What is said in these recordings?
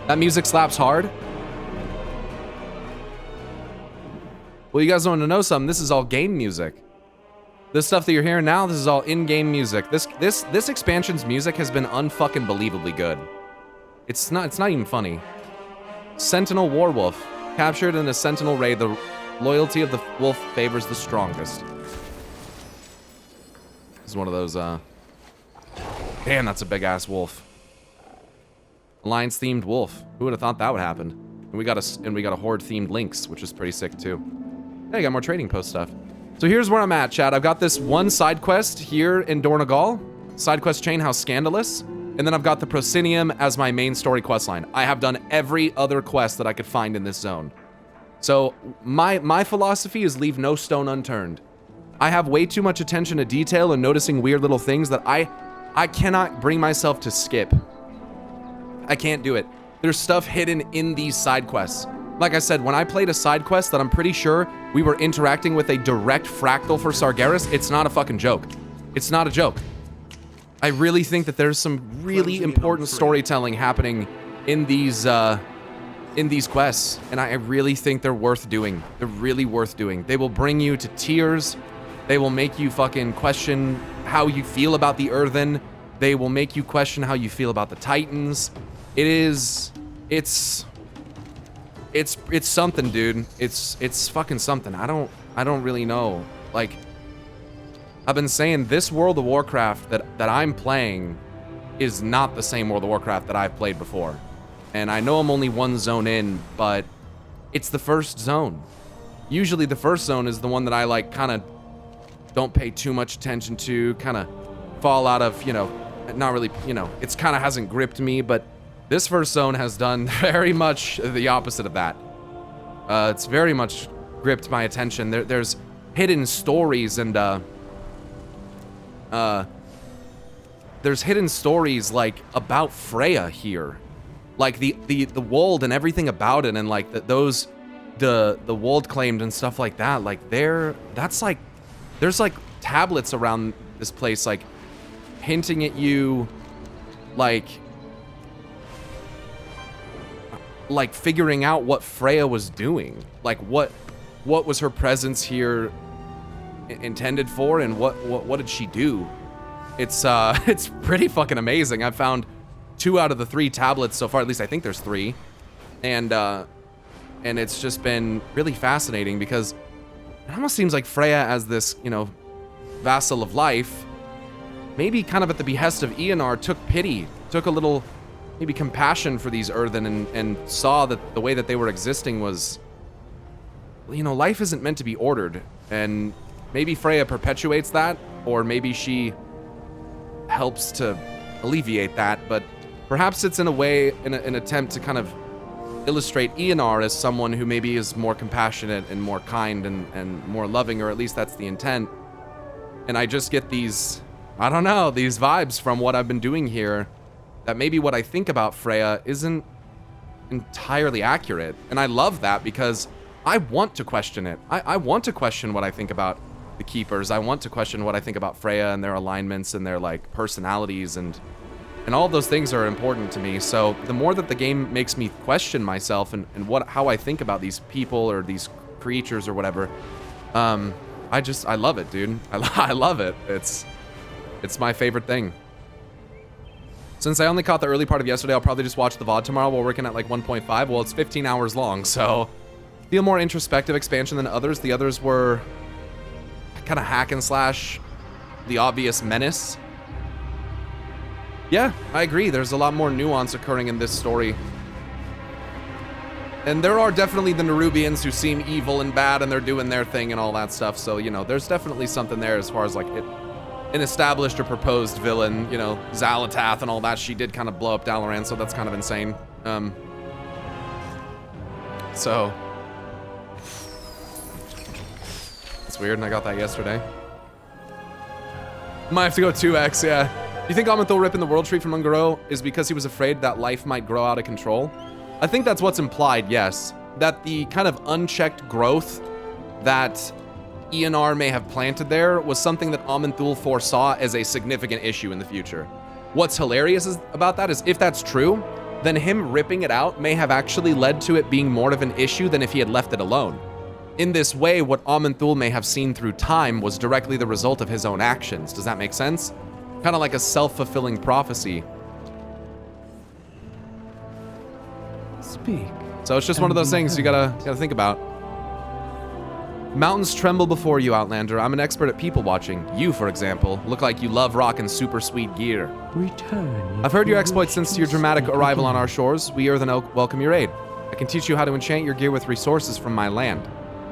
That music slaps hard. Well, you guys want to know something? This is all game music. This stuff that you're hearing now, this is all in-game music. This expansion's music has been unfucking believably good. It's not even funny. Sentinel Warwolf. Captured in a Sentinel raid, the loyalty of the wolf favors the strongest. This is one of those, damn, that's a big-ass wolf. Alliance-themed wolf. Who would have thought that would happen? And we got a horde-themed lynx, which is pretty sick, too. Hey, I got more trading post stuff. So here's where I'm at, chat. I've got this one side quest here in Dornogal. Side quest chain, how scandalous. And then I've got the Proscenium as my main story quest line. I have done every other quest that I could find in this zone. So my philosophy is leave no stone unturned. I have way too much attention to detail and noticing weird little things that I cannot bring myself to skip. I can't do it. There's stuff hidden in these side quests. Like I said, when I played a side quest that I'm pretty sure we were interacting with a direct fractal for Sargeras, it's not a fucking joke. It's not a joke. I really think that there's some really important storytelling happening in these quests, and I really think they're worth doing. They're really worth doing. They will bring you to tears. They will make you fucking question how you feel about the Earthen. They will make you question how you feel about the Titans. It's something, dude. It's fucking something. I don't really know. Like, I've been saying this World of Warcraft that I'm playing is not the same World of Warcraft that I've played before. And I know I'm only one zone in, but it's the first zone. Usually the first zone is the one that I like kind of don't pay too much attention to, kind of fall out of, you know, not really, you know, it's kind of hasn't gripped me, but this first zone has done very much the opposite of that. It's very much gripped my attention. There's hidden stories and there's hidden stories like about Freya here, like the Wold and everything about it, and like the Wold claimed and stuff like that. Like there's like tablets around this place, like hinting at you, like figuring out what Freya was doing, like what was her presence here intended for, and what did she do? It's pretty fucking amazing. I've found 2 out of the 3 tablets so far. At least I think there's 3, and it's just been really fascinating because it almost seems like Freya, as this, you know, vassal of life, maybe kind of at the behest of Eonar, took a little maybe compassion for these Earthen and saw that the way that they were existing was, you know, life isn't meant to be ordered, and maybe Freya perpetuates that, or maybe she helps to alleviate that, but perhaps it's in a way, an attempt to kind of illustrate Eonar as someone who maybe is more compassionate and more kind and more loving, or at least that's the intent. And I just get these, I don't know, these vibes from what I've been doing here, that maybe what I think about Freya isn't entirely accurate. And I love that because I want to question it. I want to question what I think about the Keepers. I want to question what I think about Freya and their alignments and their like personalities, and all of those things are important to me. So the more that the game makes me question myself and how I think about these people or these creatures or whatever, I love it, dude. I love it. It's my favorite thing. Since I only caught the early part of yesterday, I'll probably just watch the VOD tomorrow while working at like 1.5. Well, it's 15 hours long, so feel more introspective expansion than others. The others were kind of hack and slash, the obvious menace. Yeah, I agree. There's a lot more nuance occurring in this story. And there are definitely the Nerubians who seem evil and bad, and they're doing their thing and all that stuff. So, you know, there's definitely something there as far as like an established or proposed villain, you know, Xalatath and all that. She did kind of blow up Dalaran, so that's kind of insane. So it's weird, and I got that yesterday. Might have to go 2x, yeah. Do you think Amanthul ripping the World Tree from Ungaro is because he was afraid that life might grow out of control? I think that's what's implied, yes. That the kind of unchecked growth that Eonar may have planted there was something that Amanthul foresaw as a significant issue in the future. What's hilarious about that is, if that's true, then him ripping it out may have actually led to it being more of an issue than if he had left it alone. In this way, what Aman'Thul may have seen through time was directly the result of his own actions. Does that make sense? Kind of like a self-fulfilling prophecy. Speak. So it's just one of those things you gotta think about. Mountains tremble before you, Outlander. I'm an expert at people watching. You, for example, look like you love rockin' super sweet gear. Return. I've heard your exploits since your dramatic arrival on our shores. We Earthen Elk welcome your aid. I can teach you how to enchant your gear with resources from my land.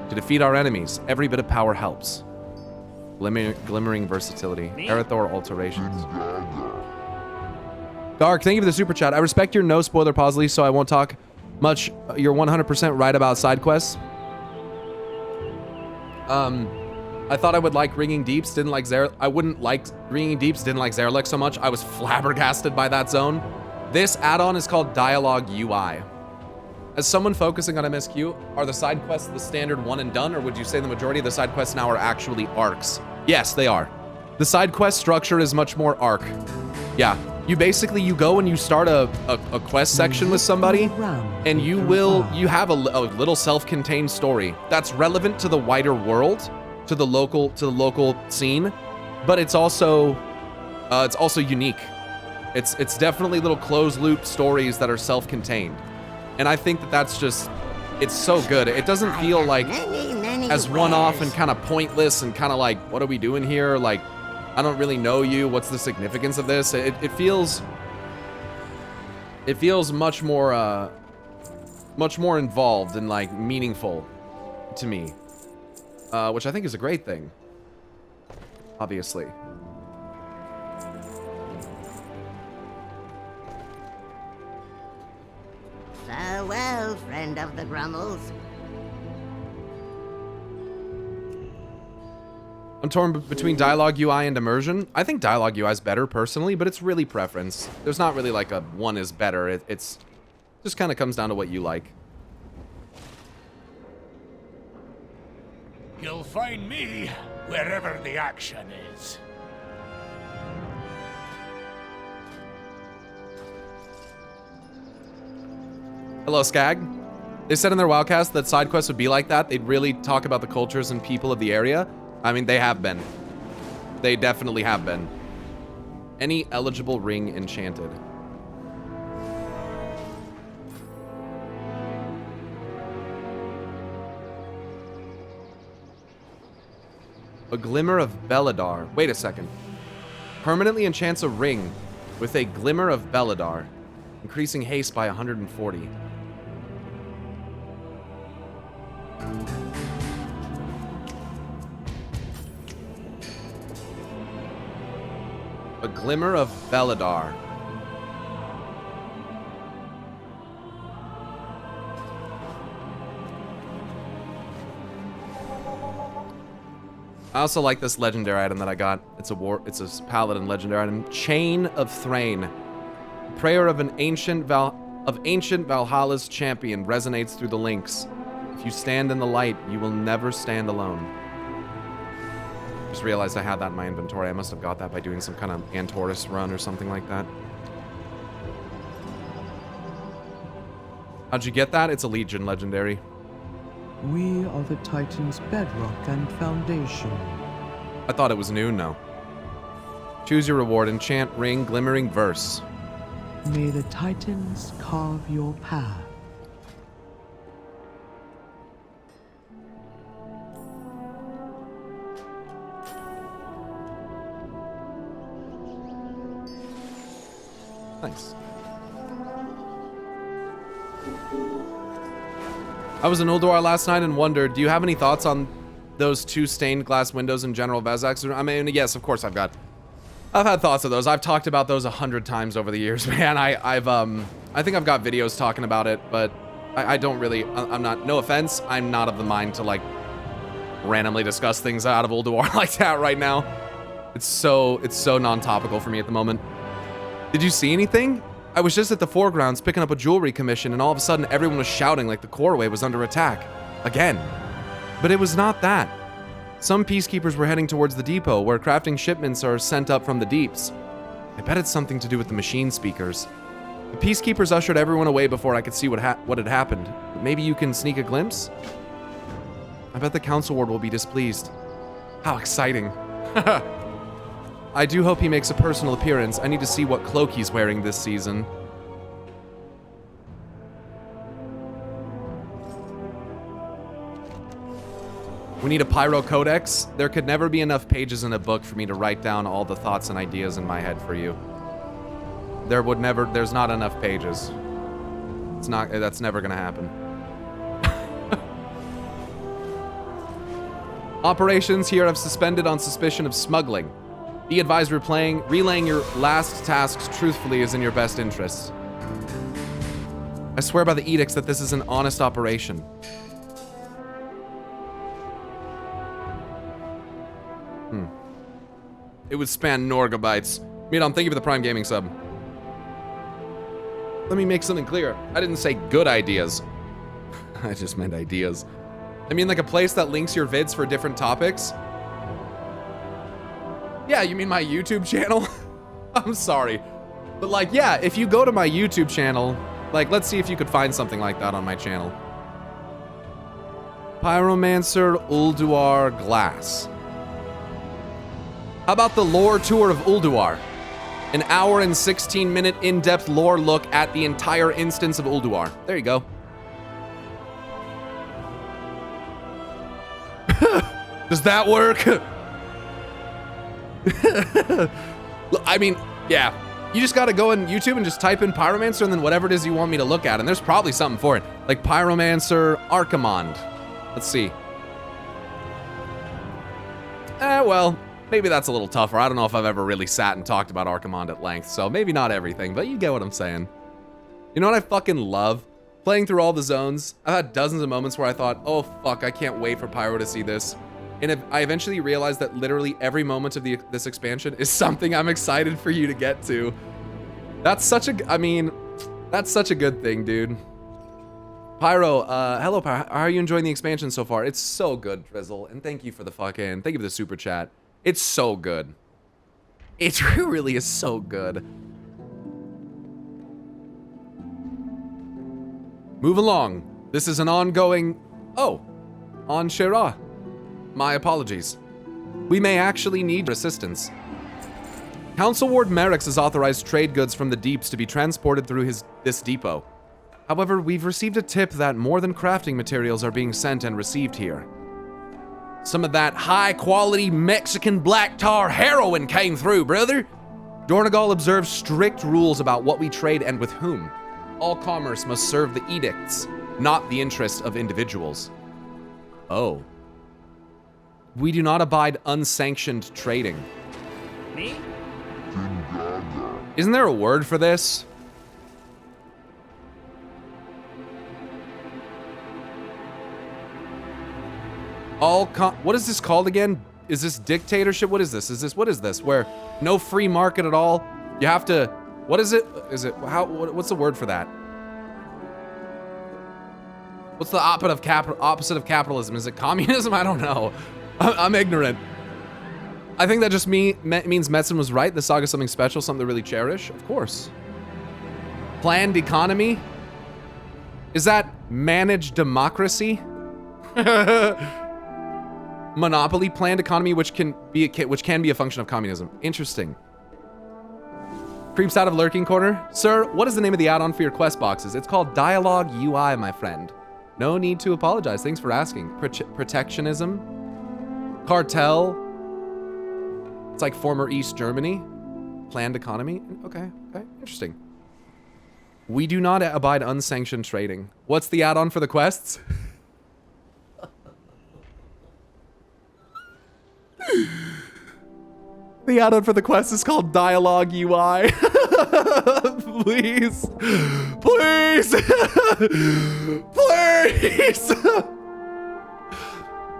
To defeat our enemies, every bit of power helps. Glimmering versatility. Arathor alterations. Dark, thank you for the super chat. I respect your no spoiler pauses, so I won't talk much. You're 100% right about side quests. I thought I would like Ringing Deeps, didn't like I wouldn't like Ringing Deeps, didn't like Zerlek so much. I was flabbergasted by that zone. This add-on is called Dialogue UI. As someone focusing on MSQ, are the side quests the standard one and done, or would you say the majority of the side quests now are actually arcs? Yes, they are. The side quest structure is much more arc. Yeah, you go and you start a quest section with somebody, and you have a little self-contained story that's relevant to the wider world, to the local scene, but it's also unique. It's definitely little closed loop stories that are self-contained. And I think that's just, it's so good. It doesn't feel like as one-off and kind of pointless and kind of like, what are we doing here? Like, I don't really know you. What's the significance of this? It feels much more involved and like meaningful to me, which I think is a great thing, obviously. Farewell, friend of the Grummels. I'm torn between Dialogue UI and Immersion. I think Dialogue UI is better personally, but it's really preference. There's not really like a one is better. It's just kind of comes down to what you like. You'll find me wherever the action is. Hello, Skag. They said in their Wildcast that side quests would be like that. They'd really talk about the cultures and people of the area. I mean, they have been. They definitely have been. Any eligible ring enchanted. A glimmer of Belladar. Wait a second. Permanently enchants a ring with a glimmer of Belladar, increasing haste by 140. A glimmer of Belladar. I also like this legendary item that I got. It's a paladin legendary item. Chain of Thrain. Prayer of an ancient Valhalla's champion resonates through the links. If you stand in the light, you will never stand alone. Just realized I had that in my inventory. I must have got that by doing some kind of Antorus run or something like that. How'd you get that? It's a Legion legendary. We are the Titan's bedrock and foundation. I thought it was new. No. Choose your reward. Enchant ring, glimmering verse. May the Titans carve your path. Nice. I was in Ulduar last night and wondered, do you have any thoughts on those two stained glass windows in General Vezak's? I mean, yes, of course I've had thoughts of those. I've talked about those 100 times over the years, man. I think I've got videos talking about it, but I don't really, I'm not, no offense, I'm not of the mind to like randomly discuss things out of Ulduar like that right now. It's so non-topical for me at the moment. Did you see anything? I was just at the foregrounds picking up a jewelry commission, and all of a sudden everyone was shouting like the Coreway was under attack. Again. But it was not that. Some peacekeepers were heading towards the depot, where crafting shipments are sent up from the deeps. I bet it's something to do with the machine speakers. The peacekeepers ushered everyone away before I could see what had happened. Maybe you can sneak a glimpse? I bet the council ward will be displeased. How exciting. I do hope he makes a personal appearance. I need to see what cloak he's wearing this season. We need a pyro codex. There could never be enough pages in a book for me to write down all the thoughts and ideas in my head for you. There's not enough pages. That's never gonna happen. Operations here have suspended on suspicion of smuggling. Be advised relaying your last tasks truthfully is in your best interest. I swear by the edicts that this is an honest operation. It would span Norgabytes. Meedom, thank you for the Prime Gaming sub. Let me make something clear. I didn't say good ideas. I just meant ideas. I mean like a place that links your vids for different topics. Yeah, you mean my YouTube channel? I'm sorry. But like, yeah, if you go to my YouTube channel, like, let's see if you could find something like that on my channel. Pyromancer Ulduar Glass. How about the lore tour of Ulduar? An hour and 16-minute in-depth lore look at the entire instance of Ulduar. There you go. Does that work? I mean, yeah. You just gotta go on YouTube and just type in Pyromancer and then whatever it is you want me to look at, and there's probably something for it. Like Pyromancer Archimond. Let's see. Well, maybe that's a little tougher. I don't know if I've ever really sat and talked about Archimond at length, so maybe not everything, but you get what I'm saying. You know what I fucking love? Playing through all the zones. I've had dozens of moments where I thought, oh fuck, I can't wait for Pyro to see this. And I eventually realized that literally every moment of this expansion is something I'm excited for you to get to. That's such a, I mean, that's such a good thing, dude. Pyro, hello Pyro, how are you enjoying the expansion so far? It's so good, Drizzle, and thank you for the super chat. It's so good. It really is so good. Move along. This is an ongoing, on Shira. My apologies. We may actually need assistance. Council Ward Merrick's has authorized trade goods from the deeps to be transported through this depot. However, we've received a tip that more than crafting materials are being sent and received here. Some of that high-quality Mexican black tar heroin came through, brother. Dornegal observes strict rules about what we trade and with whom. All commerce must serve the edicts, not the interests of individuals. Oh. We do not abide unsanctioned trading. Me? Isn't there a word for this? What is this called again? Is this dictatorship? What is this? What is this? Where no free market at all? You have to, what is it? What's the word for that? What's the opposite of capitalism? Is it communism? I don't know. I'm ignorant. I think that just means Metzen was right. The saga is something special, something to really cherish. Of course. Planned economy? Is that managed democracy? Monopoly, planned economy, which can be a function of communism. Interesting. Creeps out of lurking corner. Sir, what is the name of the add-on for your quest boxes? It's called Dialogue UI, my friend. No need to apologize. Thanks for asking. Protectionism. Cartel. It's like former East Germany. Planned economy. Okay, interesting. We do not abide unsanctioned trading. What's the add-on for the quests? The add-on for the quest is called Dialogue UI. Please. Please. Please.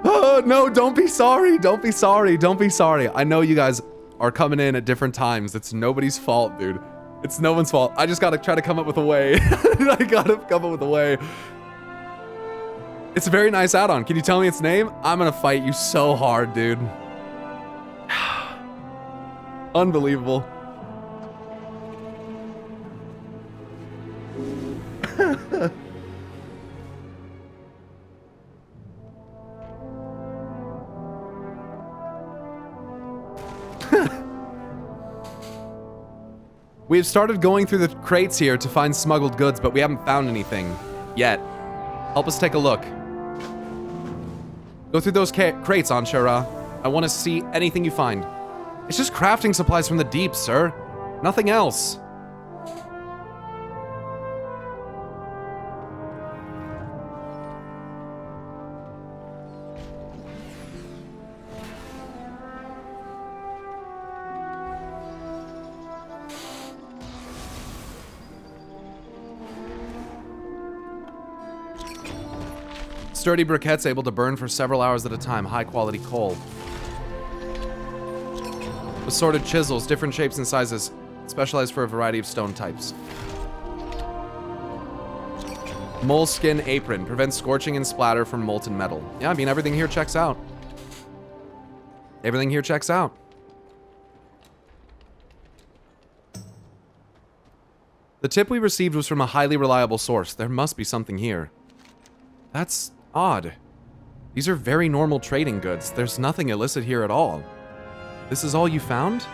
Oh, no, don't be sorry. Don't be sorry. Don't be sorry. I know you guys are coming in at different times. It's nobody's fault, dude. It's no one's fault. I just gotta try to come up with a way. I gotta come up with a way. It's a very nice add-on. Can you tell me its name? I'm gonna fight you so hard, dude. Unbelievable. We've started going through the crates here to find smuggled goods, but we haven't found anything yet. Help us take a look. Go through those crates, Anshara. I want to see anything you find. It's just crafting supplies from the deep, sir. Nothing else. Sturdy briquettes able to burn for several hours at a time. High quality coal. Assorted chisels, different shapes and sizes. Specialized for a variety of stone types. Moleskin apron. Prevents scorching and splatter from molten metal. Yeah, I mean, everything here checks out. Everything here checks out. The tip we received was from a highly reliable source. There must be something here. That's odd. These are very normal trading goods. There's nothing illicit here at all. This is all you found?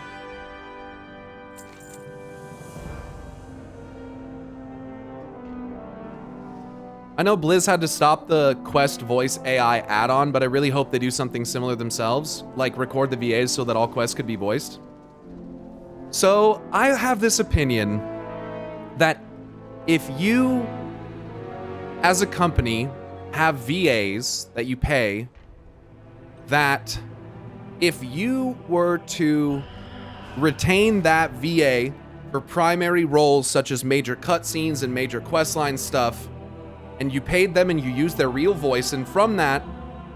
I know Blizz had to stop the Quest voice AI add-on, but I really hope they do something similar themselves, like record the VAs so that all quests could be voiced. So, I have this opinion that if you, as a company, have VAs that you pay, that if you were to retain that VA for primary roles such as major cutscenes and major questline stuff, and you paid them and you used their real voice, and from that,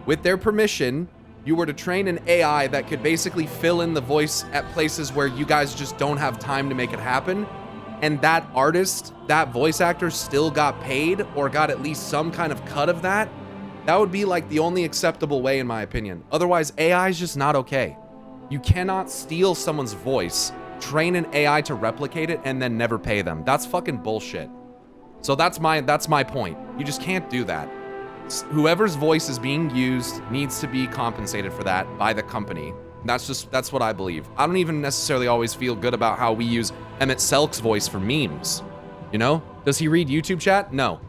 with their permission, you were to train an AI that could basically fill in the voice at places where you guys just don't have time to make it happen, and that artist, that voice actor still got paid or got at least some kind of cut of that, that would be like the only acceptable way in my opinion. Otherwise, AI is just not okay. You cannot steal someone's voice, train an AI to replicate it, and then never pay them. That's fucking bullshit. So that's my point. You just can't do that. Whoever's voice is being used needs to be compensated for that by the company. That's what I believe. I don't even necessarily always feel good about how we use Emmett Selk's voice for memes. You know? Does he read YouTube chat? No.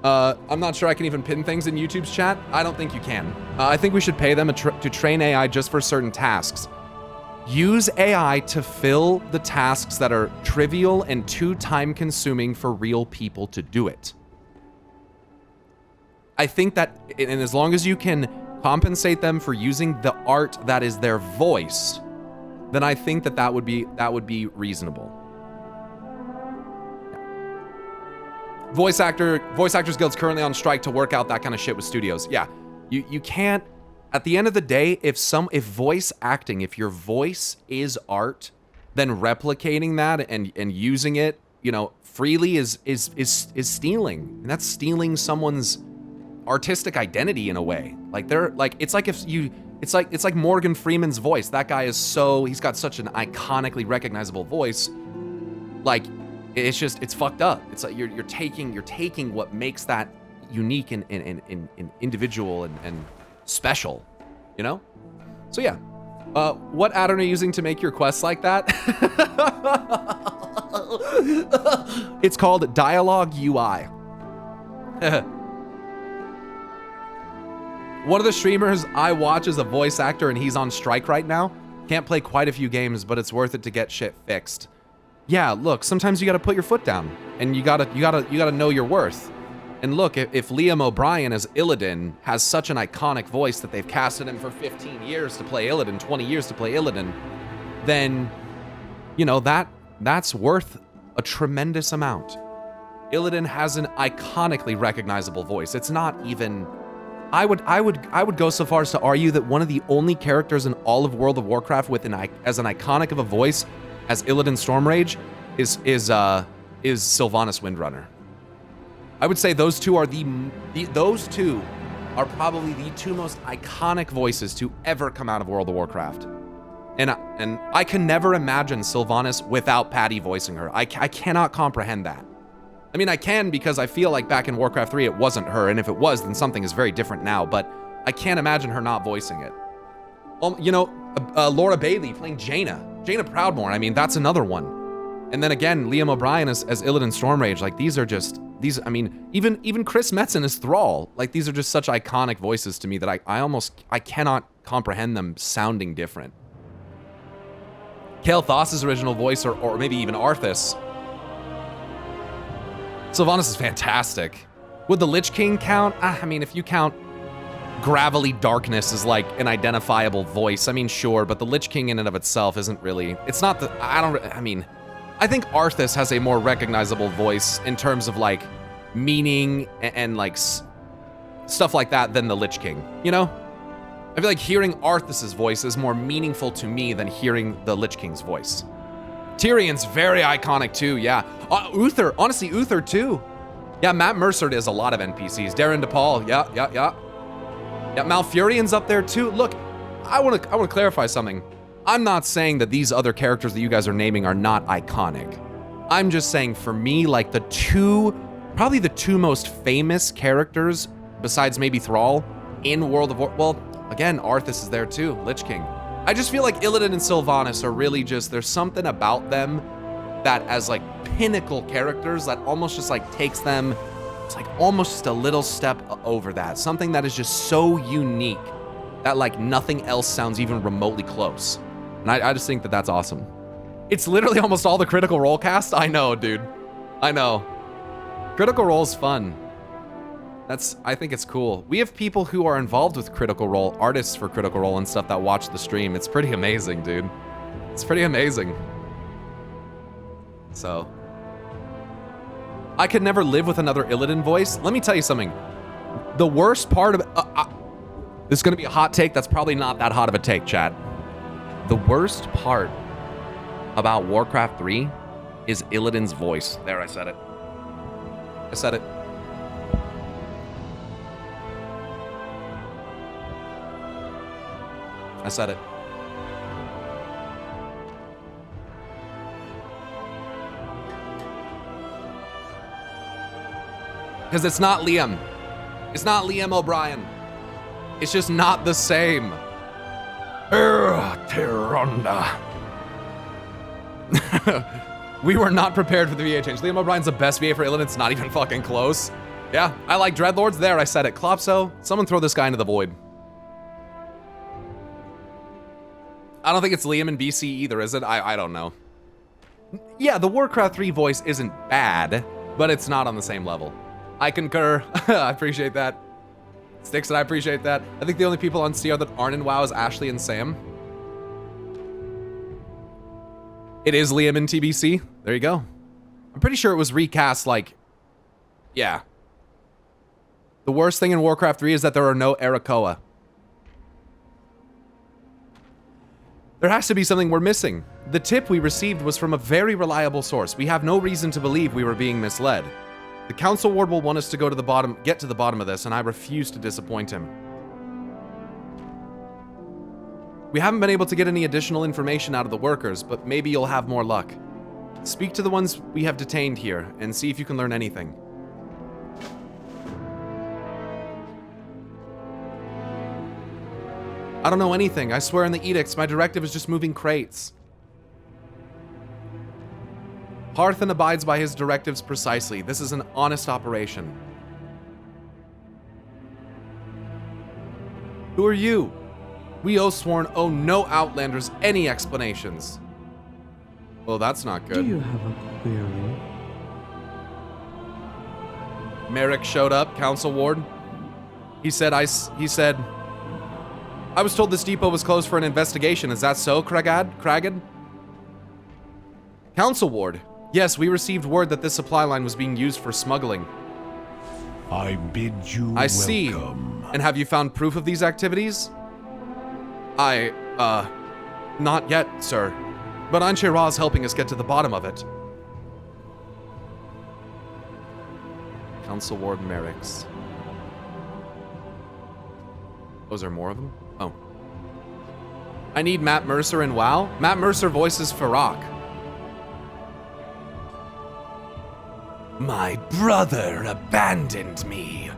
I'm not sure I can even pin things in YouTube's chat. I don't think you can. I think we should pay them to train AI just for certain tasks. Use AI to fill the tasks that are trivial and too time-consuming for real people to do it. I think that, and as long as you can compensate them for using the art that is their voice, then I think that would be reasonable. Voice Actors Guild's currently on strike to work out that kind of shit with studios. Yeah, you can't. At the end of the day, if voice acting, if your voice is art, then replicating that and using it, you know, freely is stealing, and that's stealing someone's artistic identity in a way. Like it's like Morgan Freeman's voice. That guy he's got such an iconically recognizable voice. Like it's fucked up. It's like you're taking what makes that unique and individual and special, you know? So yeah. What add-on are you using to make your quests like that? It's called Dialogue UI. One of the streamers I watch is a voice actor and he's on strike right now. Can't play quite a few games, but it's worth it to get shit fixed. Yeah, look, sometimes you gotta put your foot down and you gotta know your worth. And look, if Liam O'Brien as Illidan has such an iconic voice that they've casted him for 15 years to play Illidan, 20 years to play Illidan, then, you know, that's worth a tremendous amount. Illidan has an iconically recognizable voice. It's not even... I would go so far as to argue that one of the only characters in all of World of Warcraft with as an iconic of a voice as Illidan Stormrage is Sylvanas Windrunner. I would say those two are those two are probably the two most iconic voices to ever come out of World of Warcraft. And I can never imagine Sylvanas without Patty voicing her. I cannot comprehend that. I mean, I can because I feel like back in Warcraft 3 it wasn't her, and if it was, then something is very different now, but I can't imagine her not voicing it. You know, Laura Bailey playing Jaina Proudmoore, I mean, that's another one. And then again, Liam O'Brien as Illidan Stormrage, like I mean, even Chris Metzen as Thrall, like these are just such iconic voices to me that I cannot comprehend them sounding different. Kael Thas's original voice, or maybe even Arthas. Sylvanas is fantastic. Would the Lich King count? I mean, if you count Gravelly Darkness as like an identifiable voice, I mean, sure, but the Lich King in and of itself isn't really, it's not the, I think Arthas has a more recognizable voice in terms of like meaning and like stuff like that than the Lich King, you know? I feel like hearing Arthas's voice is more meaningful to me than hearing the Lich King's voice. Tyrion's very iconic too, yeah. Uther, honestly, Uther too. Yeah, Matt Mercer does a lot of NPCs. Darren DePaul, yeah. Yeah, Malfurion's up there too. Look, I want to clarify something. I'm not saying that these other characters that you guys are naming are not iconic. I'm just saying for me, like probably the two most famous characters, besides maybe Thrall, in World of War, well, again, Arthas is there too, Lich King. I just feel like Illidan and Sylvanas are really just, there's something about them that as like pinnacle characters that almost just like takes them, it's like almost just a little step over that. Something that is just so unique that like nothing else sounds even remotely close. And I just think that that's awesome. It's literally almost all the Critical Role cast. I know, dude. I know. Critical Role's fun. I think it's cool. We have people who are involved with Critical Role, artists for Critical Role and stuff that watch the stream. It's pretty amazing, dude. It's pretty amazing. So, I could never live with another Illidan voice. Let me tell you something. The worst part of this is gonna be a hot take. That's probably not that hot of a take, chat. The worst part about Warcraft 3 is Illidan's voice. There, I said it. I said it. I said it. Because it's not Liam. It's not Liam O'Brien. It's just not the same. Tyronda. We were not prepared for the VA change. Liam O'Brien's the best VA for Illidan. It's not even fucking close. Yeah, I like Dreadlords. There, I said it. Klopso, someone throw this guy into the void. I don't think it's Liam in BC either, is it? I don't know. Yeah, the Warcraft 3 voice isn't bad, but it's not on the same level. I concur. I appreciate that. Sticks, and I appreciate that. I think the only people on CR that aren't in WoW is Ashley and Sam. It is Liam in TBC. There you go. I'm pretty sure it was recast, like, yeah. The worst thing in Warcraft 3 is that there are no Arakoa. There has to be something we're missing. The tip we received was from a very reliable source. We have no reason to believe we were being misled. The Council Ward will want us to get to the bottom of this, and I refuse to disappoint him. We haven't been able to get any additional information out of the workers, but maybe you'll have more luck. Speak to the ones we have detained here, and see if you can learn anything. I don't know anything. I swear in the edicts, my directive is just moving crates. Earthen abides by his directives precisely. This is an honest operation. Who are you? We Oathsworn owe no Outlanders any explanations. Well, that's not good. Do you have a query? Merrick showed up, Council Ward. He said, I was told this depot was closed for an investigation. Is that so, Kragan? Council Ward. Yes, we received word that this supply line was being used for smuggling. I bid you welcome. I see. And have you found proof of these activities? Not yet, sir. But Anshe Ra is helping us get to the bottom of it. Council Ward Merricks. Those are more of them? Oh. I need Matt Mercer in WoW. Matt Mercer voices Farak. My brother abandoned me.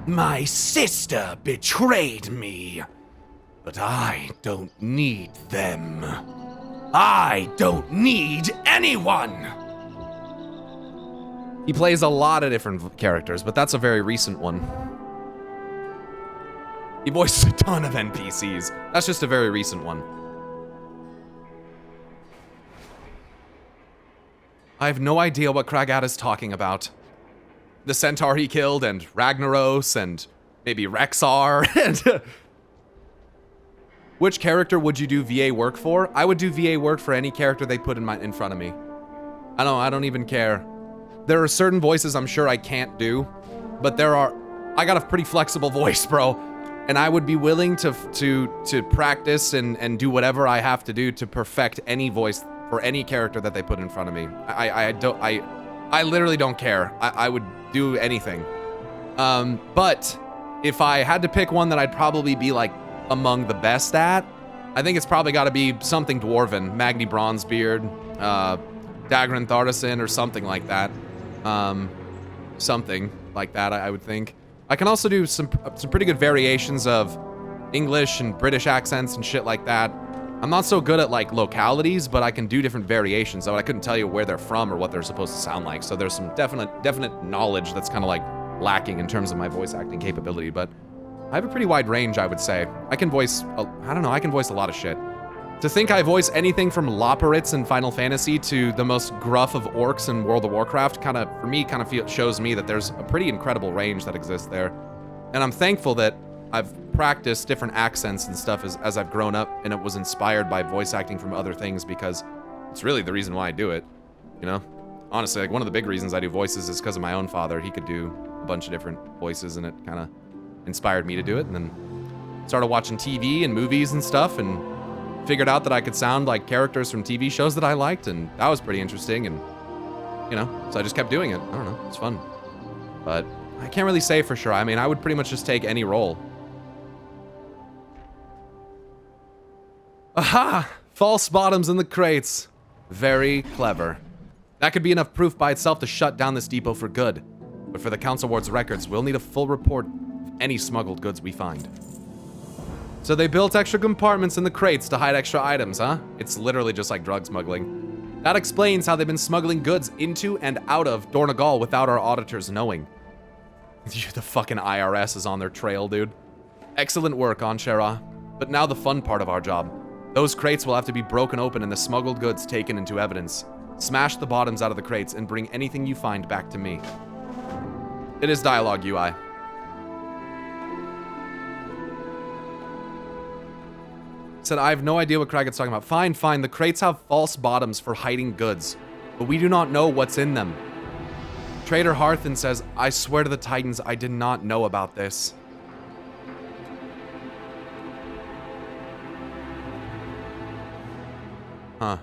My sister betrayed me. But I don't need them. I don't need anyone! He plays a lot of different characters, but that's a very recent one. He voiced a ton of NPCs. That's just a very recent one. I have no idea what Kragat is talking about. The centaur he killed, and Ragnaros, and maybe Rexar, and... Which character would you do VA work for? I would do VA work for any character they put in front of me. I don't even care. There are certain voices I'm sure I can't do, but I got a pretty flexible voice, bro. And I would be willing to practice and do whatever I have to do to perfect any voice for any character that they put in front of me. I literally don't care. I would do anything. But if I had to pick one that I'd probably be like among the best at, I think it's probably got to be something dwarven, Magni Bronzebeard, Dagran Thardasan, or something like that. Something like that, I would think. I can also do some pretty good variations of English and British accents and shit like that. I'm not so good at like localities, but I can do different variations. So I couldn't tell you where they're from or what they're supposed to sound like. So there's some definite knowledge that's kind of like lacking in terms of my voice acting capability. But I have a pretty wide range, I would say. I can voice, I don't know, I can voice a lot of shit. To think I voice anything from Loporrits in Final Fantasy to the most gruff of orcs in World of Warcraft shows me that there's a pretty incredible range that exists there. And I'm thankful that I've practiced different accents and stuff as I've grown up, and it was inspired by voice acting from other things, because it's really the reason why I do it, you know? Honestly, like one of the big reasons I do voices is because of my own father. He could do a bunch of different voices, and it kind of inspired me to do it, and then started watching TV and movies and stuff, and figured out that I could sound like characters from TV shows that I liked, and that was pretty interesting, and, you know, so I just kept doing it. I don't know, it's fun. But I can't really say for sure. I mean, I would pretty much just take any role. Aha! False bottoms in the crates. Very clever. That could be enough proof by itself to shut down this depot for good. But for the Council Ward's records, we'll need a full report of any smuggled goods we find. So they built extra compartments in the crates to hide extra items, huh? It's literally just like drug smuggling. That explains how they've been smuggling goods into and out of Dornegal without our auditors knowing. The fucking IRS is on their trail, dude. Excellent work, Anshera. But now the fun part of our job. Those crates will have to be broken open and the smuggled goods taken into evidence. Smash the bottoms out of the crates and bring anything you find back to me. It is dialogue UI. Said, I have no idea what Kragat's talking about. Fine, fine. The crates have false bottoms for hiding goods, but we do not know what's in them. Trader Earthen says, I swear to the Titans, I did not know about this. Huh.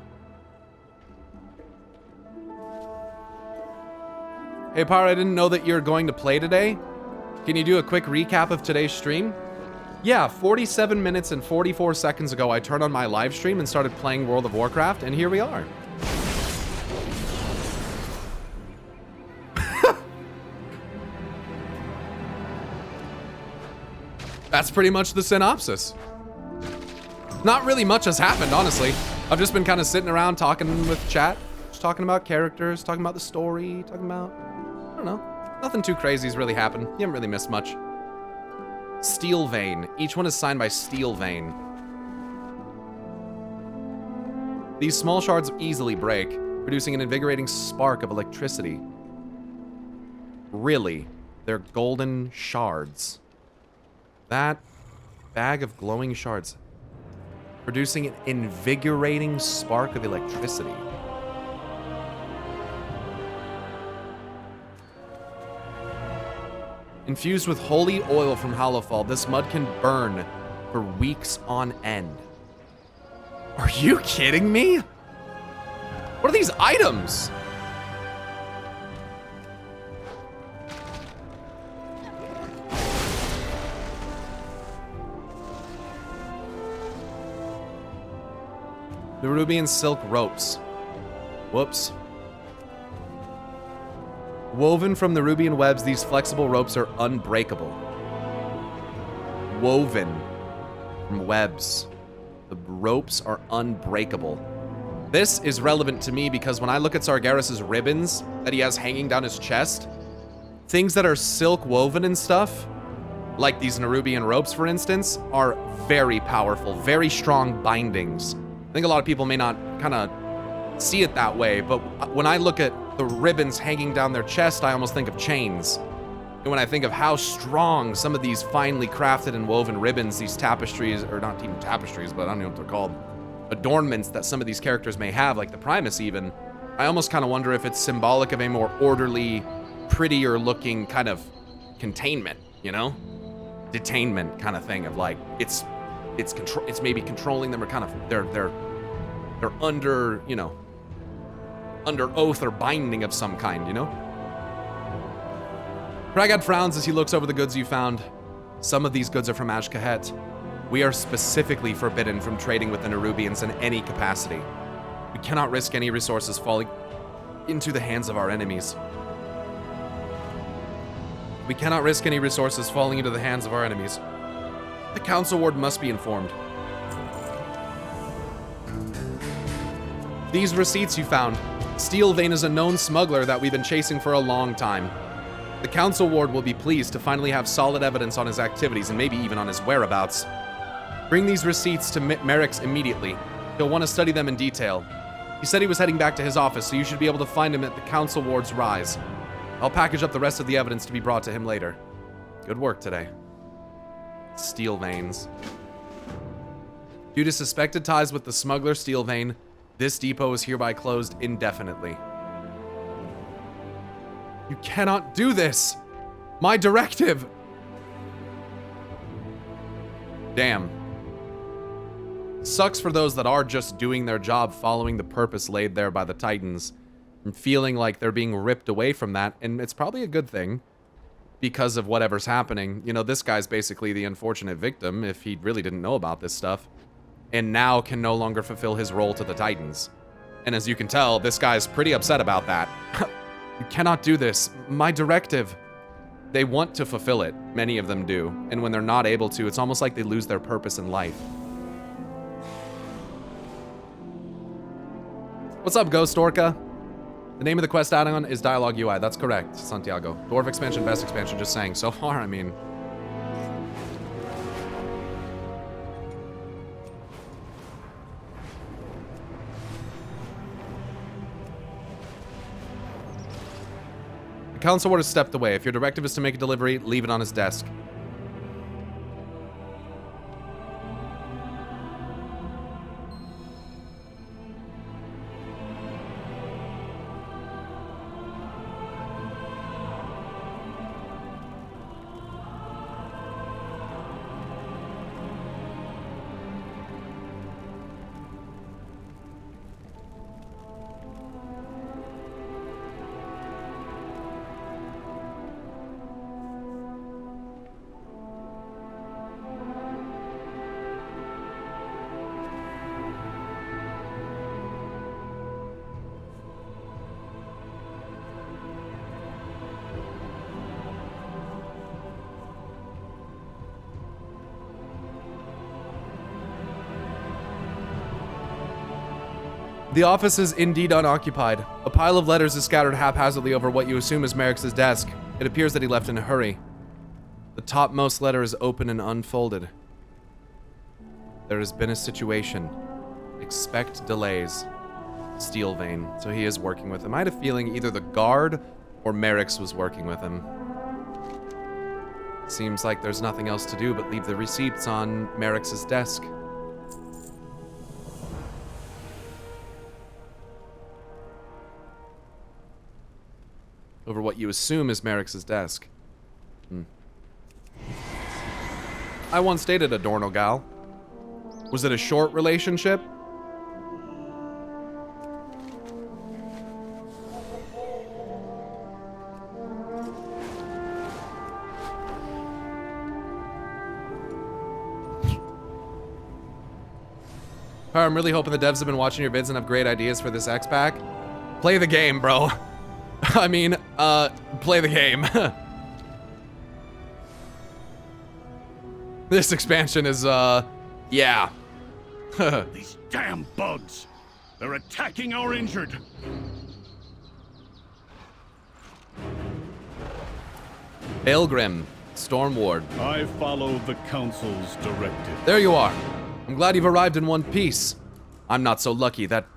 Hey, Pyro, I didn't know that you're going to play today. Can you do a quick recap of today's stream? Yeah, 47 minutes and 44 seconds ago, I turned on my live stream and started playing World of Warcraft, and here we are. That's pretty much the synopsis. Not really much has happened, honestly. I've just been kind of sitting around talking with chat, just talking about characters, talking about the story, talking about, I don't know. Nothing too crazy has really happened. You haven't really missed much. Steel Vein. Each one is signed by Steel Vein. These small shards easily break, producing an invigorating spark of electricity. Really? They're golden shards. That bag of glowing shards, producing an invigorating spark of electricity. Infused with holy oil from Hallowfall, this mud can burn for weeks on end. Are you kidding me? What are these items? The ruby and silk ropes. Whoops. Woven from the Rubian webs, these flexible ropes are unbreakable. Woven from webs. The ropes are unbreakable. This is relevant to me because when I look at Sargeras's ribbons that he has hanging down his chest, things that are silk woven and stuff, like these Nerubian ropes, for instance, are very powerful, very strong bindings. I think a lot of people may not kind of see it that way, but when I look at the ribbons hanging down their chest, I almost think of chains. And when I think of how strong some of these finely crafted and woven ribbons, these tapestries, or not even tapestries, but I don't know what they're called, adornments that some of these characters may have, like the Primus even, I almost kind of wonder if it's symbolic of a more orderly, prettier looking kind of containment, you know? Detainment kind of thing of like, it's maybe controlling them, or kind of, they're under, you know, under oath or binding of some kind, you know? Kragad frowns as he looks over the goods you found. Some of these goods are from Ashkahet. We are specifically forbidden from trading with the Nerubians in any capacity. We cannot risk any resources falling into the hands of our enemies. We cannot risk any resources falling into the hands of our enemies. The Council Ward must be informed. These receipts you found. Steelvein is a known smuggler that we've been chasing for a long time. The Council Ward will be pleased to finally have solid evidence on his activities and maybe even on his whereabouts. Bring these receipts to Merrick's immediately. He'll want to study them in detail. He said he was heading back to his office, so you should be able to find him at the Council Ward's rise. I'll package up the rest of the evidence to be brought to him later. Good work today. Steelveins. Due to suspected ties with the smuggler Steelvein, this depot is hereby closed indefinitely. You cannot do this! My directive! Damn. Sucks for those that are just doing their job following the purpose laid there by the Titans and feeling like they're being ripped away from that, and it's probably a good thing because of whatever's happening. You know, this guy's basically the unfortunate victim if he really didn't know about this stuff, and now can no longer fulfill his role to the Titans. And as you can tell, this guy's pretty upset about that. You cannot do this. My directive. They want to fulfill it. Many of them do. And when they're not able to, it's almost like they lose their purpose in life. What's up, Ghost Orca? The name of the quest add-on is Dialogue UI. That's correct, Santiago. Dwarf expansion, best expansion, just saying. So far, I mean... The Council Ward has stepped away. If your directive is to make a delivery, leave it on his desk. The office is indeed unoccupied. A pile of letters is scattered haphazardly over what you assume is Merrick's desk. It appears that he left in a hurry. The topmost letter is open and unfolded. There has been a situation. Expect delays. Steelvein. So he is working with him. I had a feeling either the guard or Merrick's was working with him. Seems like there's nothing else to do but leave the receipts on Merrick's desk. Over what you assume is Merrick's desk. I once dated a Dorno gal. Was it a short relationship? I'm really hoping the devs have been watching your vids and have great ideas for this X-Pack. Play the game, bro. I mean, Play the game. This expansion is, yeah. These damn bugs! They're attacking our injured! Pilgrim, Storm Ward. I follow the Council's directive. There you are. I'm glad you've arrived in one piece. I'm not so lucky. That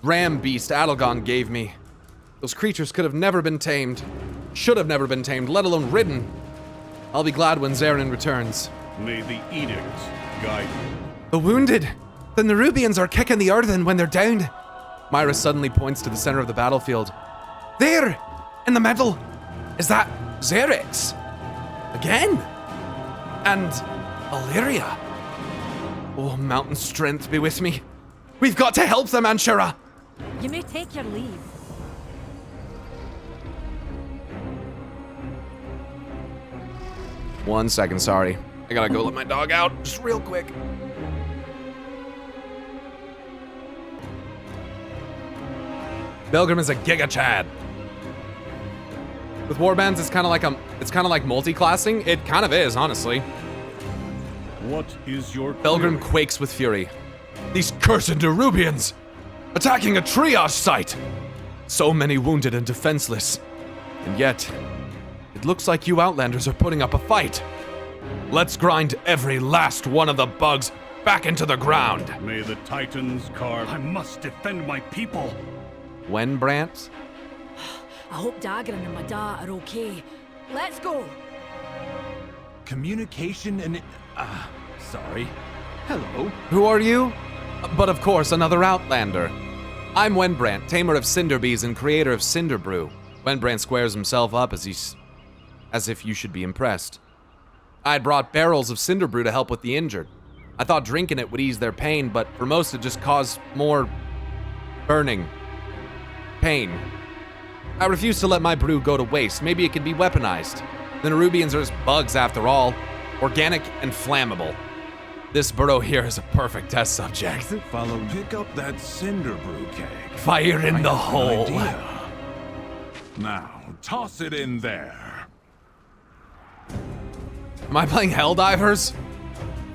ram beast Adelgon gave me. Those creatures could have never been tamed. Should have never been tamed, let alone ridden. I'll be glad when Zarin returns. May the edict guide you. The wounded! The Nerubians are kicking the Earthen when they're down. Myra suddenly points to the center of the battlefield. There! In the middle! Is that Xerix? Again? And Illyria? Oh, mountain strength be with me. We've got to help them, Anshura! You may take your leave. One second, sorry. I gotta go let my dog out, just real quick. Pilgrim is a Giga Chad. With warbands, it's kind of like multi-classing. It kind of is, honestly. What is your Pilgrim query? quakes with fury. These cursed Nerubians! Attacking a triage site! So many wounded and defenseless. And yet, it looks like you Outlanders are putting up a fight. Let's grind every last one of the bugs back into the ground. May the Titans carve. I must defend my people. When, Brant? I hope Dagran and Mada are okay. Let's go. Communication and... sorry. Hello. Who are you? But of course, another Outlander. I'm Wenbrant, tamer of Cinderbees and creator of Cinderbrew. Wenbrant squares himself up as if you should be impressed. I had brought barrels of Cinderbrew to help with the injured. I thought drinking it would ease their pain, but for most it just caused more burning. Pain. I refuse to let my brew go to waste. Maybe it can be weaponized. The Nerubians are just bugs after all. Organic and flammable. This burrow here is a perfect test subject. Pick up that cinder brew keg. Fire in I the have an hole. idea. Now, toss it in there. Am I playing Helldivers?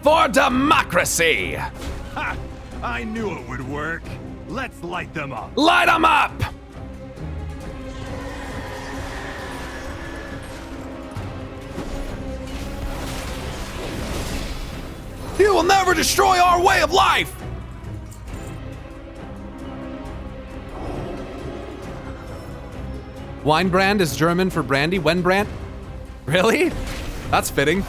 For democracy! Ha! I knew it would work. Let's light them up. Light them up! You will never destroy our way of life! Weinbrand is German for brandy. Wenbrand? Really? That's fitting.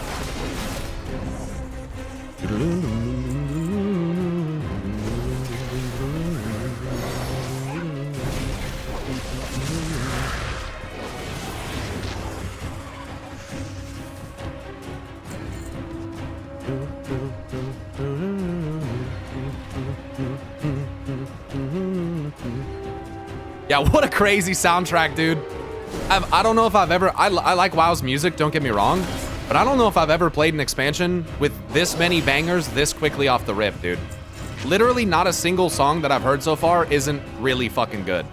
Yeah, what a crazy soundtrack, dude. I don't know if I've ever, I like WoW's music, don't get me wrong, but I don't know if I've ever played an expansion with this many bangers this quickly off the rip, dude. Literally not a single song that I've heard so far isn't really fucking good.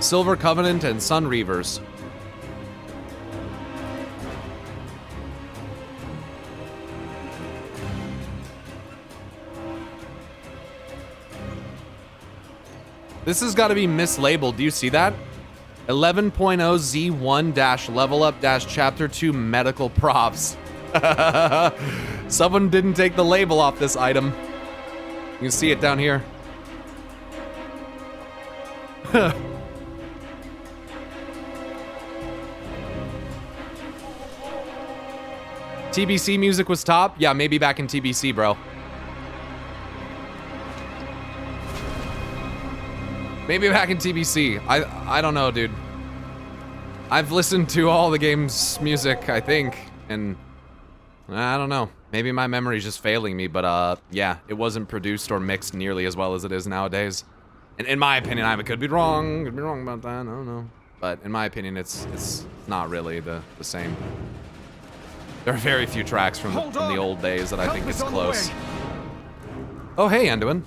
Silver Covenant and Sun Reavers. This has got to be mislabeled. Do you see that? 11.0 Z1 level up chapter 2 medical props. Someone didn't take the label off this item. You can see it down here. TBC music was top? Yeah, maybe back in TBC, bro. Maybe back in TBC. I don't know, dude. I've listened to all the game's music, I think, and I don't know. Maybe my memory's just failing me, but yeah, it wasn't produced or mixed nearly as well as it is nowadays. And in my opinion, I could be wrong about that, I don't know. But in my opinion, it's not really the same. There are very few tracks from the old days that I think it's close. Oh, hey, Anduin.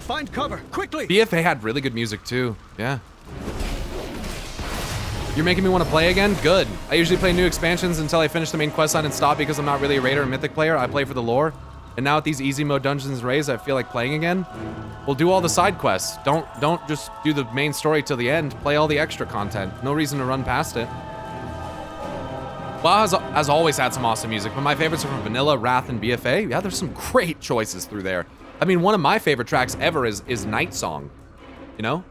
Find cover, quickly! BFA had really good music too, yeah. You're making me want to play again? Good. I usually play new expansions until I finish the main questline and stop because I'm not really a raider or mythic player. I play for the lore. And now with these easy mode dungeons and raids, I feel like playing again. We'll do all the side quests. Don't just do the main story till the end. Play all the extra content. No reason to run past it. WoW has always had some awesome music, but my favorites are from Vanilla, Wrath, and BFA. Yeah, there's some great choices through there. I mean, one of my favorite tracks ever is Night Song. You know?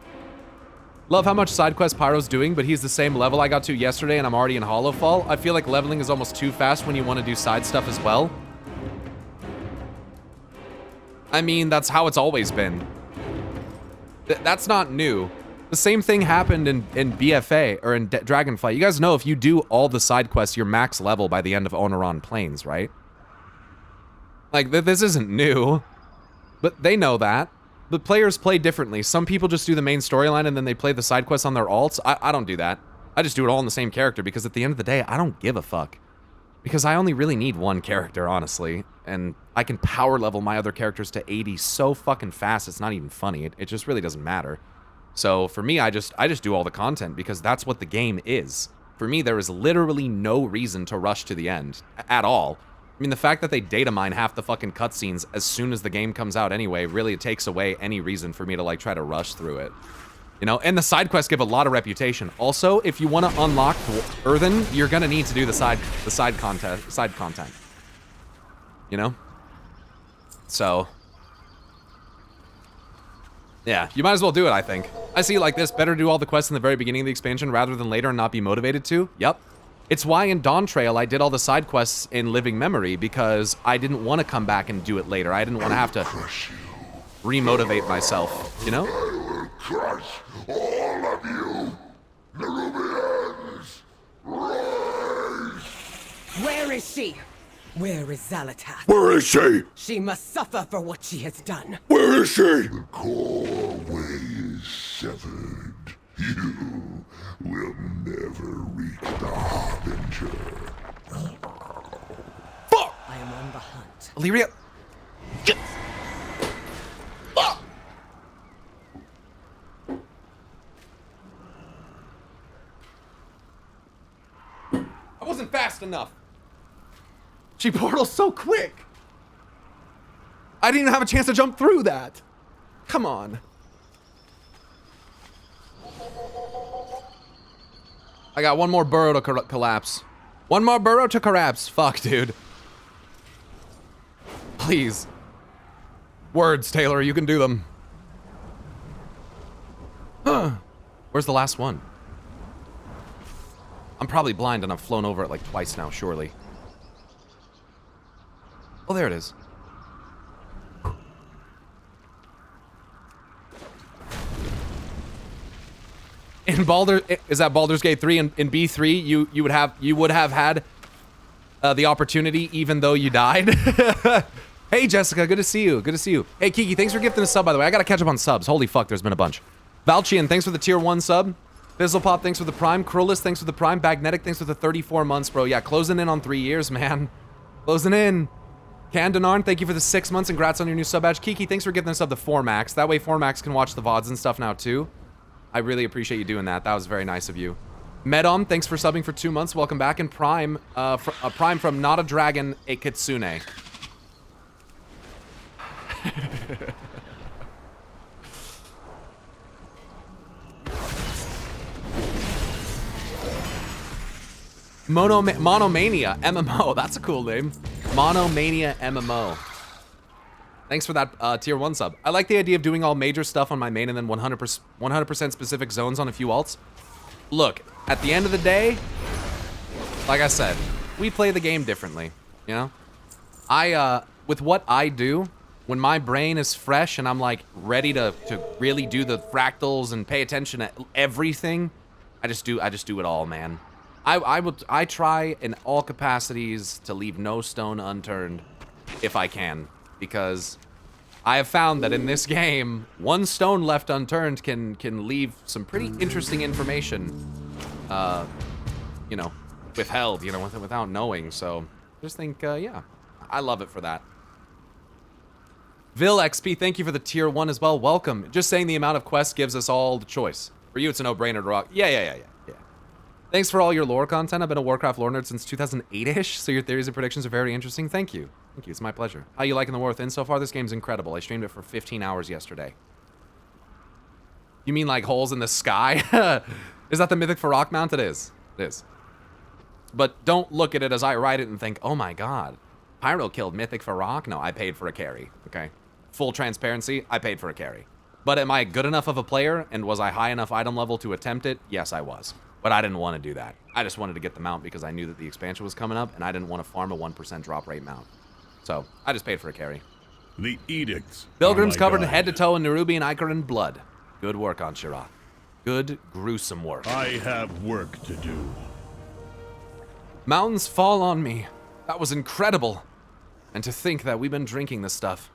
Love how much side quest Pyro's doing, but he's the same level I got to yesterday and I'm already in Hollowfall. I feel like leveling is almost too fast when you want to do side stuff as well. I mean, that's how it's always been. That's not new. The same thing happened in BFA, or in Dragonflight. You guys know if you do all the side quests, you're max level by the end of Oneron Plains, right? Like, this isn't new. But they know that. But players play differently. Some people just do the main storyline and then they play the side quests on their alts. I don't do that. I just do it all in the same character because at the end of the day, I don't give a fuck. Because I only really need one character, honestly. And I can power level my other characters to 80 so fucking fast, it's not even funny. It just really doesn't matter. So for me, I just do all the content because that's what the game is. For me, there is literally no reason to rush to the end at all. I mean, the fact that they data mine half the fucking cutscenes as soon as the game comes out anyway really takes away any reason for me to, like, try to rush through it. You know, and the side quests give a lot of reputation. Also, if you want to unlock Earthen, you're gonna need to do the side content. You know? So, yeah, you might as well do it, I think. I see it like this, better do all the quests in the very beginning of the expansion rather than later and not be motivated to. Yep. It's why in Dawn Trail I did all the side quests in Living Memory because I didn't want to come back and do it later. I didn't want to have to remotivate myself, you know? I will crush all of you, Nerubians! Rise! Where is she? Where is Xalatath? Where is she? She must suffer for what she has done. Where is she? The core way is severed. You will never reach the Harbinger. Fuck! I am on the hunt. Illyria. Fuck! I wasn't fast enough. She portals so quick. I didn't even have a chance to jump through that. Come on. I got one more burrow to collapse. One more burrow to collapse. Fuck, dude. Please. Words, Taylor, you can do them. Huh. Where's the last one? I'm probably blind and I've flown over it like twice now, surely. Oh, there it is. In is that Baldur's Gate 3? In B3, you would have had the opportunity even though you died. Hey Jessica, good to see you. Good to see you. Hey Kiki, thanks for gifting a sub by the way. I gotta catch up on subs. Holy fuck, there's been a bunch. Valchian, thanks for the tier 1 sub. Fizzlepop, thanks for the prime. Krullis, thanks for the prime. Bagnetic, thanks for the 34 months, bro. Yeah, closing in on 3 years, man. Closing in. Candanarn, thank you for the 6 months. Congrats on your new sub badge. Kiki, thanks for giving us sub to 4max. That way 4max can watch the VODs and stuff now too. I really appreciate you doing that. That was very nice of you. Medom, thanks for subbing for 2 months. Welcome back. And Prime, Prime from Not a Dragon, a Kitsune. Monomania MMO. That's a cool name. Monomania MMO. Thanks for that tier 1 sub. I like the idea of doing all major stuff on my main and then 100% specific zones on a few alts. Look, at the end of the day, like I said, we play the game differently, you know? With what I do, when my brain is fresh and I'm like ready to really do the fractals and pay attention to everything, I just do it all, man. I try in all capacities to leave no stone unturned if I can, because I have found that in this game, one stone left unturned can leave some pretty interesting information, you know, withheld, you know, without knowing. So just think, yeah, I love it for that. Vil XP, thank you for the tier 1 as well. Welcome. Just saying the amount of quests gives us all the choice. For you, it's a no-brainer to rock. Yeah. Thanks for all your lore content. I've been a Warcraft lore nerd since 2008-ish, so your theories and predictions are very interesting. Thank you. Thank you. It's my pleasure. How you liking the War Within so far? This game's incredible. I streamed it for 15 hours yesterday. You mean like holes in the sky? Is that the Mythic Farok mount? It is. It is. But don't look at it as I write it and think, oh my god, Pyro killed Mythic Farok? No, I paid for a carry, okay? Full transparency, I paid for a carry. But am I good enough of a player, and was I high enough item level to attempt it? Yes, I was. But I didn't want to do that. I just wanted to get the mount because I knew that the expansion was coming up, and I didn't want to farm a 1% drop rate mount. So, I just paid for a carry. The edicts. Pilgrims covered head to toe in Nerubian ichor and blood. Good work on Shira. Good, gruesome work. I have work to do. Mountains fall on me. That was incredible. And to think that we've been drinking this stuff.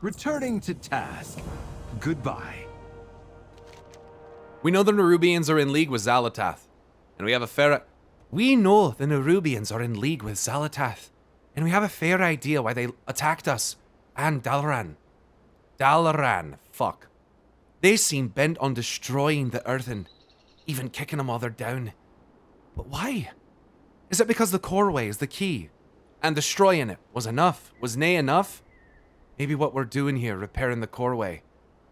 Returning to task. Goodbye. We know the Nerubians are in league with Xal'atath, and we have a fair... We know the Nerubians are in league with Xal'atath, and we have a fair idea why they attacked us, and Dalaran. Dalaran, fuck. They seem bent on destroying the Earthen, even kicking them while they're down. But why? Is it because the Coreway is the key, and destroying it was enough? Was nae enough? Maybe what we're doing here, repairing the Coreway,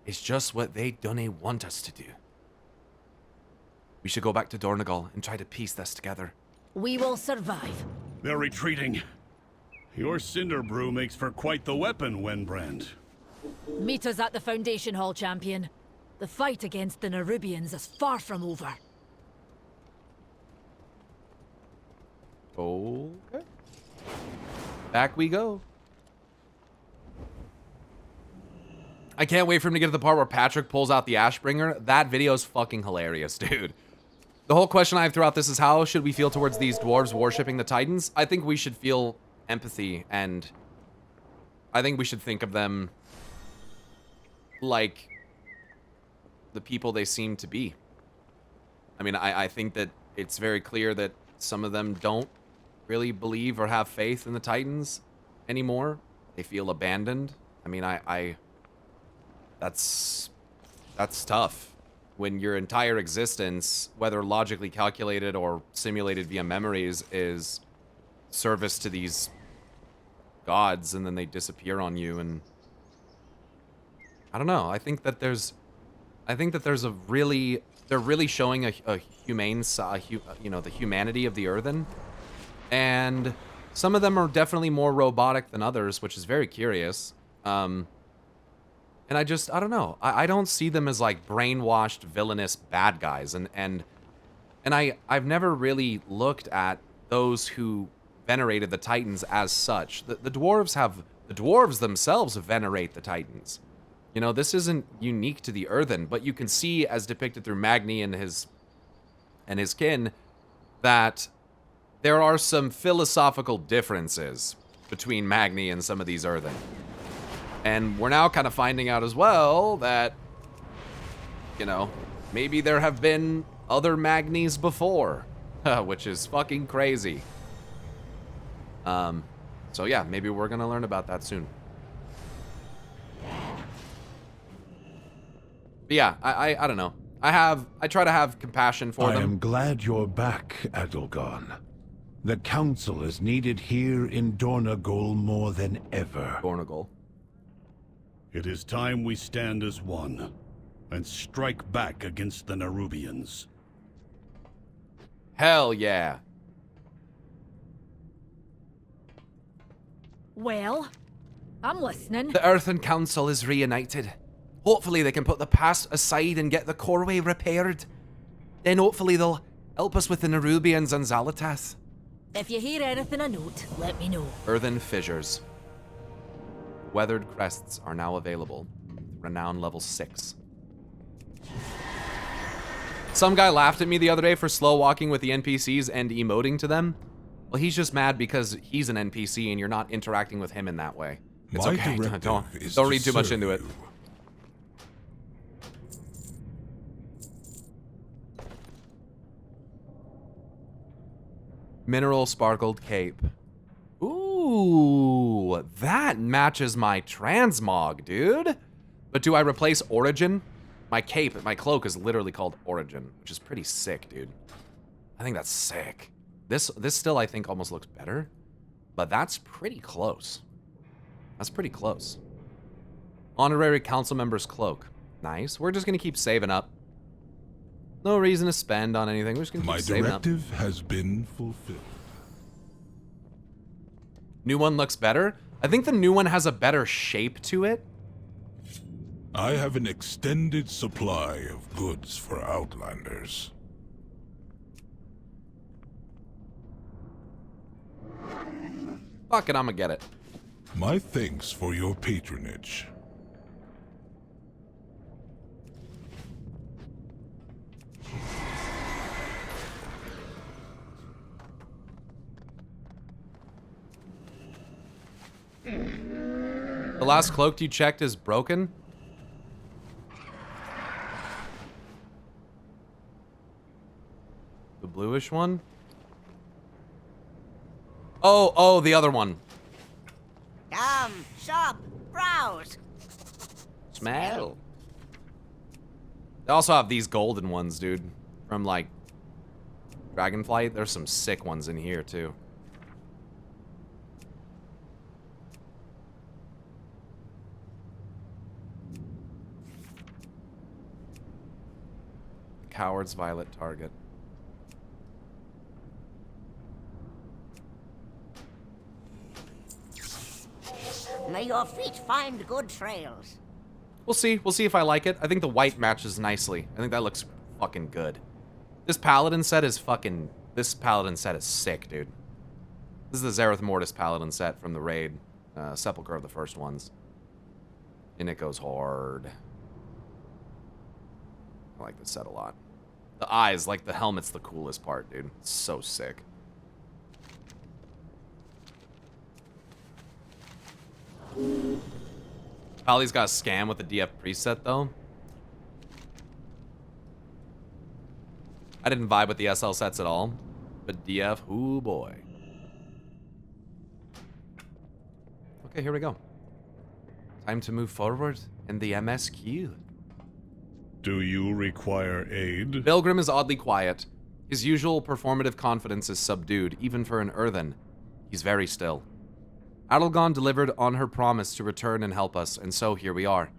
is just what they dunna want us to do. We should go back to Dornegal and try to piece this together. We will survive. They're retreating. Your cinder brew makes for quite the weapon, Wenbrand. Meet us at the Foundation Hall, champion. The fight against the Nerubians is far from over. Okay. Back we go. I can't wait for him to get to the part where Patrick pulls out the Ashbringer. That video is fucking hilarious, dude. The whole question I have throughout this is how should we feel towards these dwarves worshipping the Titans? I think we should feel empathy, and I think we should think of them like the people they seem to be. I mean, I think that it's very clear that some of them don't really believe or have faith in the Titans anymore. They feel abandoned. I mean, that's tough. When your entire existence, whether logically calculated or simulated via memories, is service to these gods, and then they disappear on you, and I don't know. I think that there's a really, they're really showing a humane side, you know, the humanity of the Earthen, and some of them are definitely more robotic than others, which is very curious. And I don't know. I don't see them as like brainwashed, villainous bad guys. And I've never really looked at those who venerated the Titans as such. The dwarves themselves venerate the Titans. You know, this isn't unique to the Earthen, but you can see, as depicted through Magni and his kin, that there are some philosophical differences between Magni and some of these Earthen. And we're now kind of finding out as well that, you know, maybe there have been other Magnis before, which is fucking crazy. So yeah, maybe we're gonna learn about that soon. But yeah, I don't know. I try to have compassion for them. I am glad you're back, Adelgon. The council is needed here in Dornegal more than ever. Dornegal. It is time we stand as one and strike back against the Nerubians. Hell yeah. Well, I'm listening. The Earthen Council is reunited. Hopefully they can put the past aside and get the Coreway repaired. Then hopefully they'll help us with the Nerubians and Xal'atath. If you hear anything of note, let me know. Earthen Fissures. Weathered crests are now available. Renown level 6. Some guy laughed at me the other day for slow walking with the NPCs and emoting to them. Well, he's just mad because he's an NPC and you're not interacting with him in that way. It's My okay. directive Don't is read to too much serve into it. you. Mineral sparkled cape. Ooh, that matches my transmog, dude. But do I replace Origin? My cape, my cloak is literally called Origin, which is pretty sick, dude. I think that's sick. This still, I think, almost looks better, but that's pretty close. That's pretty close. Honorary council member's cloak. Nice. We're just gonna keep saving up. No reason to spend on anything. We're just gonna keep My saving up. directive has been fulfilled. New one looks better. I think the new one has a better shape to it. I have an extended supply of goods for Outlanders. Fuck it, I'm gonna get it. My thanks for your patronage. The last cloak you checked is broken? The bluish one? Oh, the other one. Come, shop, browse. Smell. They also have these golden ones, dude. From, like, Dragonflight. There's some sick ones in here, too. Coward's Violet Target. May your feet find good trails. We'll see. We'll see if I like it. I think the white matches nicely. I think that looks fucking good. This Paladin set is fucking... This Paladin set is sick, dude. This is the Zareth Mortis Paladin set from the raid. Sepulchre of the first ones. And it goes hard. I like this set a lot. The eyes, like the helmet's the coolest part, dude. It's so sick. Pali's got a scam with the DF preset, though. I didn't vibe with the SL sets at all. But DF, ooh boy. Okay, here we go. Time to move forward in the MSQ. Do you require aid? Pilgrim is oddly quiet. His usual performative confidence is subdued, even for an Earthen. He's very still. Adelgon delivered on her promise to return and help us, and so here we are.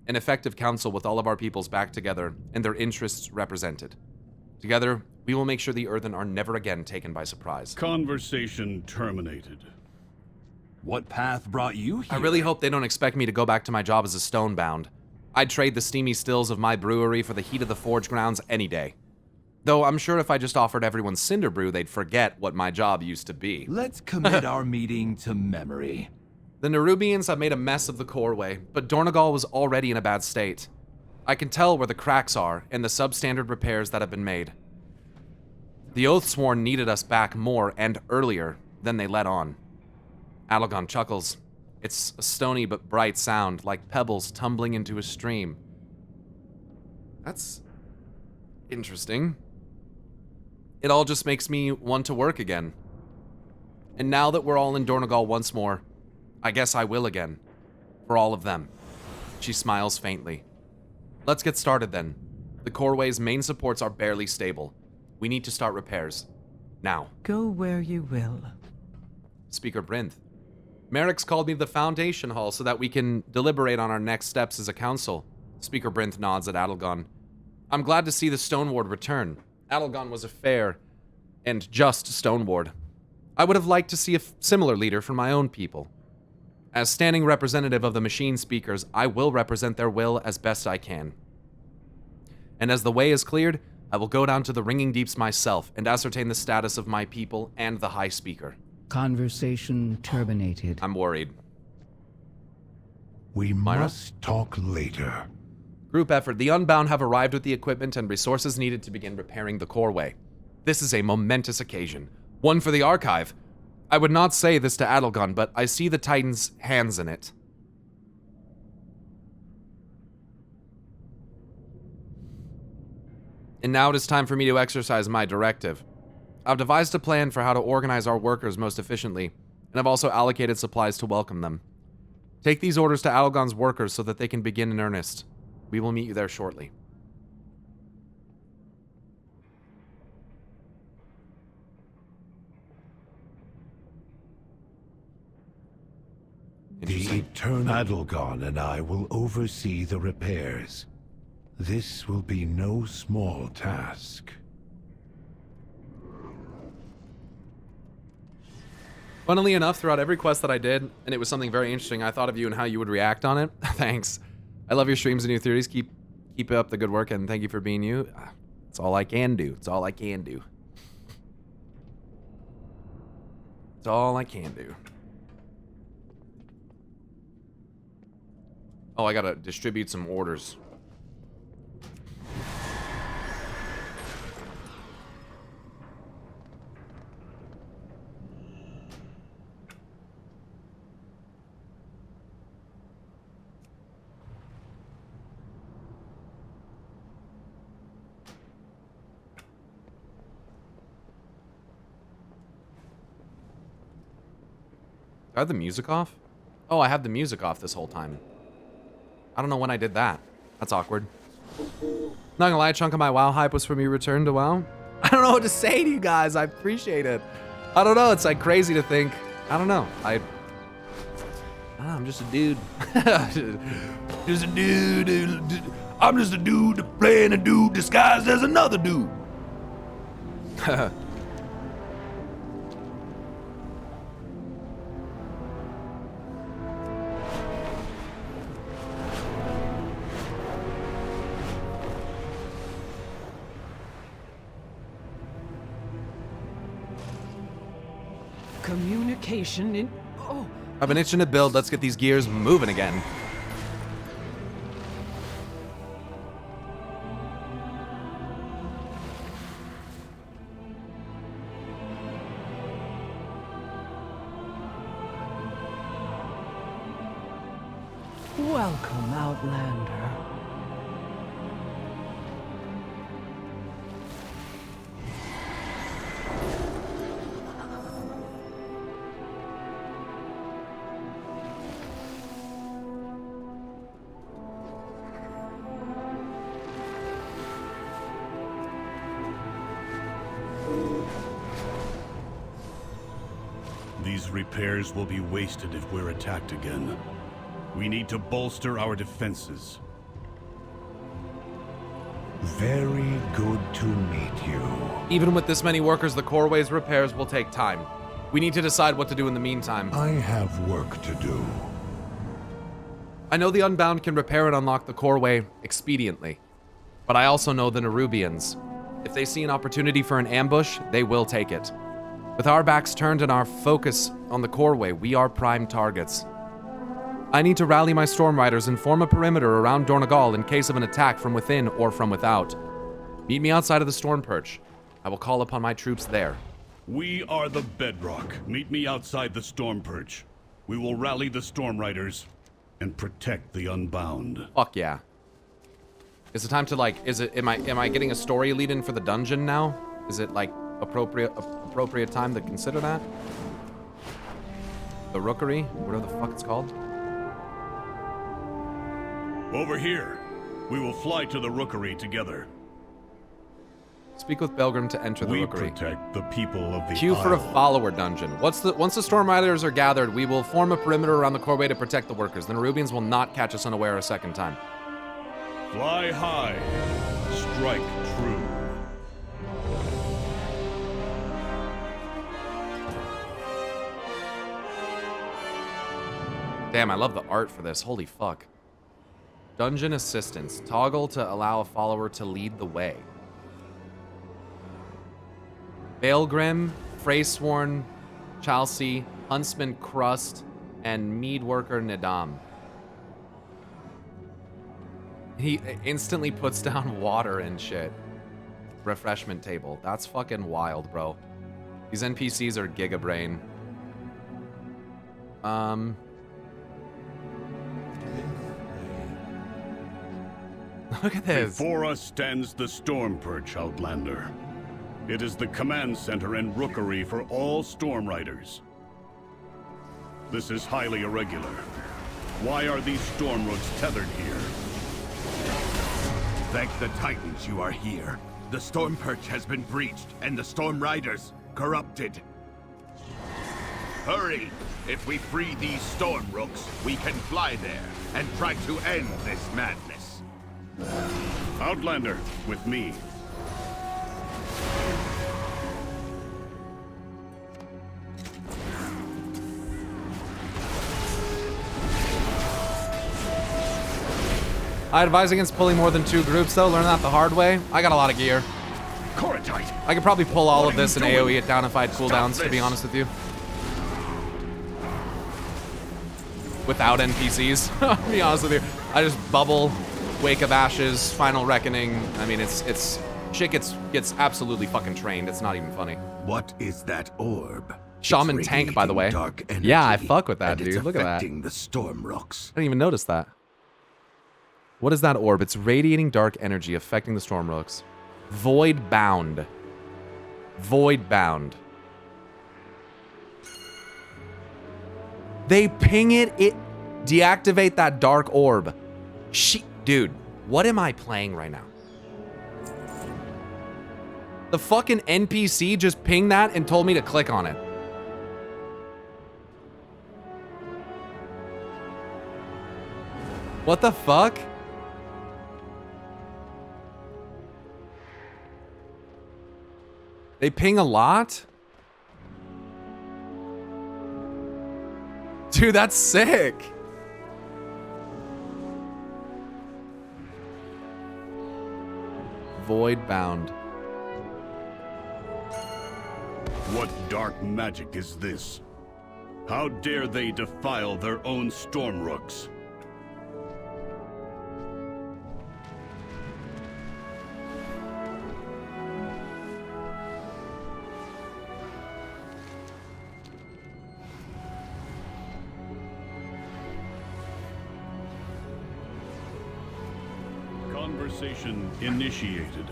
An effective council with all of our peoples back together and their interests represented. Together, we will make sure the Earthen are never again taken by surprise. Conversation terminated. What path brought you here? I really hope they don't expect me to go back to my job as a stonebound. I'd trade the steamy stills of my brewery for the heat of the forge grounds any day. Though I'm sure if I just offered everyone cinder brew, they'd forget what my job used to be. Let's commit our meeting to memory. The Nerubians have made a mess of the Coreway, but Dornogal was already in a bad state. I can tell where the cracks are and the substandard repairs that have been made. The Oathsworn needed us back more and earlier than they let on. Adelgon chuckles. It's a stony but bright sound, like pebbles tumbling into a stream. That's interesting. It all just makes me want to work again. And now that we're all in Dornogal once more, I guess I will again. For all of them. She smiles faintly. Let's get started then. The Coreway's main supports are barely stable. We need to start repairs. Now. Go where you will. Speaker Brinth. Merrick's called me to the Foundation Hall so that we can deliberate on our next steps as a council. Speaker Brinth nods at Adelgon. I'm glad to see the Stoneward return. Adelgon was a fair and just Stoneward. I would have liked to see a similar leader for my own people. As standing representative of the Machine Speakers, I will represent their will as best I can. And as the way is cleared, I will go down to the Ringing Deeps myself and ascertain the status of my people and the High Speaker. Conversation terminated. I'm worried. We Myra? must talk later. Group effort. The Unbound have arrived with the equipment and resources needed to begin repairing the coreway. This is a momentous occasion. One for the Archive. I would not say this to Adelgon, but I see the Titan's hands in it. And now it is time for me to exercise my directive. I've devised a plan for how to organize our workers most efficiently, and I've also allocated supplies to welcome them. Take these orders to Adelgon's workers so that they can begin in earnest. We will meet you there shortly. The eternal Adelgon and I will oversee the repairs. This will be no small task. Funnily enough, throughout every quest that I did, and it was something very interesting, I thought of you and how you would react on it. Thanks. I love your streams and your theories. Keep up the good work, and thank you for being you. It's all I can do. It's all I can do. It's all I can do. Oh, I gotta distribute some orders. Do I have the music off? Oh, I have the music off this whole time. I don't know when I did that. That's awkward. Not gonna lie, a chunk of my WoW hype was from your return to WoW. I don't know what to say to you guys. I appreciate it. I don't know. It's like crazy to think. I don't know. I'm just a dude. Just a dude. I'm just a dude playing a dude disguised as another dude. Communication in... Oh. I've been itching to build. Let's get these gears moving again. Welcome, Outlander. These repairs will be wasted if we're attacked again. We need to bolster our defenses. Very good to meet you. Even with this many workers, the coreway's repairs will take time. We need to decide what to do in the meantime. I have work to do. I know the Unbound can repair and unlock the coreway expediently, but I also know the Nerubians. If they see an opportunity for an ambush, they will take it. With our backs turned and our focus on the coreway, we are prime targets. I need to rally my Storm Riders and form a perimeter around Dornegal in case of an attack from within or from without. Meet me outside of the Storm Perch. I will call upon my troops there. We are the bedrock. Meet me outside the Storm Perch. We will rally the Storm Riders and protect the Unbound. Fuck yeah. Is it time to am I getting a story lead in for the dungeon now? Is it like appropriate time to consider that? The Rookery, whatever the fuck it's called. Over here. We will fly to the Rookery together. Speak with Belgrim to enter the Rookery. We protect the people of the Queue for a Isle. follower dungeon. Once the Storm Riders are gathered, we will form a perimeter around the coreway to protect the workers. The Nerubians will not catch us unaware a second time. Fly high. Strike true. Damn, I love the art for this. Holy fuck. Dungeon assistance. Toggle to allow a follower to lead the way. Baelgrim, Freysworn, Chelsea, Huntsman Crust, and Mead Worker Nadam. He instantly puts down water and shit. Refreshment table. That's fucking wild, bro. These NPCs are gigabrain. Look at this. Before us stands the Storm Perch, Outlander. It is the command center and rookery for all Storm Riders. This is highly irregular. Why are these Storm Rooks tethered here? Thank the Titans you are here. The Storm Perch has been breached, and the Storm Riders corrupted. Hurry! If we free these Storm Rooks, we can fly there and try to end this madness. Outlander, with me. I advise against pulling more than 2 groups, though. Learn that the hard way. I got a lot of gear. Coratite! I could probably pull all of this and AoE it down if I had cooldowns, to be honest with you. Without NPCs, to be honest with you. I just bubble, Wake of Ashes, Final Reckoning. I mean, it's shit gets absolutely fucking trained. It's not even funny. What is that orb? Shaman It's tank, by the way. radiating dark energy, Yeah, I fuck with that, and dude. it's Look at that. affecting the Storm Rooks. I didn't even notice that. What is that orb? It's radiating dark energy affecting the Storm Rooks. Void bound. Void bound. They ping it, deactivate that dark orb. Dude, what am I playing right now? The fucking NPC just pinged that and told me to click on it. What the fuck? They ping a lot? Dude, that's sick. Void bound. What dark magic is this? How dare they defile their own Storm Rooks? Conversation initiated.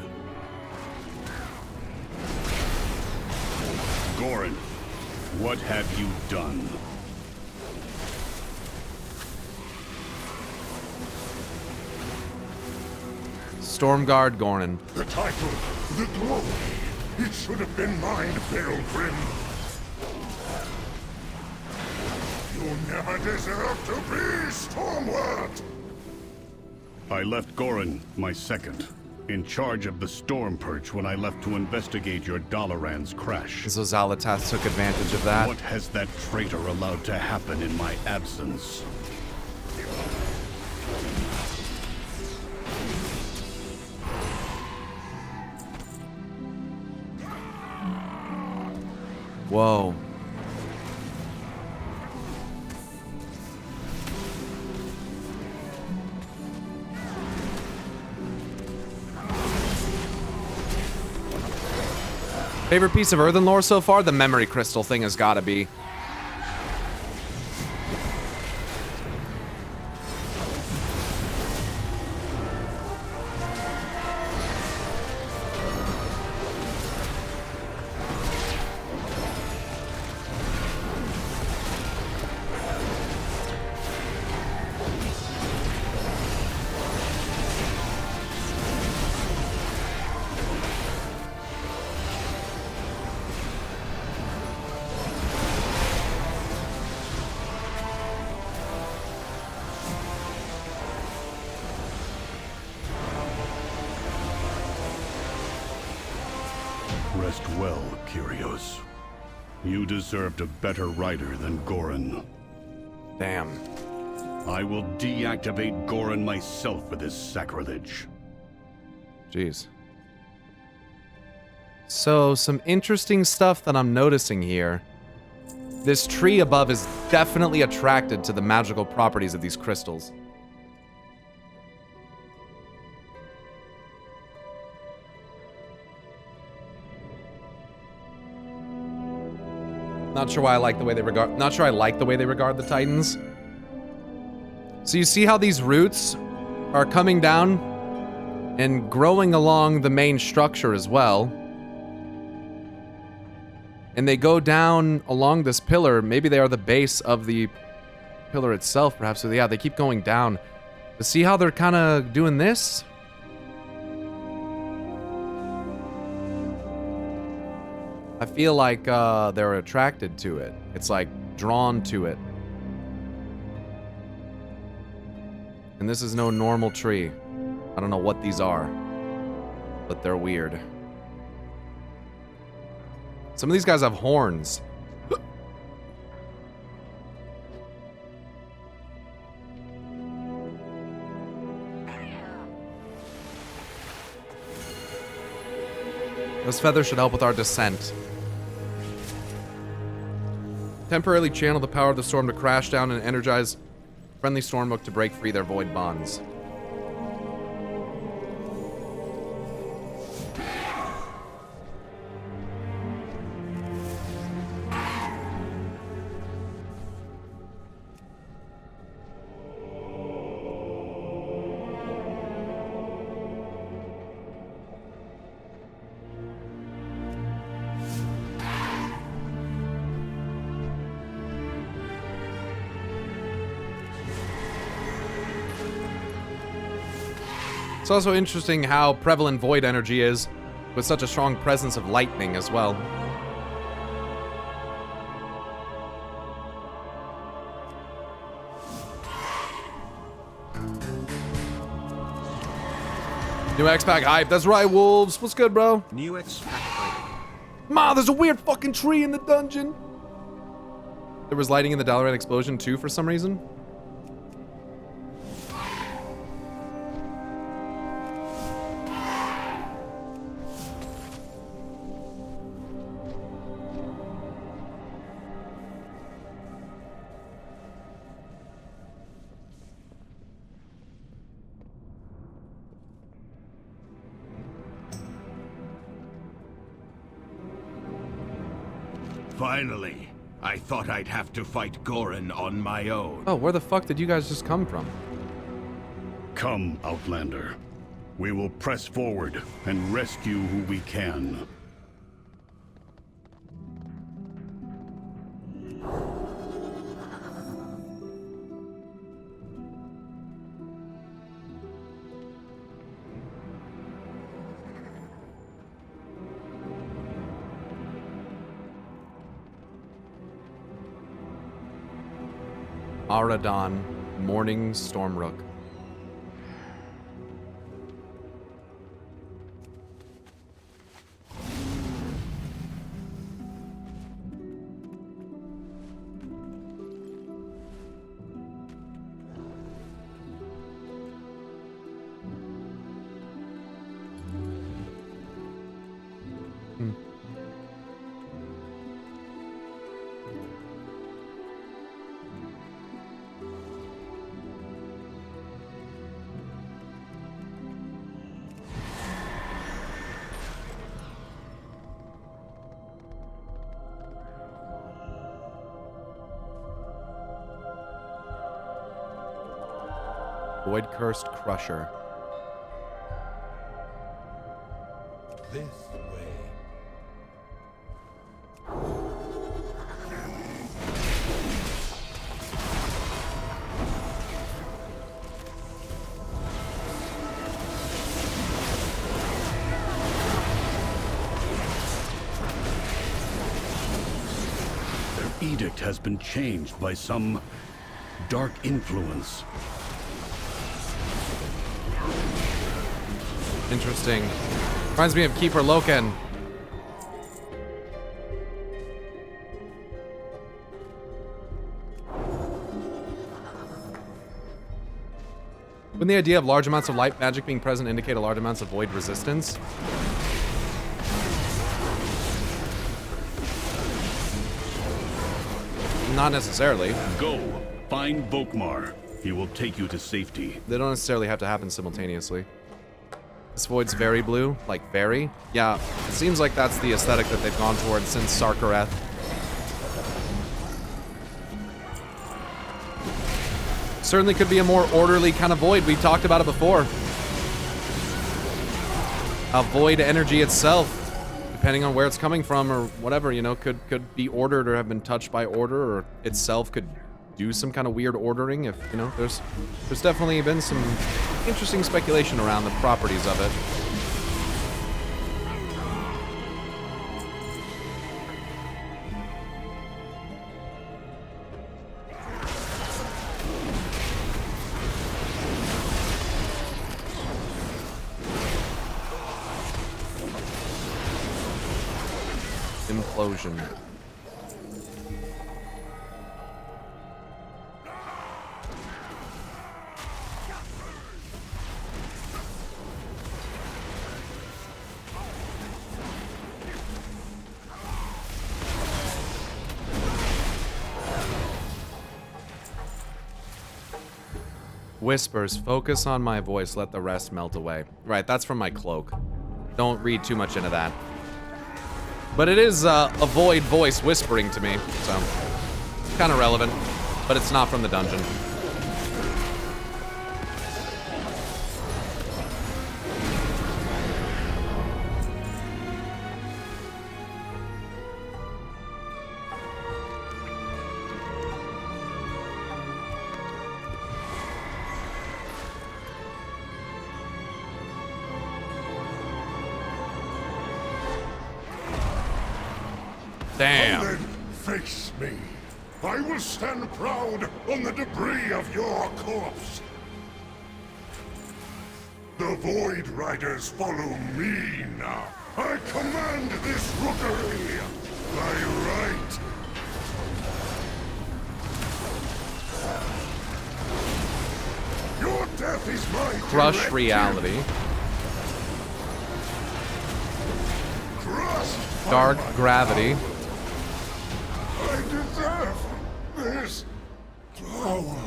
Goran, what have you done? Stormguard Gornin. The title, the glory, it should have been mine, Pilgrim. You never deserved to be Stormward. I left Goran, my second, in charge of the Storm Perch when I left to investigate your Dalaran's crash. So Xal'atath took advantage of that. What has that traitor allowed to happen in my absence? Whoa. Favorite piece of Earthen lore so far? The memory crystal thing has gotta be. Rest well, Kyrios. You deserved a better rider than Goran. Damn. I will deactivate Goran myself for this sacrilege. Jeez. So, some interesting stuff that I'm noticing here. This tree above is definitely attracted to the magical properties of these crystals. Not sure why I like the way they regard. Not sure I like the way they regard the Titans. So you see how these roots are coming down and growing along the main structure as well. And they go down along this pillar. Maybe they are the base of the pillar itself, perhaps. So yeah, they keep going down. But see how they're kind of doing this? I feel like they're attracted to it. It's like drawn to it. And this is no normal tree. I don't know what these are, but they're weird. Some of these guys have horns. Those feathers should help with our descent. Temporarily channel the power of the storm to crash down and energize friendly Stormrook to break free their void bonds. It's also interesting how prevalent void energy is, with such a strong presence of lightning as well. New X-Pack hype. That's right, Wolves. What's good, bro? New X-Pack. Ma, there's a weird fucking tree in the dungeon. There was lighting in the Dalaran explosion too for some reason. Finally, I thought I'd have to fight Gorin on my own. Oh, where the fuck did you guys just come from? Come, Outlander. We will press forward and rescue who we can. Aradon, Morning Stormrook. Void Cursed Crusher. This way. Their edict has been changed by some dark influence. Interesting. Reminds me of Keeper Loken. Wouldn't the idea of large amounts of light magic being present indicate a large amounts of void resistance? Not necessarily. Go, find Volkmar. He will take you to safety. They don't necessarily have to happen simultaneously. This void's very blue, like very. Yeah, it seems like that's the aesthetic that they've gone towards since Sarkareth. certainly could be a more orderly kind of void. We talked about it before. A void energy itself, depending on where it's coming from or whatever, you know, could be ordered or have been touched by order, or itself could do some kind of weird ordering. If, you know, there's definitely been some interesting speculation around the properties of it. Implosion. Whispers, focus on my voice, let the rest melt away. Right, that's from my cloak. Don't read too much into that. But it is a void voice whispering to me, so kind of relevant, but it's not from the dungeon. Damn. Then face me. I will stand proud on the debris of your corpse. The Void Riders follow me now. I command this rookery by right. Your death is my Crush directive. reality. Crushed by Dark my gravity. power. I deserve this power.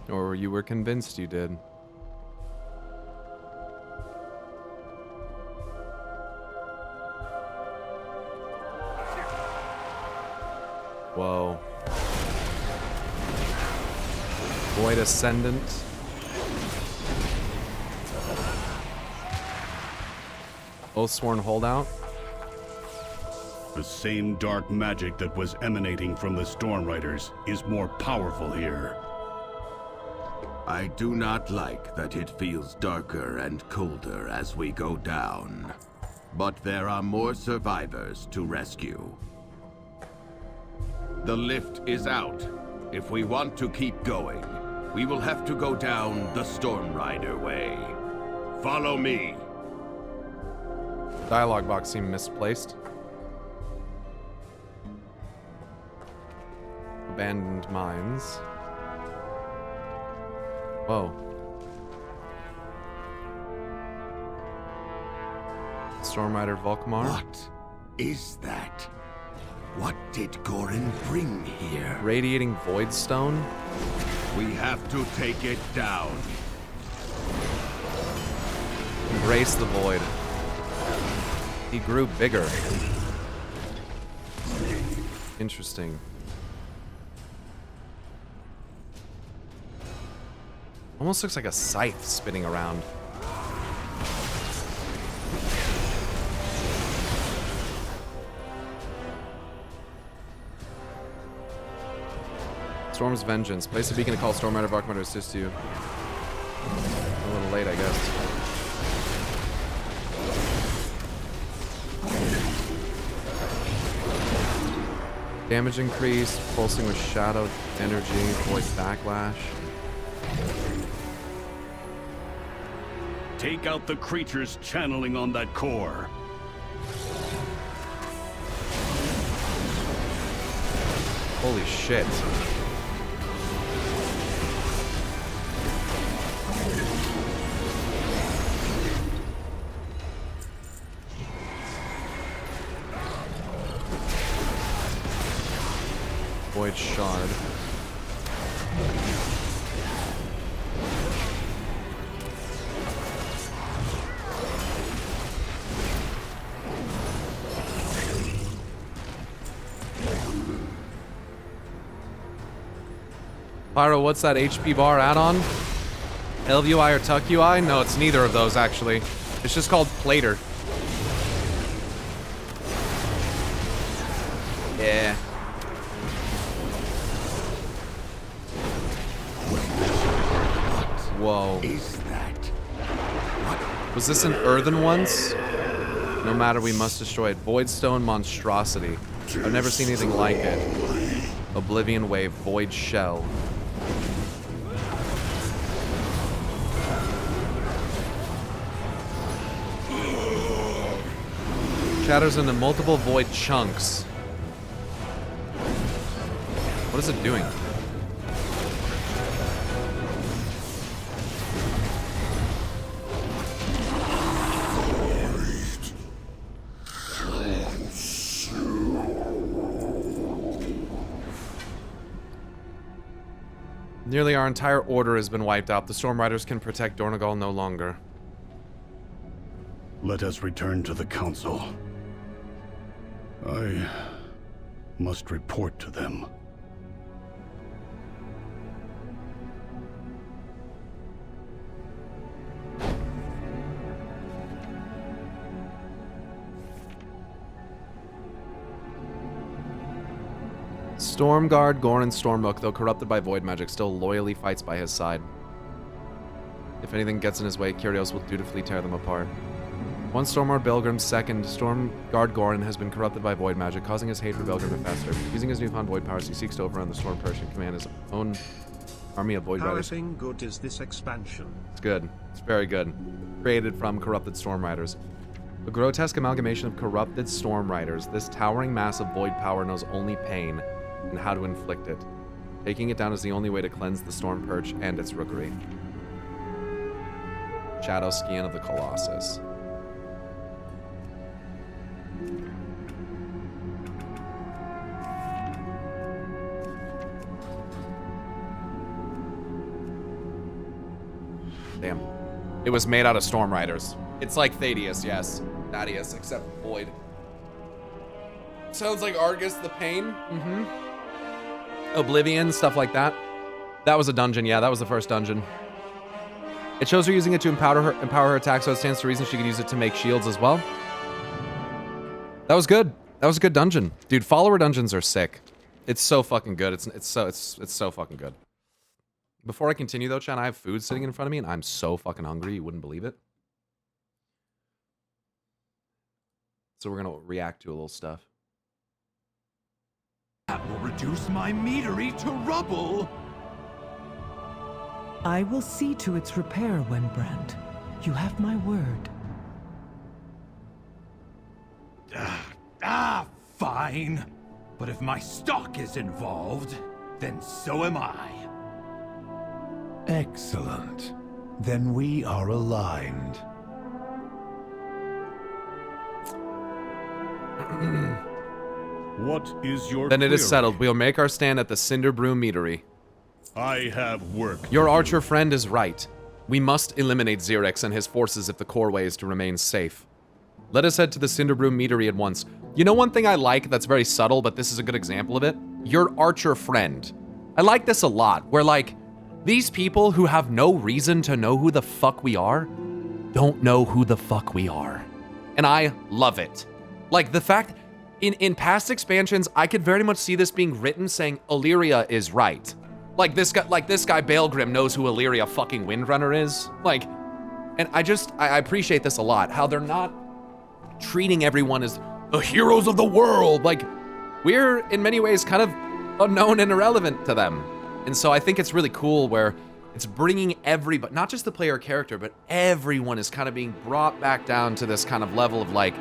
Or you were convinced you did. Whoa. Void Ascendant. Oathsworn Holdout. The same dark magic that was emanating from the Storm Riders is more powerful here. I do not like that it feels darker and colder as we go down. But there are more survivors to rescue. The lift is out. If we want to keep going, we will have to go down the Storm Rider way. Follow me. Dialogue box seemed misplaced. Abandoned mines. Whoa. Storm Rider Volkmar. What is that? What did Gorin bring here? Radiating Void Stone. We have to take it down. Embrace the void. He grew bigger. Interesting. Almost looks like a scythe spinning around. Storm's Vengeance. Place a beacon to call Storm Rider Volkmar to assist you. A little late, I guess. Damage increase, pulsing with shadow energy, void backlash. Take out the creatures channeling on that core. Holy shit. Void Shard. Pyro, what's that HP bar add-on? Elv UI or Tuck UI? No, it's neither of those, actually. It's just called Plater. Yeah. Whoa. Is that? What? Was this an Earthen once? No matter, we must destroy it. Voidstone monstrosity. I've never seen anything like it. Oblivion wave, void shell. Shatters into multiple void chunks. What is it doing? Nearly our entire order has been wiped out. The Storm Riders can protect Dornogal no longer. Let us return to the council. I must report to them. Stormguard, Gorn, and Stormhook, though corrupted by void magic, still loyally fights by his side. If anything gets in his way, Kyrios will dutifully tear them apart. One Stormlord Belgrim, second Stormguard Goran has been corrupted by void magic, causing his hate for Belgrim to fester. Using his newfound void powers, he seeks to overrun the Storm Perch and command his own army of void riders. How good is this expansion? It's good. It's very good. Created from corrupted Storm Riders. A grotesque amalgamation of corrupted Storm Riders, this towering mass of void power knows only pain and how to inflict it. Taking it down is the only way to cleanse the Storm Perch and its rookery. Shadow Scion of the Colossus. Damn. It was made out of Storm Riders. It's like Thaddeus, yes. Thaddeus, except void. Sounds like Argus the Pain. Mm-hmm. Oblivion, stuff like that. That was a dungeon, yeah, that was the first dungeon. It shows her using it to empower her attack, so it stands to reason she could use it to make shields as well. That was good. That was a good dungeon. Dude, follower dungeons are sick. It's so fucking good. It's so fucking good. Before I continue though, Chan, I have food sitting in front of me and I'm so fucking hungry, you wouldn't believe it. So we're gonna react to a little stuff. That will reduce my meadery to rubble! I will see to its repair, Wenbrand. You have my word. Fine. But if my stock is involved, then so am I. Excellent. Then we are aligned. What is your Then it is query? settled. We'll make our stand at the Cinderbrew Meadery. I have work. Your archer friend is right. We must eliminate Xerix and his forces if the core way is to remain safe. Let us head to the Cinderbrew Meadery at once. You know one thing I like that's very subtle, but this is a good example of it? Your archer friend. I like this a lot, where like, these people who have no reason to know who the fuck we are, don't know who the fuck we are. And I love it. Like the fact, in past expansions, I could very much see this being written saying Illyria is right. Like this guy Baelgrim knows who Illyria fucking Windrunner is. Like, and I appreciate this a lot, how they're not treating everyone as the heroes of the world. Like, we're in many ways kind of unknown and irrelevant to them. And so I think it's really cool where it's bringing everybody, not just the player character, but everyone is kind of being brought back down to this kind of level of like,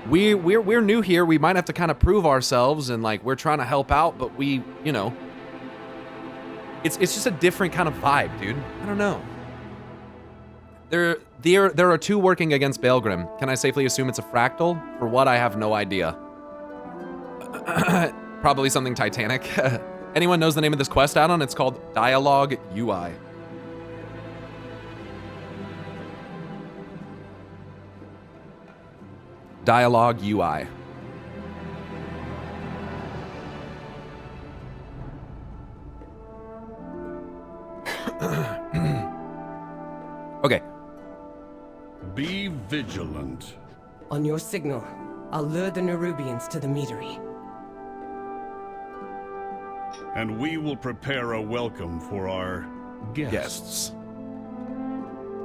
we're new here. We might have to kind of prove ourselves, and like we're trying to help out, but we, you know, it's just a different kind of vibe, dude. I don't know. There are two working against Baelgrim. Can I safely assume it's a fractal? For what, I have no idea. Probably something Titanic. Anyone knows the name of this quest add-on? It's called Dialogue UI. Dialogue UI. Be vigilant. On your signal, I'll lure the Nerubians to the meadery. And we will prepare a welcome for our guests.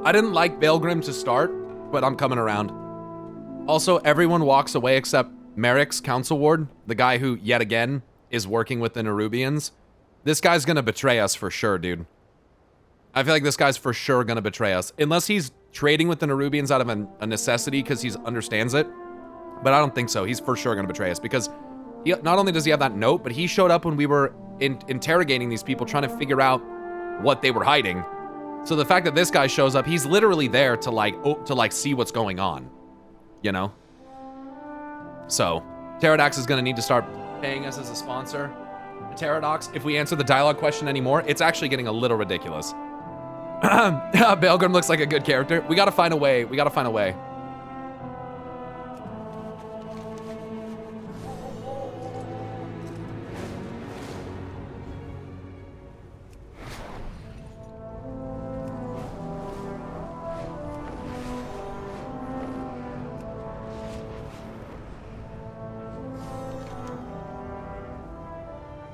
I didn't like Belgrim to start, but I'm coming around. Also, everyone walks away except Merrick's council ward, the guy who, yet again, is working with the Nerubians. This guy's gonna betray us for sure, dude. I feel like this guy's for sure gonna betray us. Unless he's trading with the Nerubians out of a necessity because he understands it. But I don't think so. He's for sure gonna betray us because he, not only does he have that note, but he showed up when we were interrogating these people, trying to figure out what they were hiding. So the fact that this guy shows up, he's literally there to like see what's going on, you know? So Pterodax is gonna need to start paying us as a sponsor. Pterodax, if we answer the dialogue question anymore, it's actually getting a little ridiculous. Belgrim looks like a good character. We gotta find a way. We gotta find a way.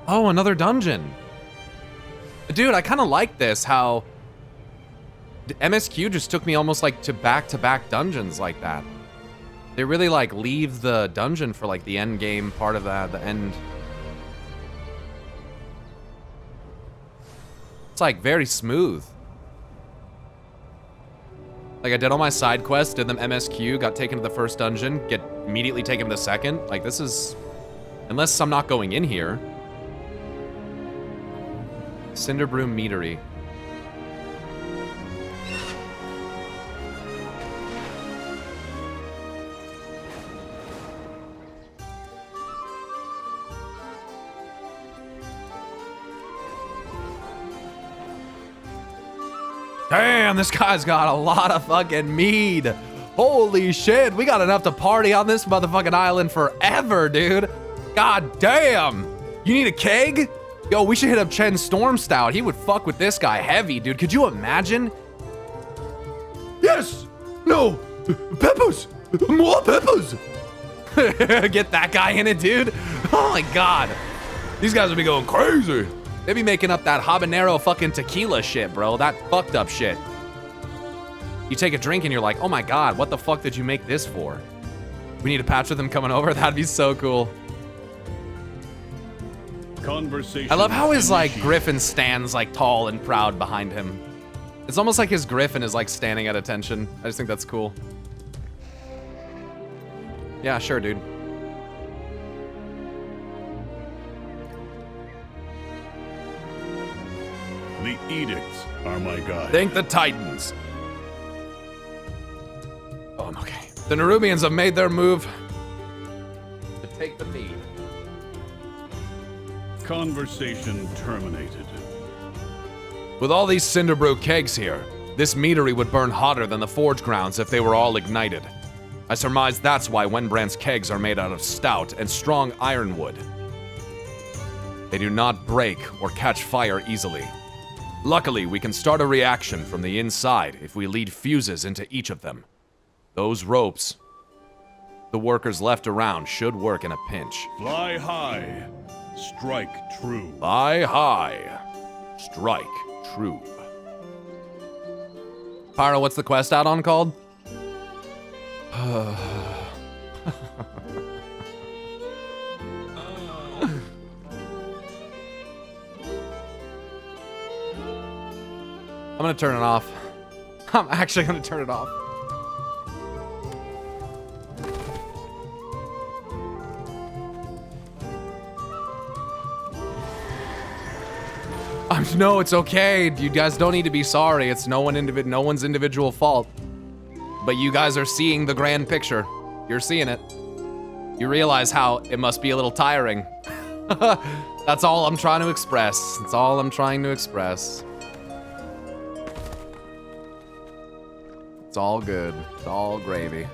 Oh, another dungeon. Dude, I kind of like this, how MSQ just took me almost like to back-to-back dungeons like that. They really like leave the dungeon for like the end game part of that, the end. It's like very smooth. Like I did all my side quests, did them MSQ, got taken to the first dungeon, get immediately taken to the second. Like this is, unless I'm not going in here. Cinderbroom Meadery. Damn, this guy's got a lot of fucking mead. Holy shit, we got enough to party on this motherfucking island forever, dude. God damn. You need a keg? Yo, we should hit up Chen Storm Stout. He would fuck with this guy heavy, dude. Could you imagine? Yes! No! Peppers! More peppers! Get that guy in it, dude. Oh my god. These guys would be going crazy. They'd be making up that habanero fucking tequila shit, bro. That fucked up shit. You take a drink and you're like, oh my god, what the fuck did you make this for? We need a patch with them coming over? That'd be so cool. Conversation. I love how his like griffin stands like tall and proud behind him. It's almost like his griffin is like standing at attention. I just think that's cool. Yeah, sure, dude. The edicts are my guide. Thank the Titans. Oh, okay. The Nerubians have made their move to take the feed. Conversation terminated. With all these Cinderbrew kegs here, this meadery would burn hotter than the forge grounds if they were all ignited. I surmise that's why Wenbrand's kegs are made out of stout and strong ironwood. They do not break or catch fire easily. Luckily, we can start a reaction from the inside if we lead fuses into each of them. Those ropes, the workers left around, should work in a pinch. Fly high, strike true. Fly high, strike true. Pyro, what's the quest add-on called? I'm gonna turn it off. I'm actually gonna turn it off. No, it's okay. You guys don't need to be sorry. It's no one's individual fault. But you guys are seeing the grand picture. You're seeing it. You realize how it must be a little tiring. That's all I'm trying to express. That's all I'm trying to express. It's all good. It's all gravy.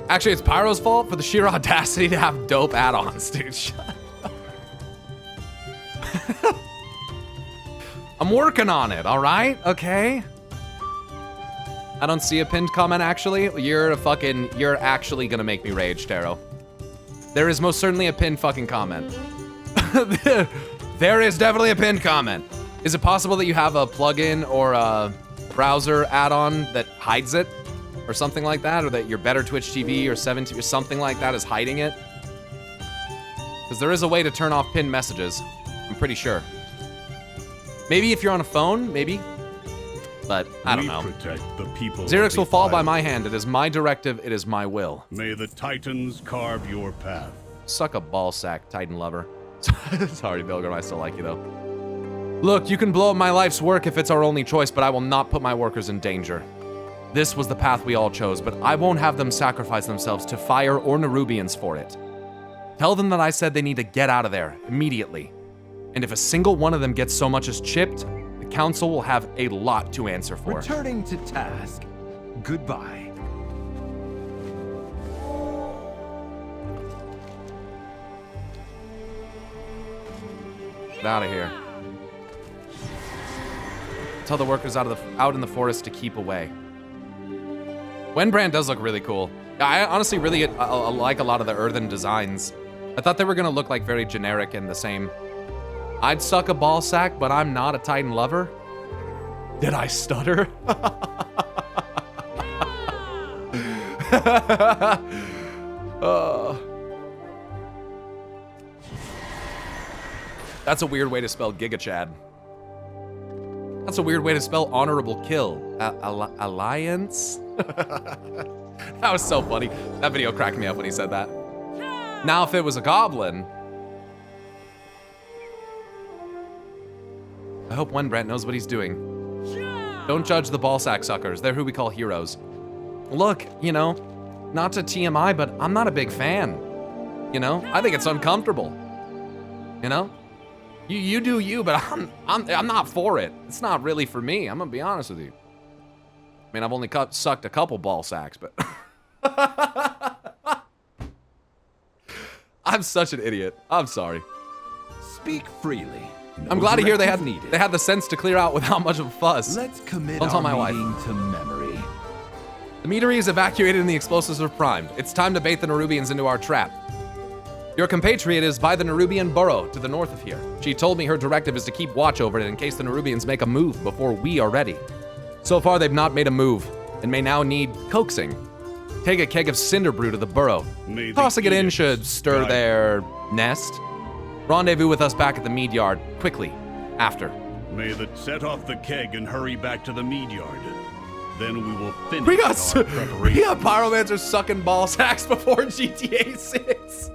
Actually, it's Pyro's fault for the sheer audacity to have dope add-ons, dude. Shut up. I'm working on it, all right? Okay. I don't see a pinned comment, actually. You're actually gonna make me rage, Taro. There is most certainly a pinned fucking comment. There is definitely a pinned comment. Is it possible that you have a plugin or a browser add-on that hides it? Or something like that? Or that your Better Twitch TV or 7TV or something like that is hiding it? Because there is a way to turn off pinned messages. I'm pretty sure. Maybe if you're on a phone, maybe. But I don't know. Protect the people. Xerix will fall by my hand. It is my directive. It is my will. May the Titans carve your path. Suck a ball sack, Titan lover. Sorry, Bilgrim. I still like you, though. Look, you can blow up my life's work if it's our only choice, but I will not put my workers in danger. This was the path we all chose, but I won't have them sacrifice themselves to fire or Nerubians for it. Tell them that I said they need to get out of there, immediately. And if a single one of them gets so much as chipped, the Council will have a lot to answer for. Returning to task. Goodbye. Get out of here. Tell the workers out in the forest to keep away. Wendbrand does look really cool. I honestly really like a lot of the Earthen designs. I thought they were gonna look like very generic and the same. I'd suck a ball sack, but I'm not a Titan lover. Did I stutter? That's a weird way to spell Giga Chad. That's a weird way to spell honorable kill. Alliance? That was so funny. That video cracked me up when he said that. Now, if it was a goblin, I hope Wendbrand knows what he's doing. Don't judge the ballsack suckers. They're who we call heroes. Look, you know, not to TMI, but I'm not a big fan. You know, I think it's uncomfortable. You know, you do you, but I'm not for it. It's not really for me. I'm gonna be honest with you. I mean, I've only sucked a couple ball sacks, but I'm such an idiot. I'm sorry. Speak freely. I'm glad to hear they had the sense to clear out without much of a fuss. Let's commit Don't tell my our wife. meeting to memory. The meadery is evacuated and the explosives are primed. It's time to bait the Nerubians into our trap. Your compatriot is by the Nerubian burrow to the north of here. She told me her directive is to keep watch over it in case the Nerubians make a move before we are ready. So far, they've not made a move and may now need coaxing. Take a keg of cinder brew to the burrow. Tossing it in should stir their nest. Rendezvous with us back at the mead yard, quickly, after. May the set off the keg and hurry back to the mead yard. Then we will finish We our got preparation. pyromancers sucking ball sacks before GTA 6.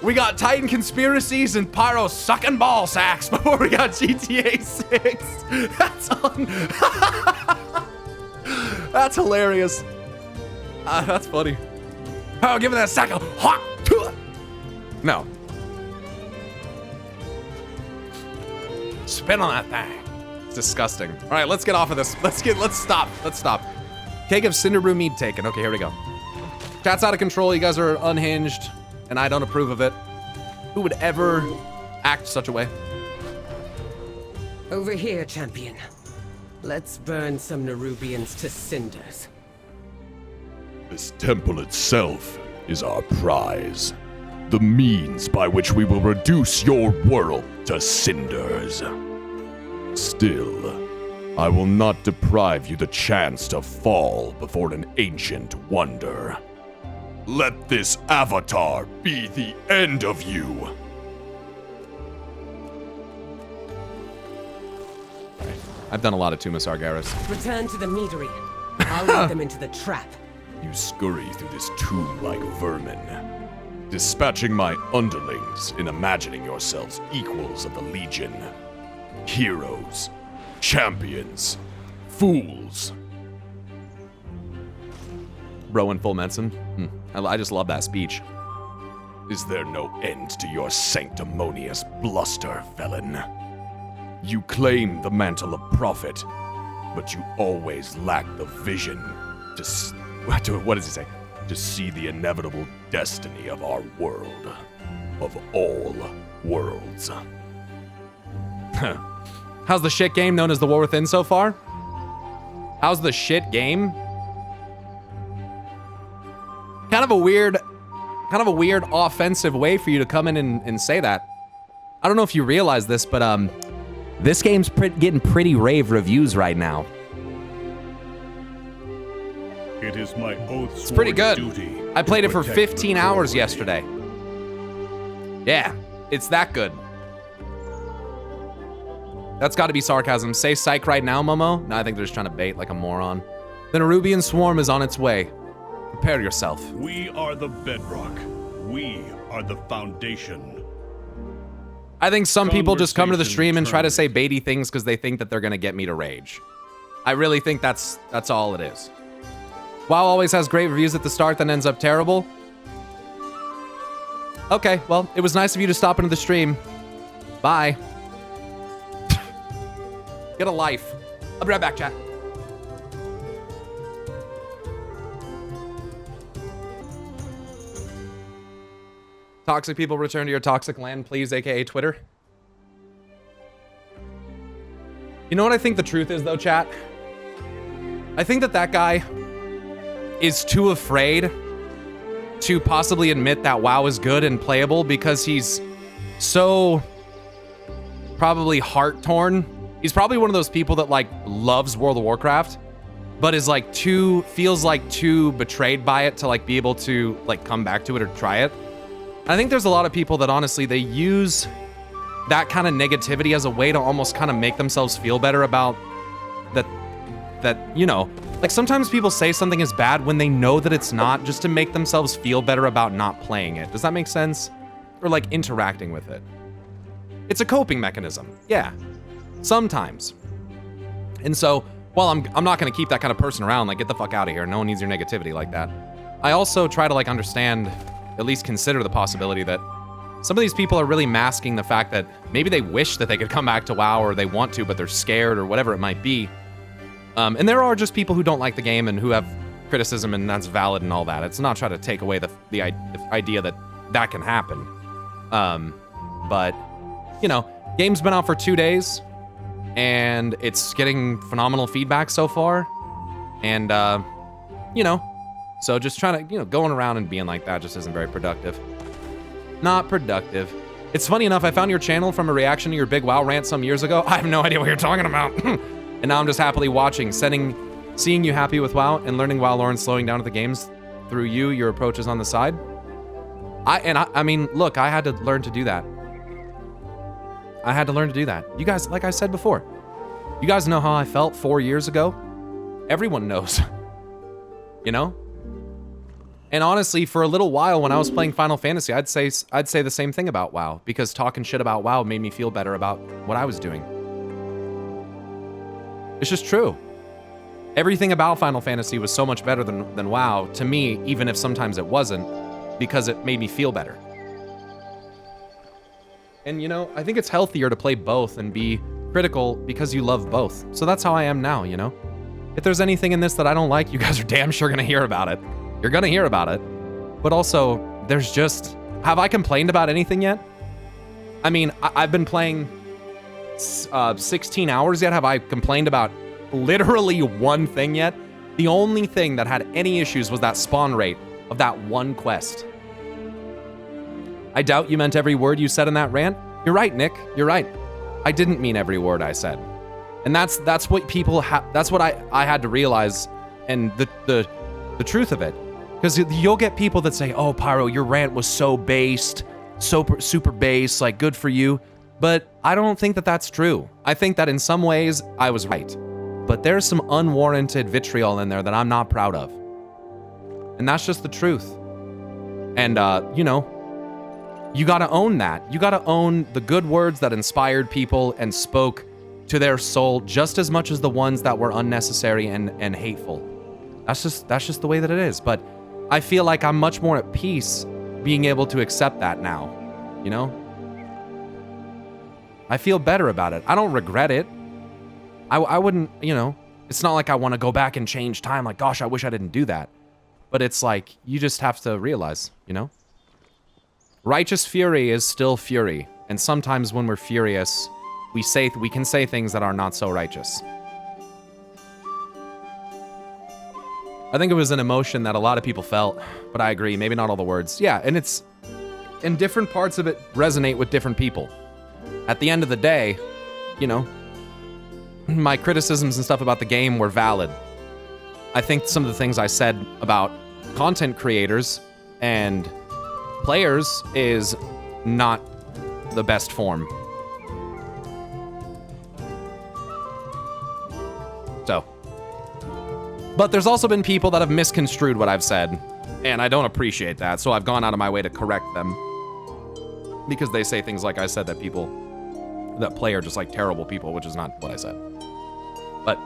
We got Titan conspiracies and pyro sucking ball sacks before we got GTA 6. That's on. That's hilarious. That's funny. Oh, give me that sack of hot. No. Spin on that thing. It's disgusting. All right, let's get off of this. Let's stop. Let's stop. Keg of cinder brew mead taken. Okay, here we go. Chat's out of control. You guys are unhinged, and I don't approve of it. Who would ever act such a way? Over here, champion. Let's burn some Nerubians to cinders. This temple itself is our prize. The means by which we will reduce your world to cinders. Still, I will not deprive you the chance to fall before an ancient wonder. Let this avatar be the end of you. I've done a lot of Tuma Sargeras. Return to the meadery. I'll lead them into the trap. You scurry through this tomb like vermin, dispatching my underlings in imagining yourselves equals of the Legion. Heroes, champions, fools. Rowan Full Menson. I just love that speech. Is there no end to your sanctimonious bluster, felon? You claim the mantle of prophet, but you always lack the vision what does he say? To see the inevitable destiny of our world. Of all worlds. How's the shit game known as the War Within so far? How's the shit game? Kind of a weird offensive way for you to come in and say that. I don't know if you realize this, but this game's getting pretty rave reviews right now. It is my oath. It's pretty good. I played it for 15 hours yesterday. Yeah, it's that good. That's got to be sarcasm. Say psych right now, Momo. No, I think they're just trying to bait like a moron. The Nerubian swarm is on its way. Prepare yourself. We are the bedrock. We are the foundation. I think some people just come to the stream and try to say baity things because they think that they're going to get me to rage. I really think that's all it is. WoW always has great reviews at the start, then ends up terrible. Okay, well, it was nice of you to stop into the stream. Bye. Get a life. I'll be right back, chat. Toxic people, return to your toxic land, please, aka Twitter. You know what I think the truth is, though, chat? I think that guy is too afraid to possibly admit that WoW is good and playable because he's so probably heart-torn. He's probably one of those people that, like, loves World of Warcraft, but is, like, feels like too betrayed by it to, like, be able to, like, come back to it or try it. I think there's a lot of people that honestly, they use that kind of negativity as a way to almost kind of make themselves feel better about that, you know, like sometimes people say something is bad when they know that it's not, just to make themselves feel better about not playing it. Does that make sense? Or like interacting with it. It's a coping mechanism. Yeah, sometimes. And so, while I'm not going to keep that kind of person around, like get the fuck out of here. No one needs your negativity like that. I also try to like understand, at least consider the possibility that some of these people are really masking the fact that maybe they wish that they could come back to WoW, or they want to, but they're scared, or whatever it might be. And there are just people who don't like the game and who have criticism, and that's valid and all that. It's not trying to take away the idea that that can happen. But, you know, game's been out for 2 days, and it's getting phenomenal feedback so far. And, you know, so just trying to, you know, going around and being like that just isn't very productive. Not productive. It's funny enough, I found your channel from a reaction to your big WoW rant some years ago. I have no idea what you're talking about. And now I'm just happily watching, seeing you happy with WoW and learning WoW lore and slowing down at the games through your approaches on the side. I mean, look, I had to learn to do that. I had to learn to do that. You guys, like I said before, you guys know how I felt 4 years ago. Everyone knows, you know? And honestly, for a little while when I was playing Final Fantasy, I'd say the same thing about WoW, because talking shit about WoW made me feel better about what I was doing. It's just true. Everything about Final Fantasy was so much better than WoW to me, even if sometimes it wasn't, because it made me feel better. And you know, I think it's healthier to play both and be critical because you love both. So that's how I am now, you know? If there's anything in this that I don't like, you guys are damn sure gonna hear about it. You're gonna hear about it. But also, there's just... Have I complained about anything yet? I mean, I've been playing 16 hours yet. Have I complained about literally one thing yet? The only thing that had any issues was that spawn rate of that one quest. I doubt you meant every word you said in that rant. You're right, Nick. You're right. I didn't mean every word I said. And that's what people that's what I had to realize, and the truth of it. Because you'll get people that say, "Oh, Pyro, your rant was so based, super base, like good for you." But I don't think that that's true. I think that in some ways I was right. But there's some unwarranted vitriol in there that I'm not proud of. And that's just the truth. And you know, you gotta own that. You gotta own the good words that inspired people and spoke to their soul just as much as the ones that were unnecessary and hateful. That's just the way that it is. But I feel like I'm much more at peace being able to accept that now, you know? I feel better about it. I don't regret it. I wouldn't, you know, It's not like I want to go back and change time. Like, gosh, I wish I didn't do that. But it's like, you just have to realize, you know? Righteous fury is still fury. And sometimes when we're furious, we can say things that are not so righteous. I think it was an emotion that a lot of people felt, but I agree, maybe not all the words. Yeah, and different parts of it resonate with different people. At the end of the day, you know, my criticisms and stuff about the game were valid. I think some of the things I said about content creators and players is not the best form. So. But there's also been people that have misconstrued what I've said, and I don't appreciate that, so I've gone out of my way to correct them. Because they say things like I said that play are just like terrible people, which is not what I said. But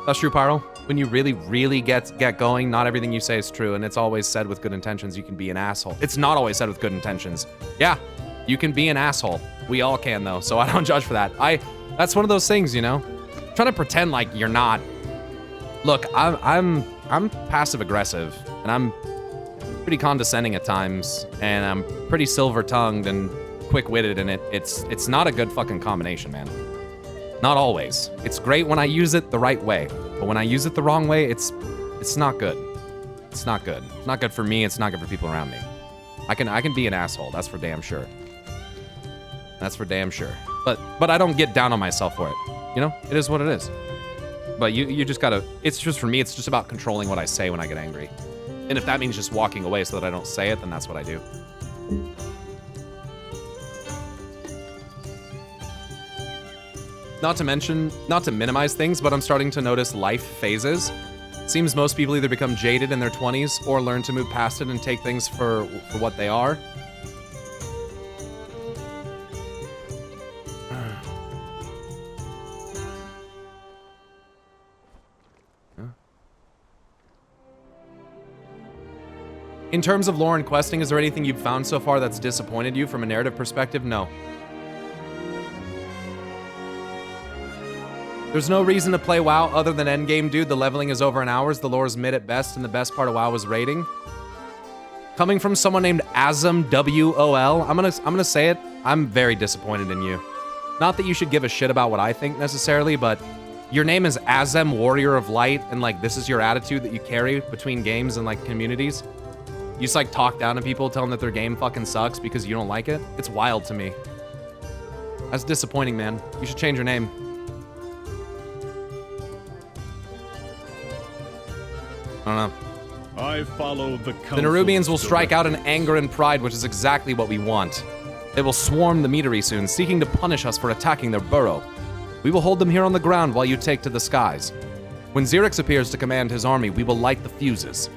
that's true, Pyro. When you really, really get going, not everything you say is true, and it's always said with good intentions. You can be an asshole. It's not always said with good intentions. Yeah, you can be an asshole. We all can, though, so I don't judge for that. That's one of those things, you know? Trying to pretend like you're not. Look, I'm passive aggressive, and I'm pretty condescending at times, and I'm pretty silver-tongued and quick-witted, and it's not a good fucking combination, man. Not always. It's great when I use it the right way, but when I use it the wrong way, it's not good. It's not good. It's not good for me. It's not good for people around me. I can be an asshole. That's for damn sure. That's for damn sure. But I don't get down on myself for it. You know, it is what it is. But you just gotta. It's just for me. It's just about controlling what I say when I get angry. And if that means just walking away so that I don't say it, then that's what I do. Not to minimize things, but I'm starting to notice life phases. Seems most people either become jaded in their 20s or learn to move past it and take things for what they are. In terms of lore and questing, is there anything you've found so far that's disappointed you from a narrative perspective? No. There's no reason to play WoW other than endgame, dude. The leveling is over in hours, the lore is mid at best, and the best part of WoW is raiding. Coming from someone named Azam WOL, I'm gonna say it. I'm very disappointed in you. Not that you should give a shit about what I think necessarily, but your name is Azam Warrior of Light, and like this is your attitude that you carry between games and like communities. You just like talk down to people, tell them that their game fucking sucks because you don't like it. It's wild to me. That's disappointing, man. You should change your name. I don't know. I follow the Nerubians will strike out in anger and pride, which is exactly what we want. They will swarm the meadery soon, seeking to punish us for attacking their burrow. We will hold them here on the ground while you take to the skies. When Xerix appears to command his army, we will light the fuses.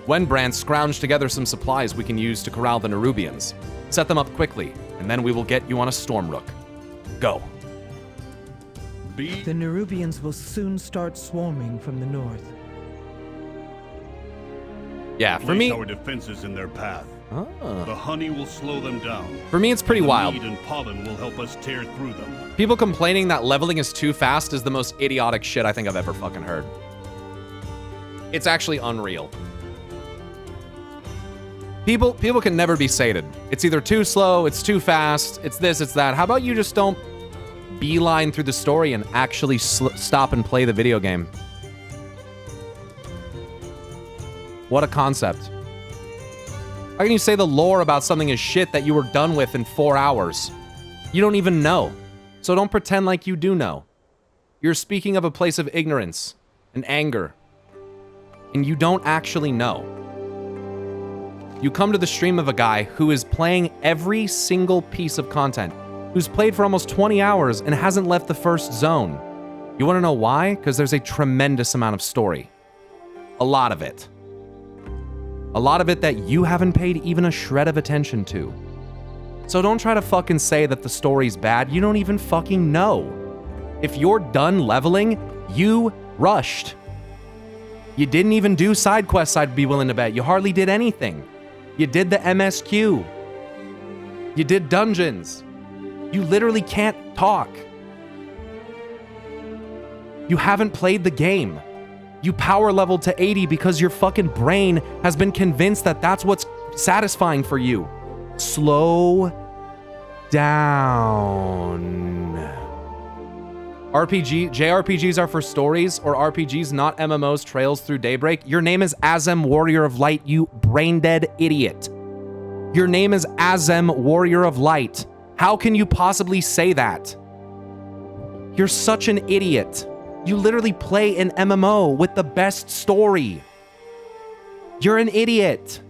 Wenbrand scrounge together some supplies we can use to corral the Nerubians. Set them up quickly, and then we will get you on a storm rook. Go. The Nerubians will soon start swarming from the north. Yeah, for me, our defenses in their path. The honey will slow them down. For me, it's pretty wild. Mead and pollen will help us tear through them. People complaining that leveling is too fast is the most idiotic shit I think I've ever fucking heard. It's actually unreal. People can never be sated. It's either too slow, it's too fast, it's this, it's that. How about you just don't beeline through the story and actually stop and play the video game? What a concept. How can you say the lore about something is shit that you were done with in 4 hours? You don't even know. So don't pretend like you do know. You're speaking of a place of ignorance and anger. And you don't actually know. You come to the stream of a guy who is playing every single piece of content, who's played for almost 20 hours and hasn't left the first zone. You want to know why? Because there's a tremendous amount of story. A lot of it. A lot of it that you haven't paid even a shred of attention to. So don't try to fucking say that the story's bad. You don't even fucking know. If you're done leveling, you rushed. You didn't even do side quests, I'd be willing to bet. You hardly did anything. You did the MSQ. You did dungeons. You literally can't talk. You haven't played the game. You power leveled to 80 because your fucking brain has been convinced that that's what's satisfying for you. Slow down. JRPGs are for stories, or RPGs, not MMOs, Trails Through Daybreak. Your name is Azem, Warrior of Light, you brain-dead idiot. Your name is Azem, Warrior of Light. How can you possibly say that? You're such an idiot. You literally play an MMO with the best story. You're an idiot.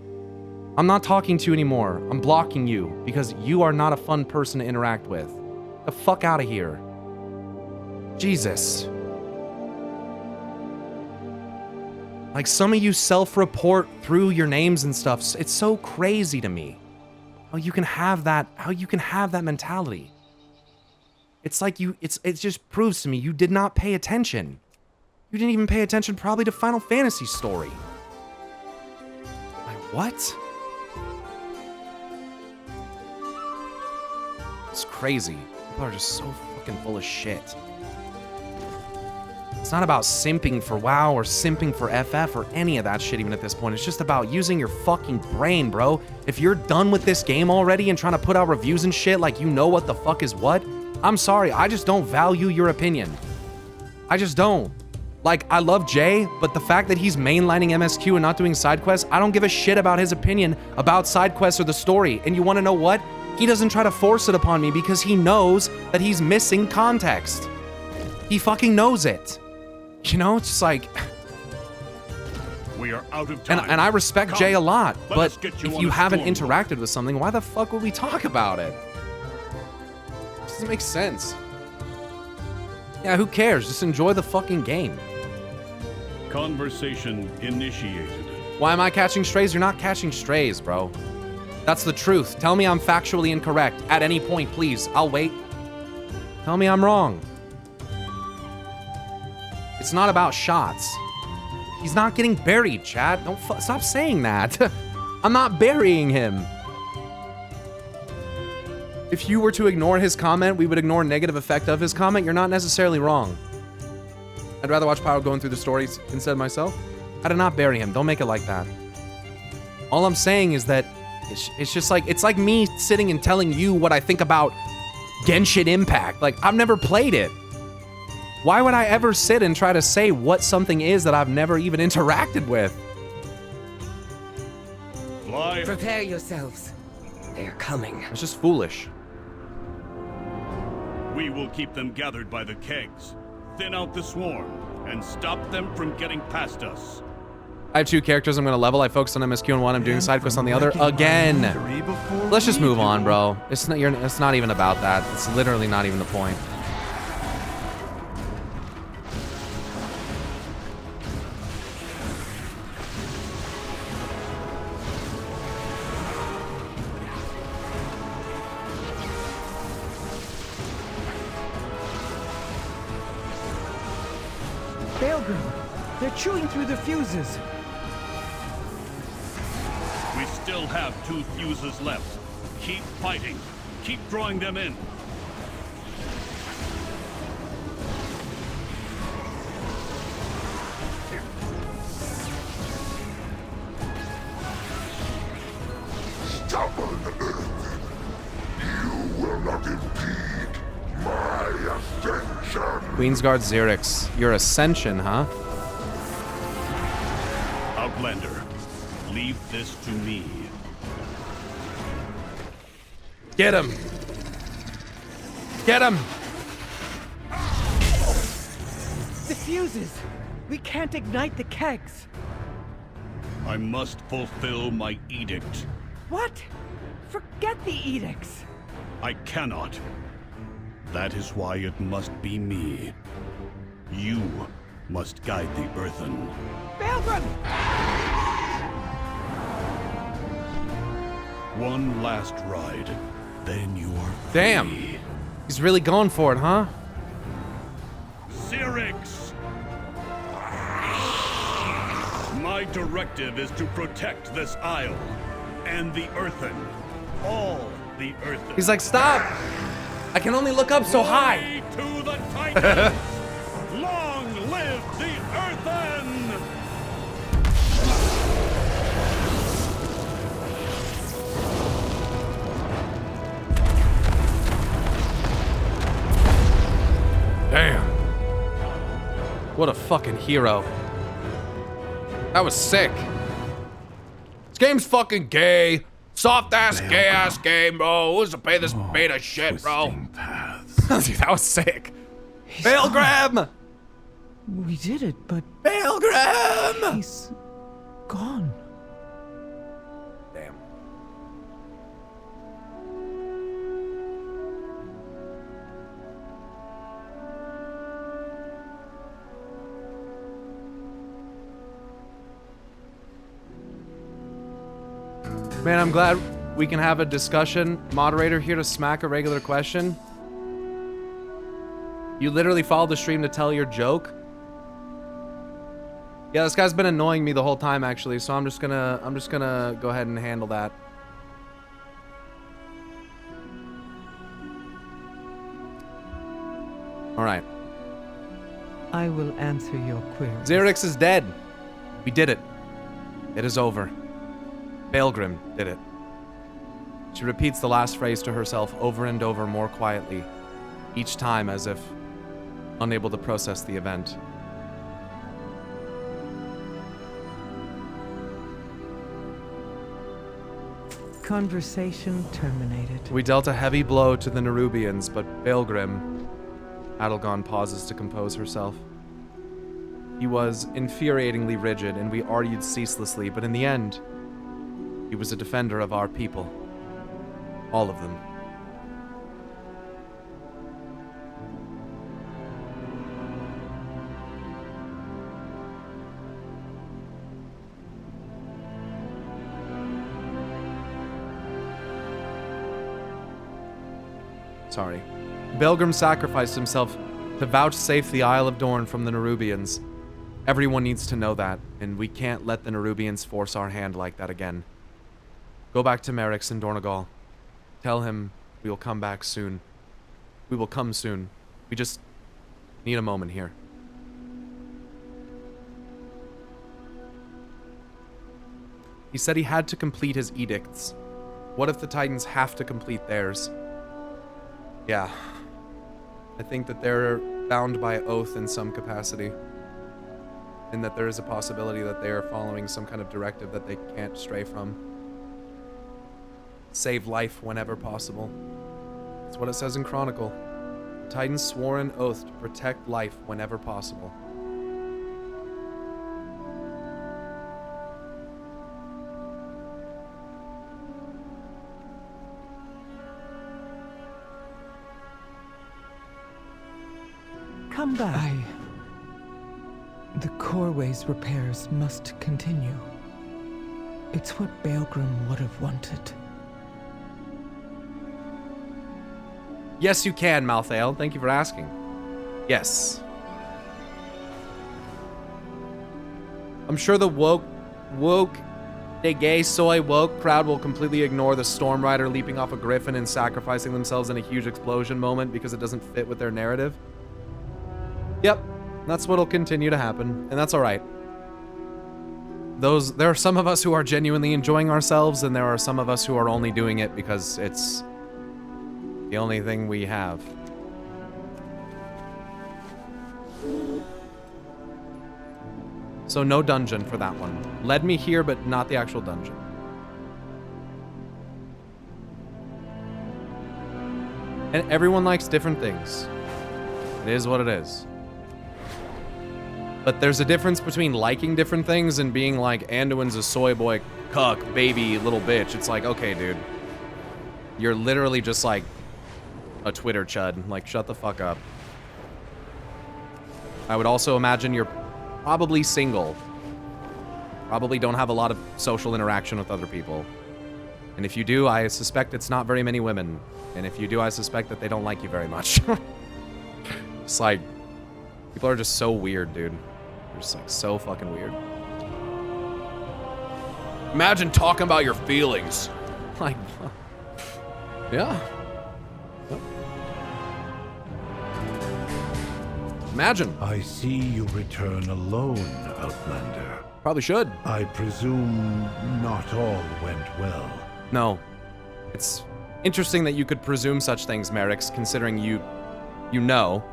I'm not talking to you anymore. I'm blocking you because you are not a fun person to interact with. Get the fuck out of here. Jesus. Like, some of you self-report through your names and stuff. It's so crazy to me how you can have that mentality. It's like it just proves to me you did not pay attention. You didn't even pay attention probably to Final Fantasy's story. Like, what? It's crazy. People are just so fucking full of shit. It's not about simping for WoW or simping for FF or any of that shit even at this point. It's just about using your fucking brain, bro. If you're done with this game already and trying to put out reviews and shit like you know what the fuck is what, I'm sorry, I just don't value your opinion. I just don't. Like, I love Jay, but the fact that he's mainlining MSQ and not doing side quests, I don't give a shit about his opinion about side quests or the story. And you want to know what? He doesn't try to force it upon me because he knows that he's missing context. He fucking knows it. You know, it's just like... We are out of time. And I respect Jay a lot, but get you if on you a haven't storm interacted with something, why the fuck would we talk about it? It doesn't make sense. Yeah, who cares? Just enjoy the fucking game. Conversation initiated. Why am I catching strays? You're not catching strays, bro. That's the truth. Tell me I'm factually incorrect at any point, please. I'll wait. Tell me I'm wrong. It's not about shots. He's not getting buried, chat. Don't stop saying that. I'm not burying him. If you were to ignore his comment, we would ignore negative effect of his comment. You're not necessarily wrong. I'd rather watch Pyro going through the stories instead of myself. I did not bury him. Don't make it like that. All I'm saying is that it's just like, it's like me sitting and telling you what I think about Genshin Impact. Like, I've never played it. Why would I ever sit and try to say what something is that I've never even interacted with? Fly. Prepare yourselves. They're coming. It's just foolish. We will keep them gathered by the kegs, thin out the swarm, and stop them from getting past us. I have two characters I'm going to level. I focused on MSQ on one. I'm doing side quests on the other. Again. Let's just move on, bro. It's not even about that. It's literally not even the point. They're chewing through the fuses. We still have 2 fuses left. Keep fighting. Keep drawing them in. Stubborn Earthen, you will not impede my ascension. Queensguard Xerix. Your ascension, huh? Outlander, leave this to me. Get him! Get him! The fuses! We can't ignite the kegs! I must fulfill my edict. What? Forget the edicts! I cannot. That is why it must be me. You must guide the Earthen. Balgrim! One last ride, then you're free. Damn! He's really going for it, huh? Xerix! My directive is to protect this isle and the Earthen. All the Earthen. He's like, stop! I can only look up so high! To the Titans! Long What a fucking hero. That was sick. This game's fucking gay. Soft ass, gay ass game, bro. Who's to pay this beta shit, bro? Dude, that was sick. Bailgrim! We did it, but... Bailgrim! He's gone. Damn. Man, I'm glad we can have a discussion. Moderator here to smack a regular question. You literally followed the stream to tell your joke? Yeah, this guy's been annoying me the whole time actually, so I'm just gonna go ahead and handle that. Alright. I will answer your query. Xerix is dead. We did it. It is over. Bailgrim did it. She repeats the last phrase to herself over and over more quietly, each time as if unable to process the event. Conversation terminated. We dealt a heavy blow to the Nerubians, but Bailgrim... Adelgon pauses to compose herself. He was infuriatingly rigid, and we argued ceaselessly, but in the end, he was a defender of our people. All of them. Sorry. Bailgrim sacrificed himself to vouchsafe the Isle of Dorn from the Nerubians. Everyone needs to know that, and we can't let the Nerubians force our hand like that again. Go back to Merix and Dornogal. Tell him we will come back soon. We will come soon. We just need a moment here. He said he had to complete his edicts. What if the Titans have to complete theirs? Yeah. I think that they're bound by oath in some capacity. And that there is a possibility that they are following some kind of directive that they can't stray from. Save life whenever possible. That's what it says in Chronicle. The Titans swore an oath to protect life whenever possible. Come back. The Coreway's repairs must continue. It's what Bailgrim would have wanted. Yes, you can, Malthael. Thank you for asking. Yes. I'm sure the the gay soy woke crowd will completely ignore the Storm Rider leaping off a griffin and sacrificing themselves in a huge explosion moment because it doesn't fit with their narrative. Yep, that's what'll continue to happen, and that's alright. There are some of us who are genuinely enjoying ourselves, and there are some of us who are only doing it because it's the only thing we have. So no dungeon for that one. Led me here, but not the actual dungeon. And everyone likes different things. It is what it is. But there's a difference between liking different things and being like, Anduin's a soy boy, cuck, baby, little bitch. It's like, okay, dude. You're literally just like a Twitter chud. Like, shut the fuck up. I would also imagine you're probably single. Probably don't have a lot of social interaction with other people. And if you do, I suspect it's not very many women. And if you do, I suspect that they don't like you very much. It's like, people are just so weird, dude. They're just like so fucking weird. Imagine talking about your feelings. Like, yeah. Imagine. I see you return alone, Outlander. Probably should. I presume not all went well. No. It's interesting that you could presume such things, Merix, considering you know.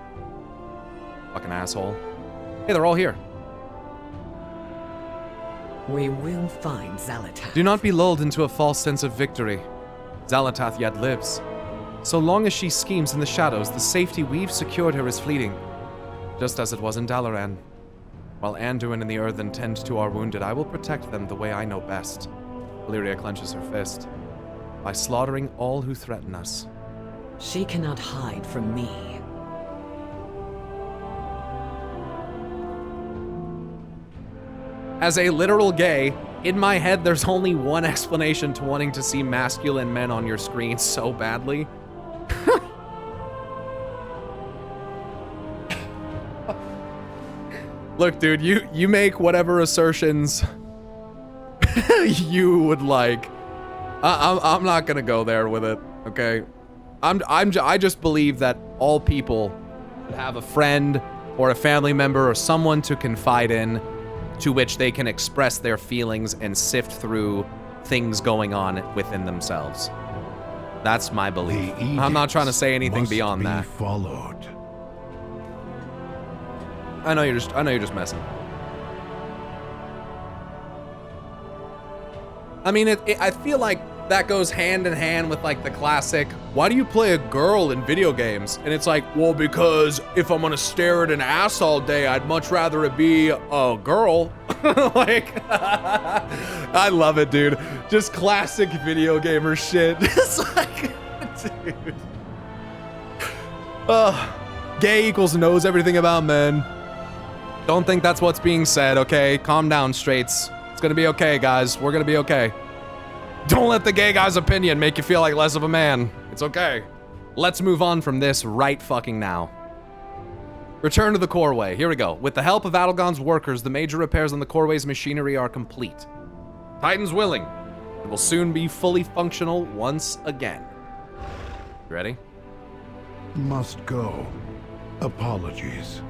Fucking asshole. Hey, they're all here. We will find Xalatath. Do not be lulled into a false sense of victory. Xalatath yet lives. So long as she schemes in the shadows, the safety we've secured her is fleeting, just as it was in Dalaran. While Anduin and the Earthen tend to our wounded, I will protect them the way I know best. Valyria clenches her fist. By slaughtering all who threaten us. She cannot hide from me. As a literal gay, in my head there's only one explanation to wanting to see masculine men on your screen so badly. Look, dude, you make whatever assertions you would like. I'm not gonna go there with it, okay? I just believe that all people should have a friend or a family member or someone to confide in, to which they can express their feelings and sift through things going on within themselves. That's my belief. I'm not trying to say anything beyond that. Followed. I know you're just messing. I mean, I feel like that goes hand in hand with like the classic, why do you play a girl in video games? And it's like, well, because if I'm gonna stare at an ass all day, I'd much rather it be a girl. Like, I love it, dude. Just classic video gamer shit. It's like, dude. Gay equals knows everything about men. Don't think that's what's being said, okay? Calm down, straights. It's gonna be okay, guys. We're gonna be okay. Don't let the gay guy's opinion make you feel like less of a man. It's okay. Let's move on from this right fucking now. Return to the coreway. Here we go. With the help of Adelgon's workers, the major repairs on the coreway's machinery are complete. Titan's willing. It will soon be fully functional once again. You ready? Must go. Apologies.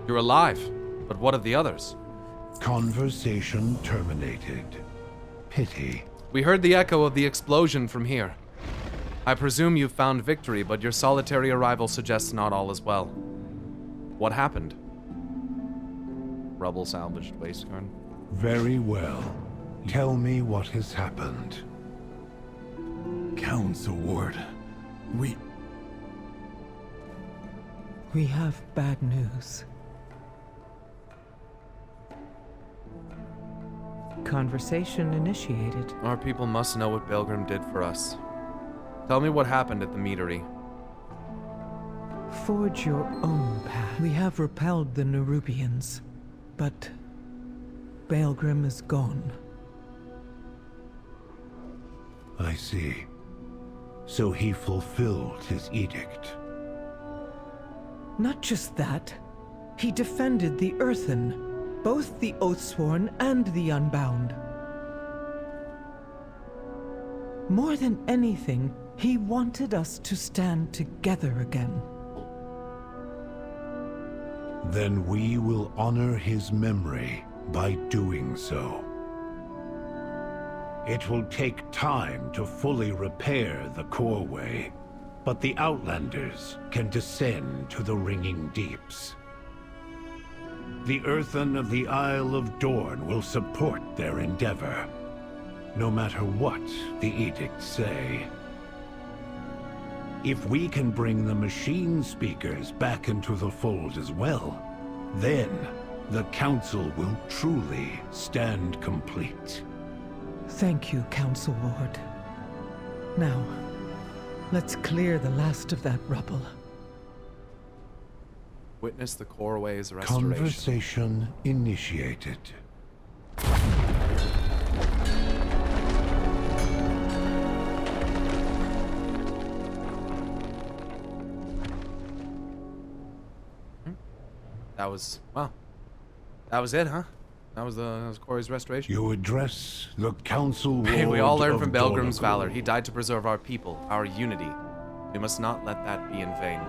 You're alive, but what of the others? Conversation terminated. Pity. We heard the echo of the explosion from here. I presume you've found victory, but your solitary arrival suggests not all is well. What happened? Rubble salvaged wasteguard. Very well. Tell me what has happened. Council Ward, we have bad news. Conversation initiated. Our people must know what Belgrim did for us. Tell me what happened at the meadery. Forge your own path. We have repelled the Nerubians, but Belgrim is gone. I see. So he fulfilled his edict. Not just that. He defended the Earthen, both the Oathsworn and the Unbound. More than anything, he wanted us to stand together again. Then we will honor his memory by doing so. It will take time to fully repair the coreway, but the Outlanders can descend to the ringing deeps. The Earthen of the Isle of Dorn will support their endeavor, no matter what the edicts say. If we can bring the machine speakers back into the fold as well, then the Council will truly stand complete. Thank you, Council Ward. Now, let's clear the last of that rubble. Witness the coreway's restoration. Conversation initiated. That was, well, that was it, huh? That was Corey's restoration. You address the Council Hey, we all learned from Ward of Belgrim's Dornigal. valor. He died to preserve our people, our unity. We must not let that be in vain.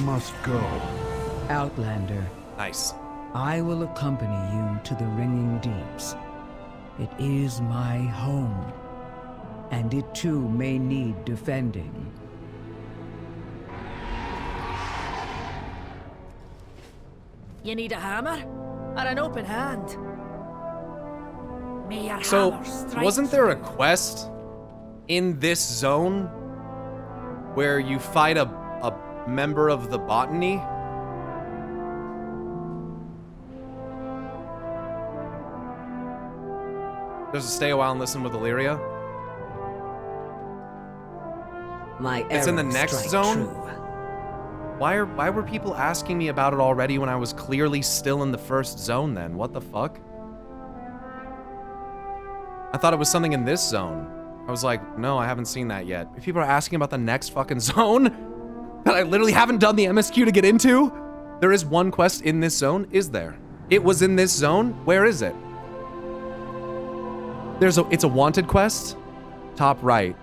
Must go. Outlander. Nice. I will accompany you to the Ringing Deeps. It is my home, and it too may need defending. You need a hammer? Or an open hand? May your So, hammer strike wasn't there a quest in this zone where you fight a member of the botany? There's a stay a while and listen with Illyria. It's in the next zone? Why were people asking me about it already when I was clearly still in the first zone then? What the fuck? I thought it was something in this zone. I was like, no, I haven't seen that yet. If people are asking about the next fucking zone that I literally haven't done the MSQ to get into, there is one quest in this zone, is there? It was in this zone? Where is it? It's a wanted quest? Top right.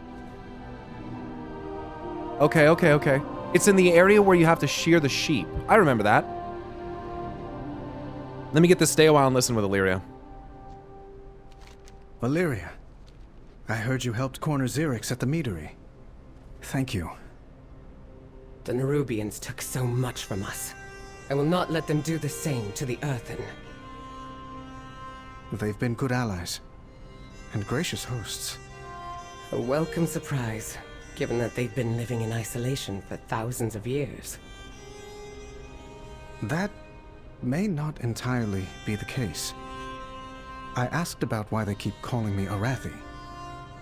Okay. It's in the area where you have to shear the sheep. I remember that. Let me get this stay a while and listen with Illyria. Illyria, I heard you helped corner Xerix at the meadery. Thank you. The Nerubians took so much from us. I will not let them do the same to the Earthen. They've been good allies. And gracious hosts. A welcome surprise, given that they've been living in isolation for thousands of years. That may not entirely be the case. I asked about why they keep calling me Arathi.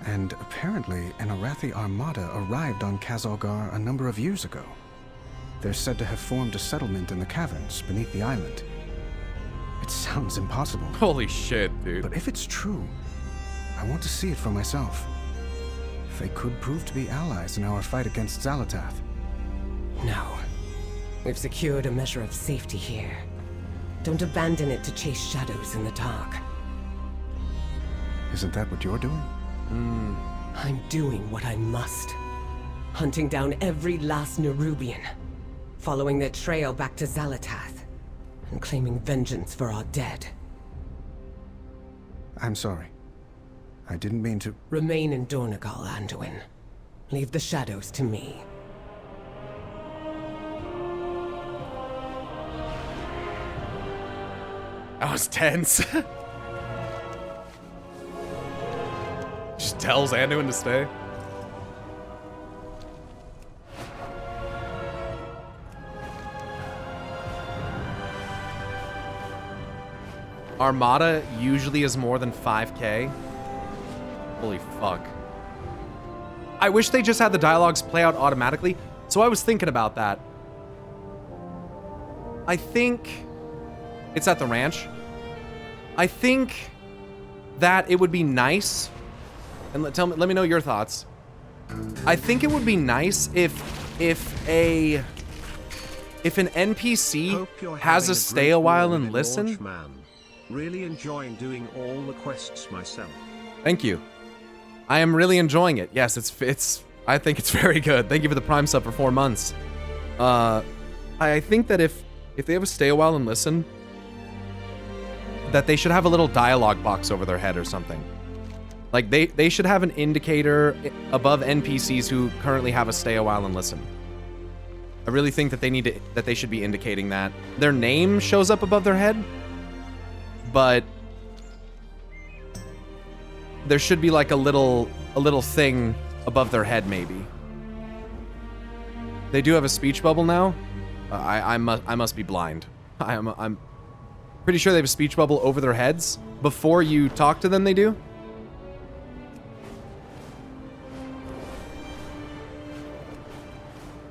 And apparently, an Arathi armada arrived on Kazalgar a number of years ago. They're said to have formed a settlement in the caverns beneath the island. It sounds impossible. Holy shit, dude. But if it's true, I want to see it for myself. They could prove to be allies in our fight against Xalatath. No. We've secured a measure of safety here. Don't abandon it to chase shadows in the dark. Isn't that what you're doing? I'm doing what I must. Hunting down every last Nerubian. Following their trail back to Xalatath. And claiming vengeance for our dead. I'm sorry. I didn't mean to... Remain in Dornagal, Anduin. Leave the shadows to me. That was tense. Just tells Anduin to stay. Armada usually is more than 5k. Holy fuck. I wish they just had the dialogues play out automatically. So I was thinking about that. I think it's at the ranch. I think that it would be nice, and let me know your thoughts. I think it would be nice if an NPC has a stay a while and listen. Really enjoying doing all the quests myself. Thank you. I am really enjoying it. Yes, it's I think it's very good. Thank you for the Prime sub for 4 months. I think that if they have a stay a while and listen, that they should have a little dialogue box over their head or something. Like they should have an indicator above NPCs who currently have a stay a while and listen. I really think that they should be indicating that. Their name shows up above their head, but there should be like a little thing above their head, maybe. They do have a speech bubble now. I must be blind. I'm pretty sure they have a speech bubble over their heads before you talk to them. They do.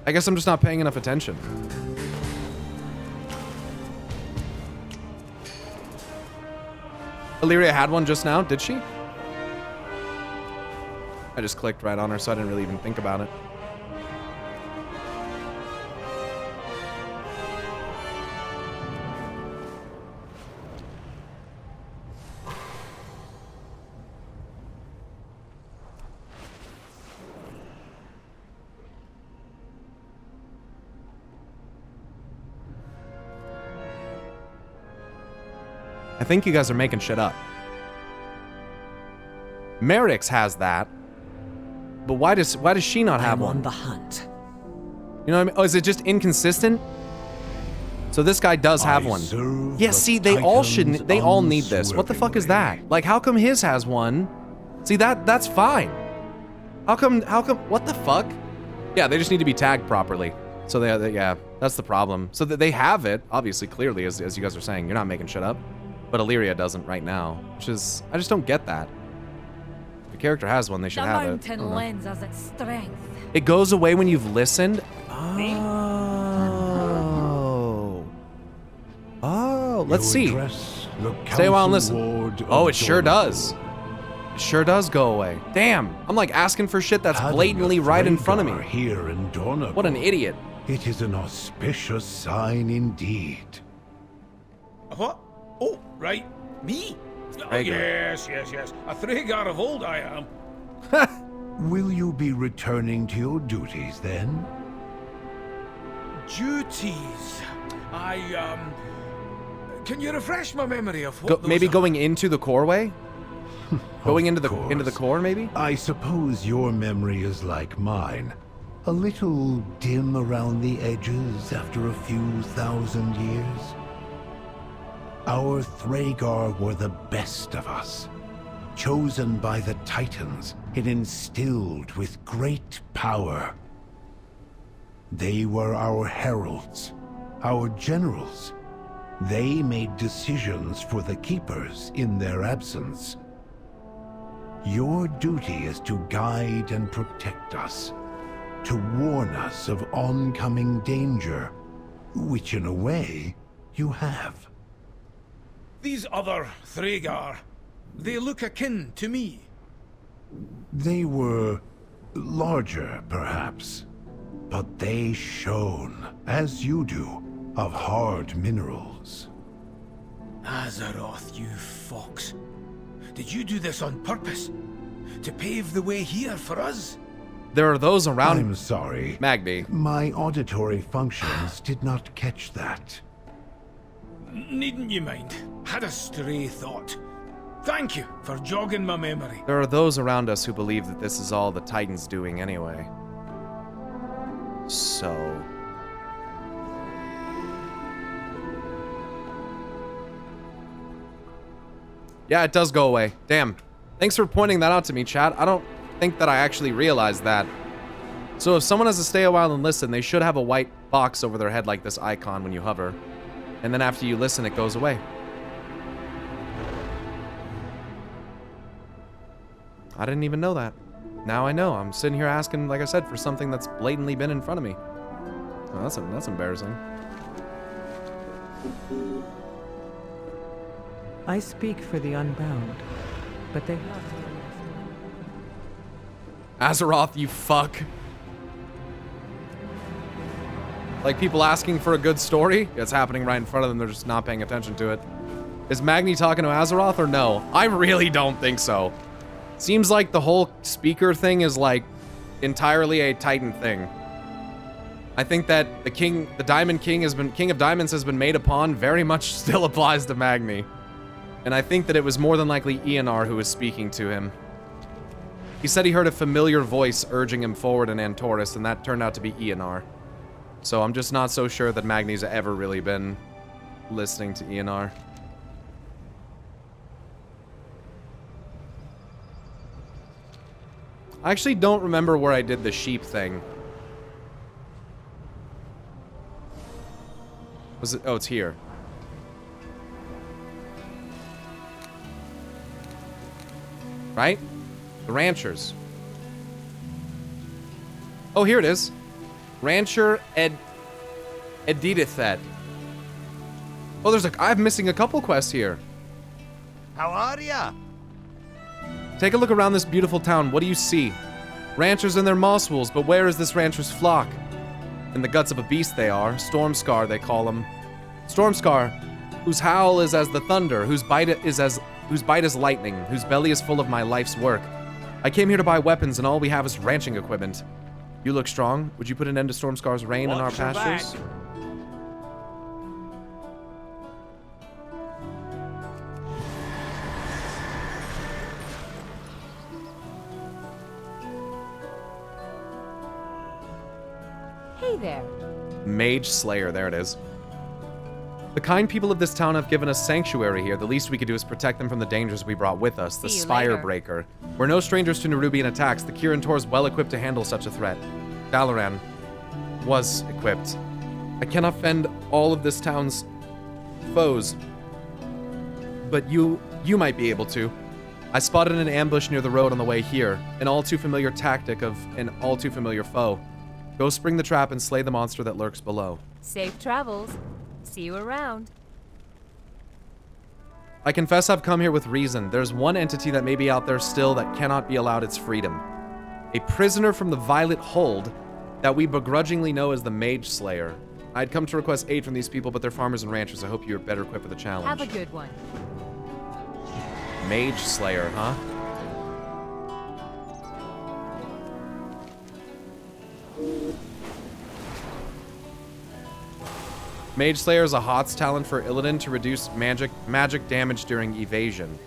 I guess I'm just not paying enough attention. Illyria had one just now, did she? I just clicked right on her, so I didn't really even think about it. I think you guys are making shit up. Merrick's has that. But why does she not have one? I'm on the hunt. You know what I mean? Oh, is it just inconsistent? So this guy does have one. Yeah, see, they all shouldn't. They all need this. What the fuck is that? Like, how come his has one? See, that's fine. How come, what the fuck? Yeah, they just need to be tagged properly. So they yeah, that's the problem. So that they have it, obviously, clearly, as you guys are saying. You're not making shit up. But Illyria doesn't right now, which is, I just don't get that. If the character has one, they should have it. The mountain lends us its strength. It goes away when you've listened? Oh. Oh, let's see. Stay a while and listen. Oh, it sure does. It sure does go away. Damn, I'm like asking for shit that's blatantly right in front of me. Here in Dornoble. What an idiot. It is an auspicious sign indeed. What? Oh, right. Me? Oh, yes. A Thragar of old I am. Will you be returning to your duties then? Duties? Can you refresh my memory of what maybe are? Going into the core way? Going into the core, maybe? I suppose your memory is like mine. A little dim around the edges after a few thousand years. Our Thragar were the best of us. Chosen by the Titans and instilled with great power. They were our heralds, our generals. They made decisions for the Keepers in their absence. Your duty is to guide and protect us, to warn us of oncoming danger, which in a way, you have. These other Thragar, they look akin to me. They were larger, perhaps, but they shone, as you do, of hard minerals. Azeroth, you fox. Did you do this on purpose? To pave the way here for us? There are those around. I'm sorry. Magby. My auditory functions did not catch that. Needn't you mind. Had a stray thought. Thank you for jogging my memory. There are those around us who believe that this is all the Titans doing anyway. So... yeah, it does go away. Damn. Thanks for pointing that out to me, chat. I don't think that I actually realized that. So if someone has to stay a while and listen, they should have a white box over their head like this icon when you hover. And then after you listen, it goes away. I didn't even know that. Now I know. I'm sitting here asking, like I said, for something that's blatantly been in front of me. Oh, that's embarrassing. I speak for the Unbound, but they have... Azeroth, you fuck. Like people asking for a good story? It's happening right in front of them, they're just not paying attention to it. Is Magni talking to Azeroth or no? I really don't think so. Seems like the whole speaker thing is like entirely a Titan thing. I think that the Diamond King King of Diamonds has been made upon very much still applies to Magni. And I think that it was more than likely Eonar who was speaking to him. He said he heard a familiar voice urging him forward in Antorus, and that turned out to be Eonar. So I'm just not so sure that Magni's ever really been listening to Eonar. I actually don't remember where I did the sheep thing. Was it? Oh, it's here. Right? The ranchers. Oh, here it is. Rancher Edidithet. Oh, I'm missing a couple quests here. How are ya? Take a look around this beautiful town. What do you see? Ranchers and their moss wolves, but where is this rancher's flock? In the guts of a beast they are. Stormscar, they call him. Stormscar, whose howl is as the thunder, whose bite is lightning, whose belly is full of my life's work. I came here to buy weapons, and all we have is ranching equipment. You look strong. Would you put an end to Stormscar's reign in our pastures? Hey there. Mage Slayer, there it is. The kind people of this town have given us sanctuary here. The least we could do is protect them from the dangers we brought with us. The See you Spire later. Breaker. We're no strangers to Nerubian attacks. The Kirin Tor is well equipped to handle such a threat. Dalaran was equipped. I cannot fend all of this town's foes, but you might be able to. I spotted an ambush near the road on the way here. An all too familiar tactic of an all too familiar foe. Go spring the trap and slay the monster that lurks below. Safe travels. See you around. I confess I've come here with reason. There's one entity that may be out there still that cannot be allowed its freedom. A prisoner from the Violet Hold that we begrudgingly know as the Mage Slayer. I'd come to request aid from these people, but they're farmers and ranchers. I hope you're better equipped for the challenge. Have a good one. Mage Slayer, huh? Mage Slayer is a HOTS talent for Illidan to reduce magic damage during evasion.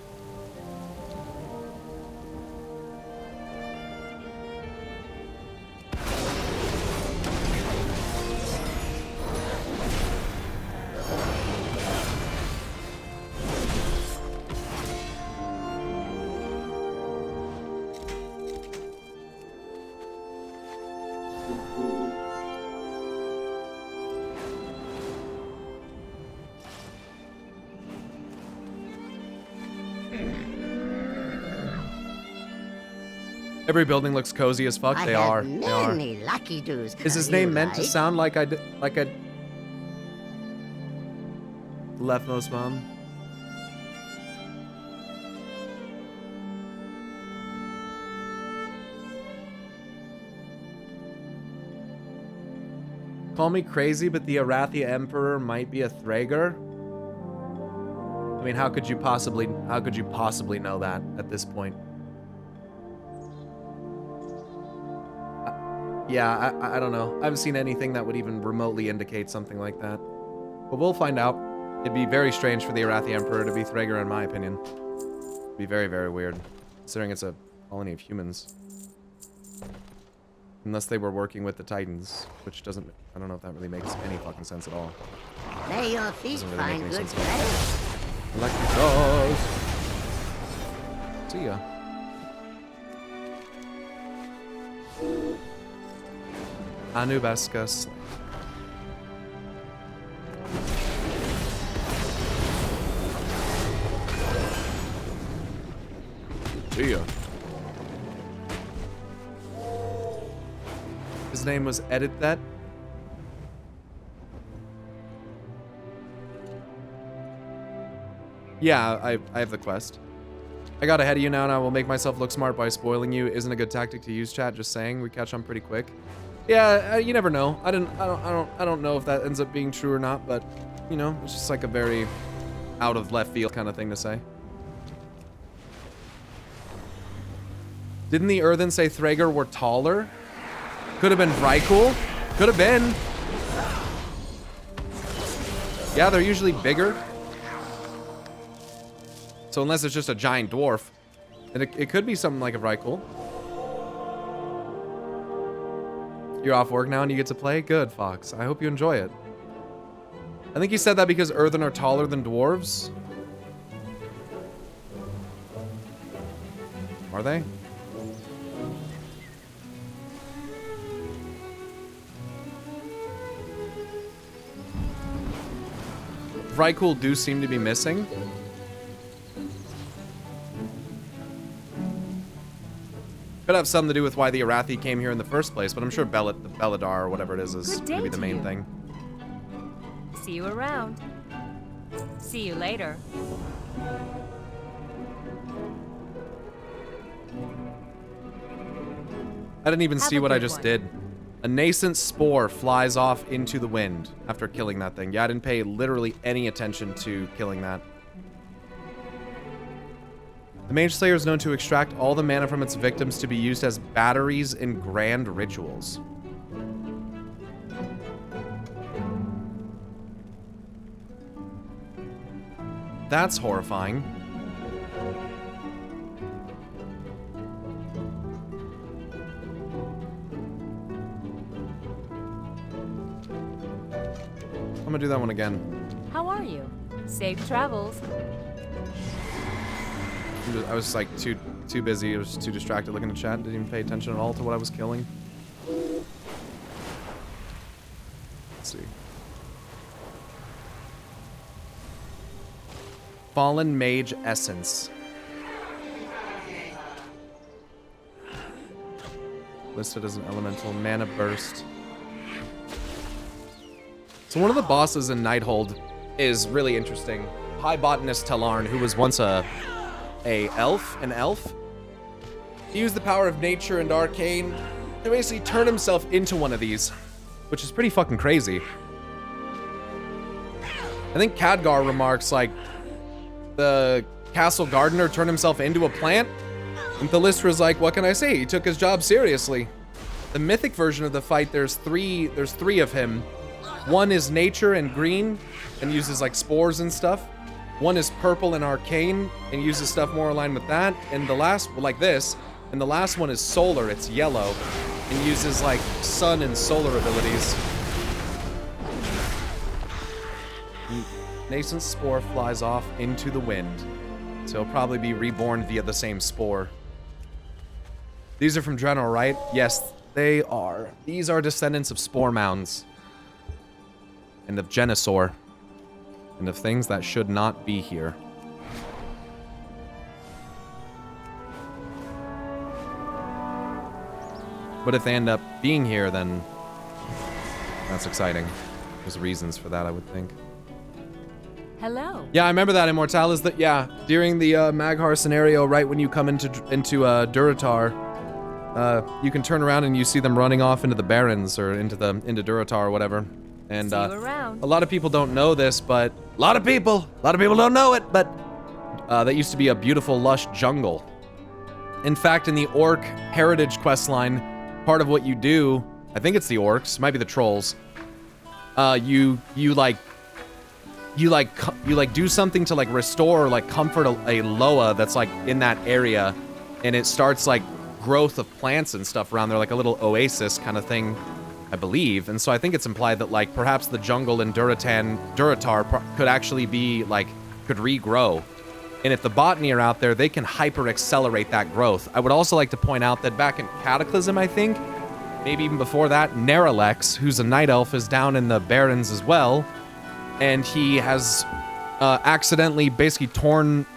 Every building looks cozy as fuck. They are. They are. Many lucky doos. Is his name meant to sound like I leftmost mom? Call me crazy, but the Arathia Emperor might be a Thrager. I mean, how could you possibly know that at this point? Yeah, I don't know. I haven't seen anything that would even remotely indicate something like that. But we'll find out. It'd be very strange for the Arathia Emperor to be Thrager, in my opinion. It'd be very, very weird, considering it's a colony of humans. Unless they were working with the Titans, which doesn't... I don't know if that really makes any fucking sense at all. May your feet Doesn't really find make any good sense at all. treasure. Lucky dogs. See ya. Anubescus. See ya. His name was Edit That. Yeah, I have the quest. I got ahead of you now, and I will make myself look smart by spoiling you. Isn't a good tactic to use, chat. Just saying, we catch on pretty quick. Yeah, you never know. I don't know if that ends up being true or not, but you know, it's just like a very out of left field kind of thing to say. Didn't the Earthen say Thrager were taller? Could have been Vrykul. Could have been. Yeah, they're usually bigger. So unless it's just a giant dwarf, then it could be something like a Vrykul. You're off work now and you get to play? Good, Fox. I hope you enjoy it. I think he said that because Earthen are taller than dwarves. Are they? Vrykul do seem to be missing. Could have something to do with why the Arathi came here in the first place, but I'm sure the Beladar or whatever it is maybe the main thing. See you around. See you later. I didn't even Have see a what I good just one. did. A nascent spore flies off into the wind after killing that thing. Yeah, I didn't pay literally any attention to killing that. The Mage Slayer is known to extract all the mana from its victims to be used as batteries in grand rituals. That's horrifying. I'm gonna do that one again. How are you? Safe travels. I was like too busy. I was too distracted looking at chat. Didn't even pay attention at all to what I was killing. Let's see. Fallen Mage Essence. Listed as an elemental. Mana Burst. So one of the bosses in Nighthold is really interesting. High Botanist Talarn, who was once an elf. He used the power of nature and arcane to basically turn himself into one of these, which is pretty fucking crazy. I think Khadgar remarks like, the castle gardener turned himself into a plant, and Thylistra's like, what can I say? He took his job seriously. The mythic version of the fight, there's three of him. One is nature and green, and uses like spores and stuff. One is purple and arcane, and uses stuff more aligned with that. And the last, like this, and the last one is solar, it's yellow, and uses like sun and solar abilities. Nascent spore flies off into the wind, so he'll probably be reborn via the same spore. These are from Draenor, right? Yes, they are. These are descendants of spore mounds, and of Genesaur, and of things that should not be here. But if they end up being here, then that's exciting. There's reasons for that, I would think. Hello. Yeah, I remember that. Immortal is that, yeah, during the Maghar scenario, right when you come into Durotar, you can turn around and you see them running off into the Barrens or into Durotar or whatever. And See you around. a lot of people don't know this, but a lot of people don't know it, but that used to be a beautiful, lush jungle. In fact, in the Orc Heritage questline, part of what you do, I think it's the Orcs, might be the Trolls. You do something to like restore or like comfort a Loa that's like in that area, and it starts like growth of plants and stuff around there, like a little oasis kind of thing, I believe. And so I think it's implied that like perhaps the jungle in Durotar could actually be like, could regrow. And if the botany are out there, they can hyper accelerate that growth. I would also like to point out that back in Cataclysm, I think, maybe even before that, Neralex, who's a night elf, is down in the Barrens as well. And he has accidentally basically torn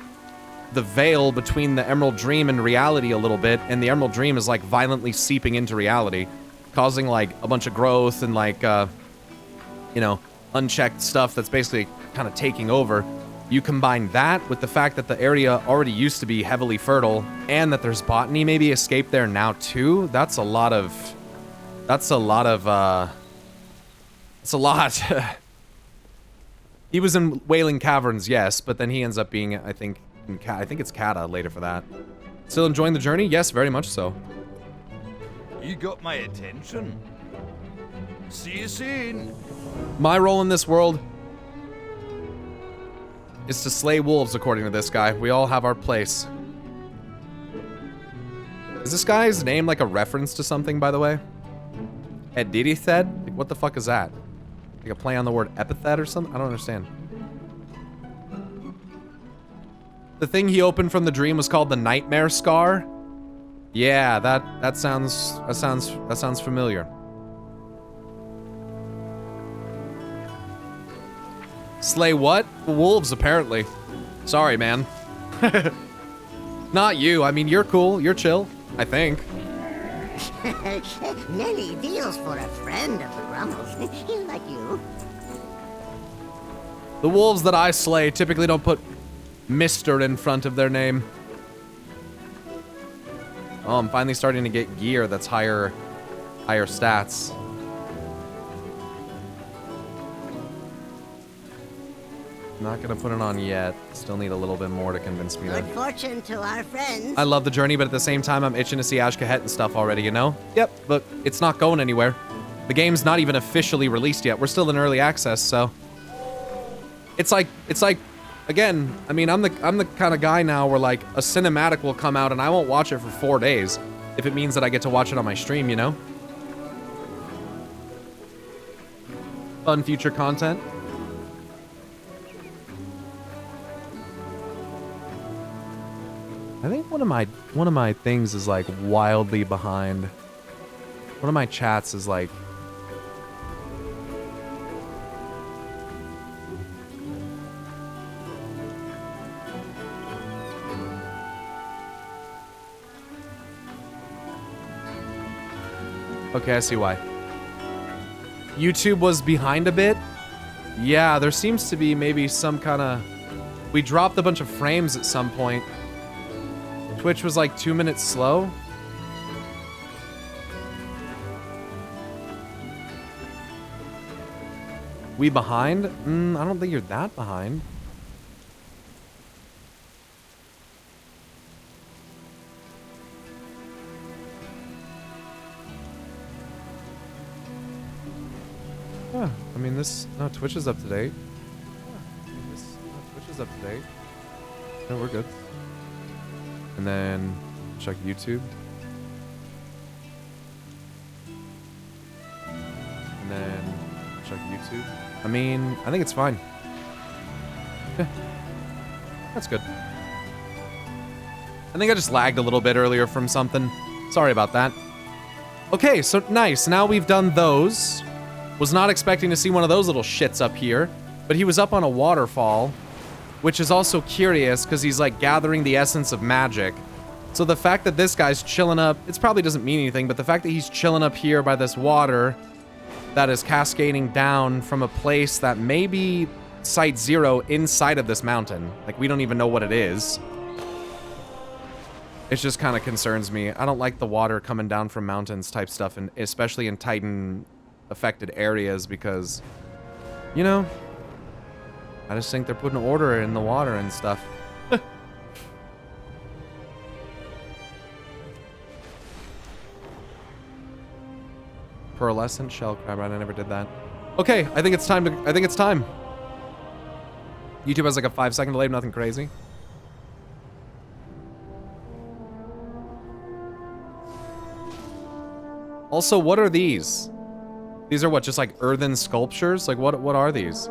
the veil between the Emerald Dream and reality a little bit, and the Emerald Dream is like violently seeping into reality, causing like a bunch of growth and like, you know, unchecked stuff that's basically kind of taking over. You combine that with the fact that the area already used to be heavily fertile, and that there's botany maybe escaped there now too. That's a lot. He was in Wailing Caverns, yes, but then he ends up being, I think it's Kata later for that. Still enjoying the journey? Yes, very much so. You got my attention. See you soon. My role in this world is to slay wolves, according to this guy. We all have our place. Is this guy's name like a reference to something, by the way? Edirithid? Like, what the fuck is that? Like a play on the word epithet or something? I don't understand. The thing he opened from the dream was called the Nightmare Scar? Yeah, that sounds familiar. Slay what? Wolves, apparently. Sorry, man. Not you. I mean, you're cool. You're chill, I think. Nelly deals for a friend of the Grummles. Like you. The wolves that I slay typically don't put Mr. in front of their name. Oh, I'm finally starting to get gear that's higher stats. Not gonna put it on yet. Still need a little bit more to convince me Good that. fortune to our friends. I love the journey, but at the same time, I'm itching to see Ashkahet and stuff already, you know? Yep, but it's not going anywhere. The game's not even officially released yet. We're still in early access, so it's like, again, I mean, I'm the kind of guy now where like a cinematic will come out and I won't watch it for 4 days if it means that I get to watch it on my stream, you know? Fun future content. I think one of my things is like wildly behind. One of my chats is like okay, I see why. YouTube was behind a bit. Yeah, there seems to be maybe some kind of... We dropped a bunch of frames at some point. Twitch was like 2 minutes slow. We behind? I don't think you're that behind. Yeah, I mean this... No, Twitch is up to date. Twitch is up to date. No, we're good. And then check YouTube. And then check YouTube. I mean, I think it's fine. Yeah. That's good. I think I just lagged a little bit earlier from something. Sorry about that. Okay, so nice. Now we've done those. Was not expecting to see one of those little shits up here. But he was up on a waterfall. Which is also curious, because he's like gathering the essence of magic. So the fact that this guy's chilling up, it probably doesn't mean anything, but the fact that he's chilling up here by this water that is cascading down from a place that may be Site 0 inside of this mountain. Like, we don't even know what it is. It just kind of concerns me. I don't like the water coming down from mountains type stuff, and especially in Titan-affected areas, because, you know, I just think they're putting order in the water and stuff. Pearlescent shell crab, right? I never did that. Okay, I think it's time to... I think it's time. YouTube has like a 5-second delay, nothing crazy. Also, what are these? These are what, just like earthen sculptures? Like, what are these?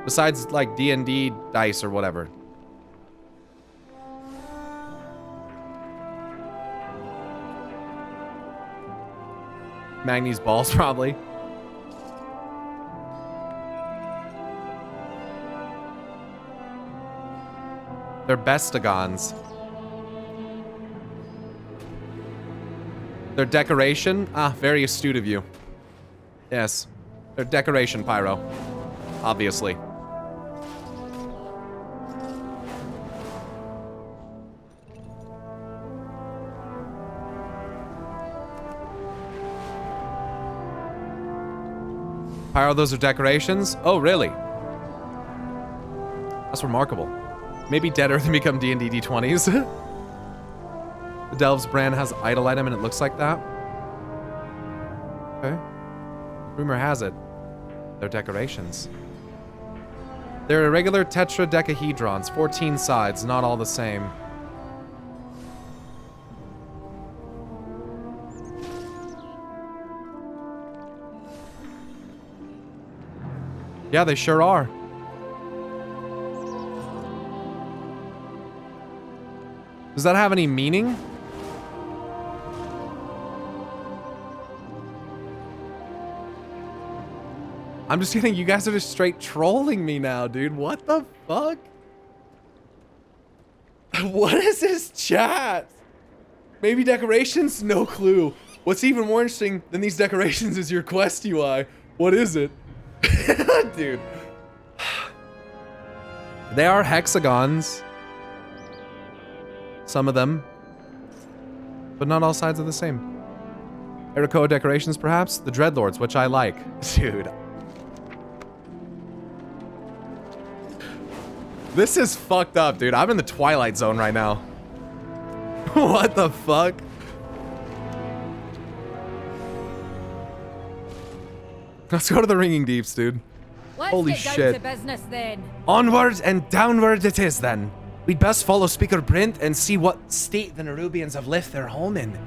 Besides, like, D&D dice or whatever. Magni's balls, probably. They're bestagons. They're decoration? Ah, very astute of you. Yes. They're decoration, Pyro. Obviously. Pyro, those are decorations? Oh, really? That's remarkable. Maybe Dead Earth and become D&D D20s. The Delves brand has idol item and it looks like that. Okay. Rumor has it, they're decorations. They're irregular tetradecahedrons, 14 sides, not all the same. Yeah, they sure are. Does that have any meaning? I'm just kidding, you guys are just straight trolling me now, dude. What the fuck? What is this chat? Maybe decorations? No clue. What's even more interesting than these decorations is your quest UI. What is it? Dude. They are hexagons. Some of them. But not all sides are the same. Erakoa decorations, perhaps? The Dreadlords, which I like. Dude. This is fucked up, dude. I'm in the Twilight Zone right now. What the fuck? Let's go to the Ringing Deeps, dude. Holy shit. Let's get down to business then. Onward and downward it is then. We'd best follow Speaker Brent and see what state the Nerubians have left their home in.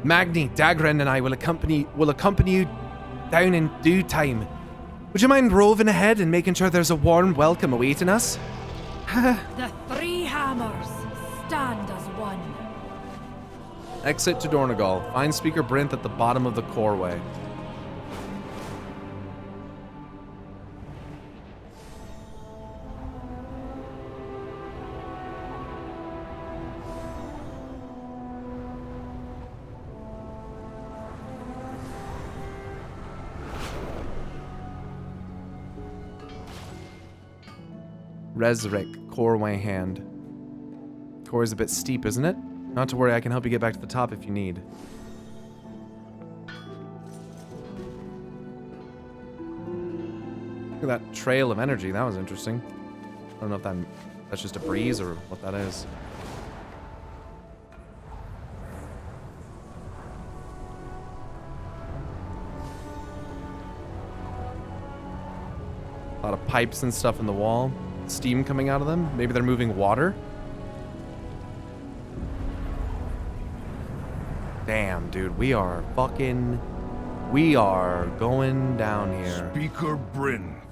Magni, Dagren, and I will accompany you down in due time. Would you mind roving ahead and making sure there's a warm welcome awaiting us? The three hammers stand as one. Exit to Dornegal. Find Speaker Brinth at the bottom of the coreway. Resrick, coreway hand. Corey's a bit steep, isn't it? Not to worry, I can help you get back to the top if you need. Look at that trail of energy. That was interesting. I don't know if that's just a breeze or what that is. A lot of pipes and stuff in the wall. Steam coming out of them. Maybe they're moving water. Damn, dude, we are going down here. Speaker Brinth,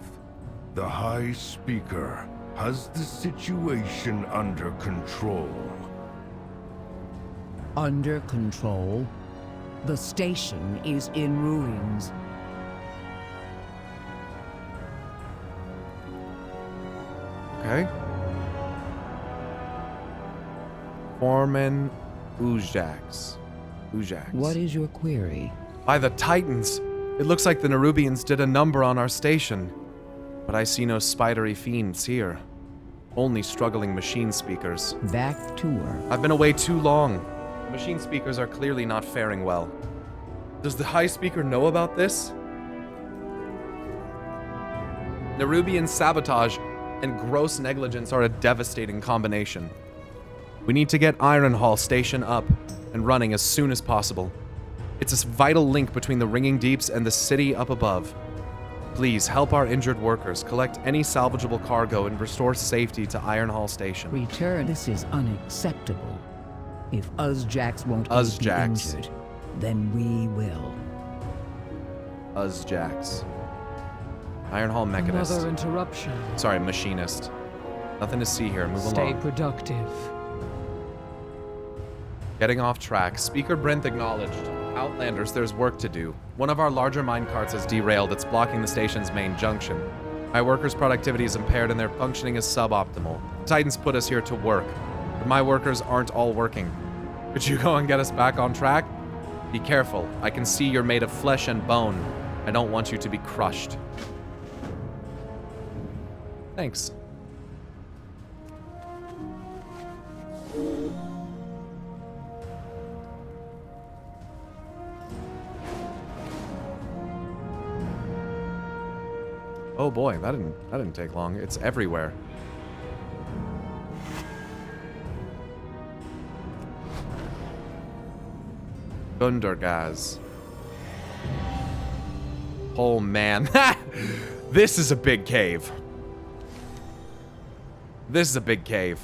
the High Speaker, has the situation under control. Under control? The station is in ruins. Okay. Foreman Ujax. What is your query? By the Titans! It looks like the Nerubians did a number on our station. But I see no spidery fiends here. Only struggling machine speakers. Back to work. I've been away too long. Machine speakers are clearly not faring well. Does the High Speaker know about this? Nerubian sabotage and gross negligence are a devastating combination. We need to get Ironhall Station up and running as soon as possible. It's a vital link between the Ringing Deeps and the city up above. Please help our injured workers, collect any salvageable cargo, and restore safety to Ironhall Station. Return. This is unacceptable. If Uzjax won't be injured, then we will. Uzjax. Ironhall Mechanist. Another interruption. Sorry, Machinist. Nothing to see here. Move Stay along. productive. Getting off track. Speaker Brinth acknowledged. Outlanders, there's work to do. One of our larger minecarts has derailed. It's blocking the station's main junction. My workers' productivity is impaired and their functioning is suboptimal. Titans put us here to work, but my workers aren't all working. Could you go and get us back on track? Be careful. I can see you're made of flesh and bone. I don't want you to be crushed. Thanks. Oh boy, that didn't take long. It's everywhere. Gundergaz. Oh man. This is a big cave. This is a big cave.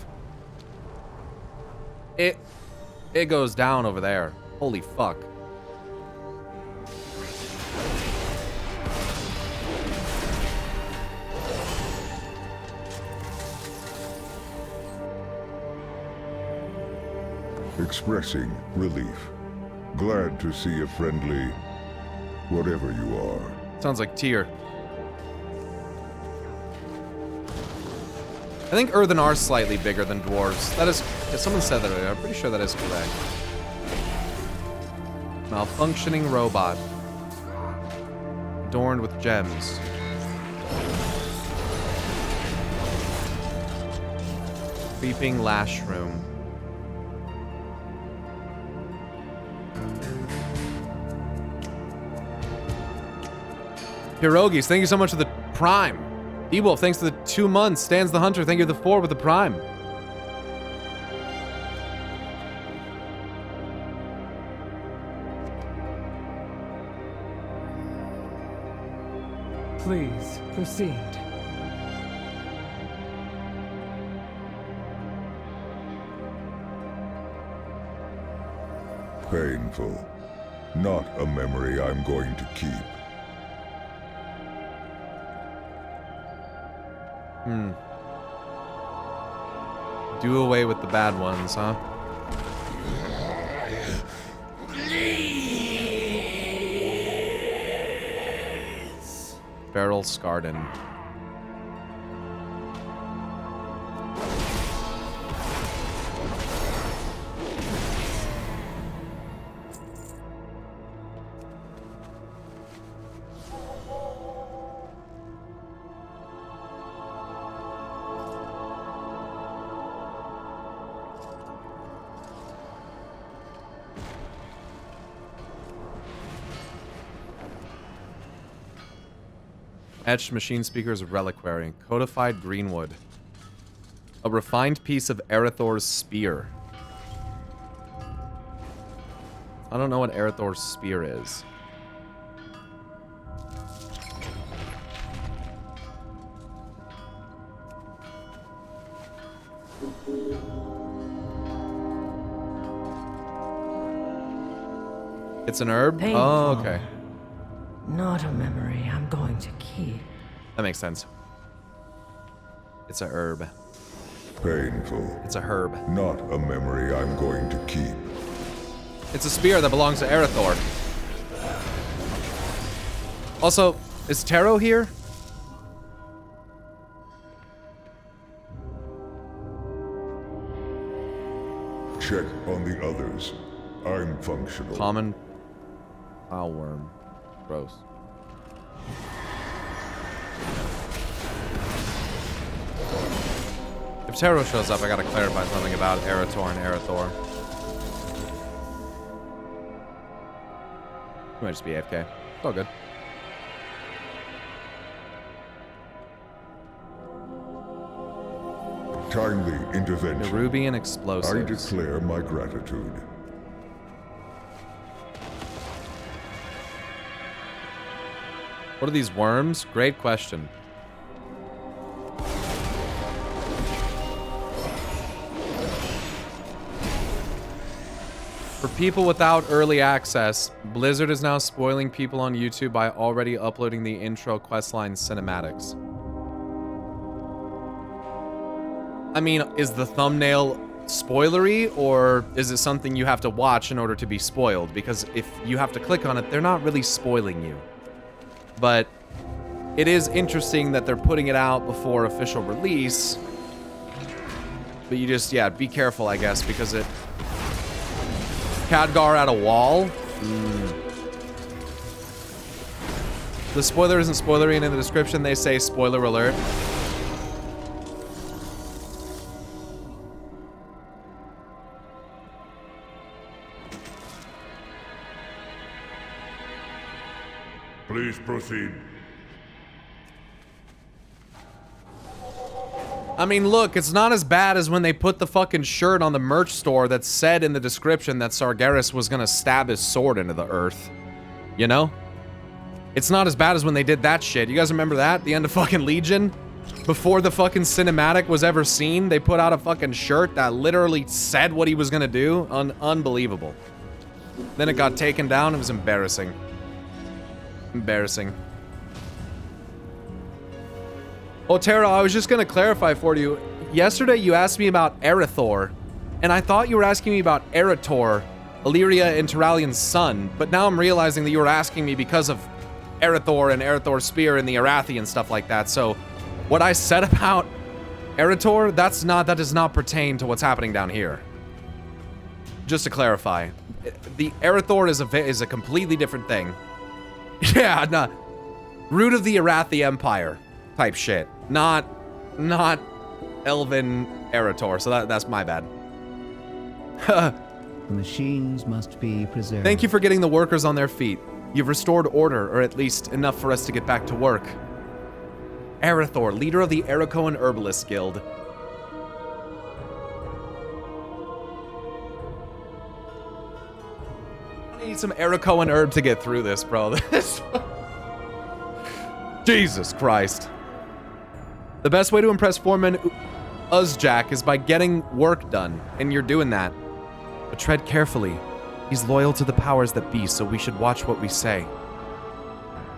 It goes down over there. Holy fuck. Expressing relief. Glad to see a friendly, whatever you are. Sounds like Tyr. I think Earthen are slightly bigger than dwarves. That is, someone said that earlier. I'm pretty sure that is correct. Malfunctioning robot. Adorned with gems. Creeping lash room. Pierogies, thank you so much for the Prime. E-Wolf, thanks for the 2 months. Stands the Hunter, thank you for the 4 with the Prime. Please, proceed. Painful. Not a memory I'm going to keep. Do away with the bad ones, huh? Beryl Scarden. Etched machine speakers reliquary. Codified greenwood. A refined piece of Earthor's spear. I don't know what Earthor's spear is. It's an herb? Painful. Oh, okay. Not a memory I'm going to keep. That makes sense. It's a herb. Painful. It's a herb. Not a memory I'm going to keep. It's a spear that belongs to Earthor. Also, is Taro here? Check on the others. I'm functional. Common plowworm. Gross. If Taro shows up, I gotta clarify something about Eretor and Earthor. He might just be AFK. It's all good. Timely intervention. Nerubian explosives. I declare my gratitude. What are these worms? Great question. For people without early access, Blizzard is now spoiling people on YouTube by already uploading the intro questline cinematics. I mean, is the thumbnail spoilery, or is it something you have to watch in order to be spoiled? Because if you have to click on it, they're not really spoiling you. But it is interesting that they're putting it out before official release. But you just, yeah, be careful, I guess, because it... Khadgar at a wall? The spoiler isn't spoilery, and in the description they say spoiler alert. Please proceed. I mean, look, it's not as bad as when they put the fucking shirt on the merch store that said in the description that Sargeras was gonna stab his sword into the earth. You know? It's not as bad as when they did that shit. You guys remember that? The end of fucking Legion? Before the fucking cinematic was ever seen, they put out a fucking shirt that literally said what he was gonna do. Unbelievable. Then it got taken down. It was embarrassing. Embarrassing. Oh, Tara, I was just gonna clarify for you. Yesterday you asked me about Earthor, and I thought you were asking me about Eretor, Illyria and Turalian's son, but now I'm realizing that you were asking me because of Earthor and Earthor's spear and the Arathi and stuff like that. So, what I said about Eretor, that does not pertain to what's happening down here. Just to clarify, the Earthor is a completely different thing. Yeah, nah. Root of the Arathi Empire type shit. Not Elven Eretor, so that's my bad. The machines must be preserved. Thank you for getting the workers on their feet. You've restored order, or at least enough for us to get back to work. Eretor, leader of the Erakoan Herbalist Guild. I need some Erakoan herb to get through this, bro. Jesus Christ. The best way to impress Foreman Uzjak is by getting work done, and you're doing that. But tread carefully. He's loyal to the powers that be, so we should watch what we say.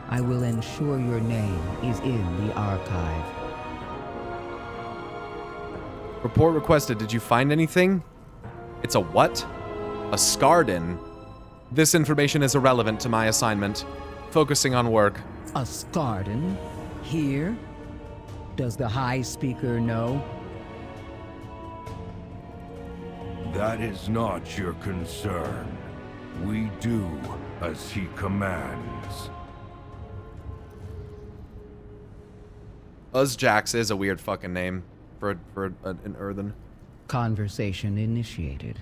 I will ensure your name is in the archive. Report requested. Did you find anything? It's a what? A Skarden. This information is irrelevant to my assignment. Focusing on work. A Skarden? Here? Does the High Speaker know? That is not your concern. We do as he commands. Uzjax is a weird fucking name for an Earthen. Conversation initiated.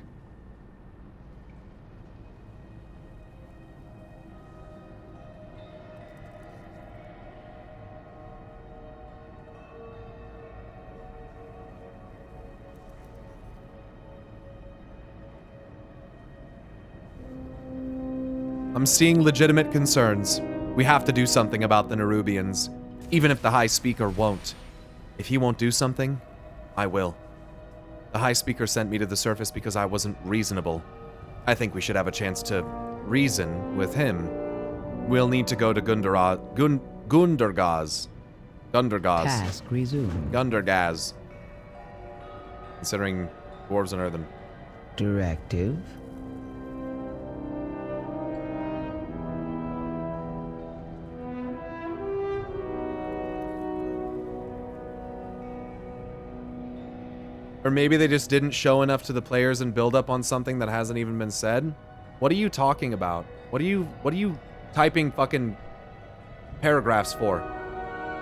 I'm seeing legitimate concerns. We have to do something about the Nerubians, even if the High Speaker won't. If he won't do something, I will. The High Speaker sent me to the surface because I wasn't reasonable. I think we should have a chance to reason with him. We'll need to go to Gundergaz. Task resumed. Gundergaz. Considering dwarves and earthen. Directive. Or maybe they just didn't show enough to the players and build up on something that hasn't even been said? What are you talking about? What are you typing fucking paragraphs for?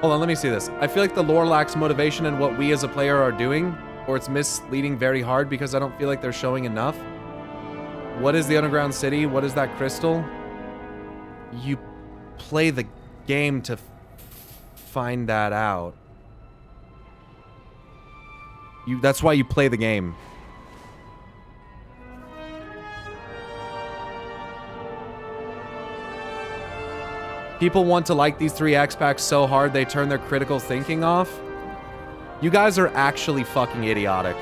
Hold on, let me see this. I feel like the lore lacks motivation in what we as a player are doing, or it's misleading very hard because I don't feel like they're showing enough. What is the underground city? What is that crystal? You play the game to find that out. That's why you play the game. People want to like these 3 X-Packs so hard they turn their critical thinking off. You guys are actually fucking idiotic.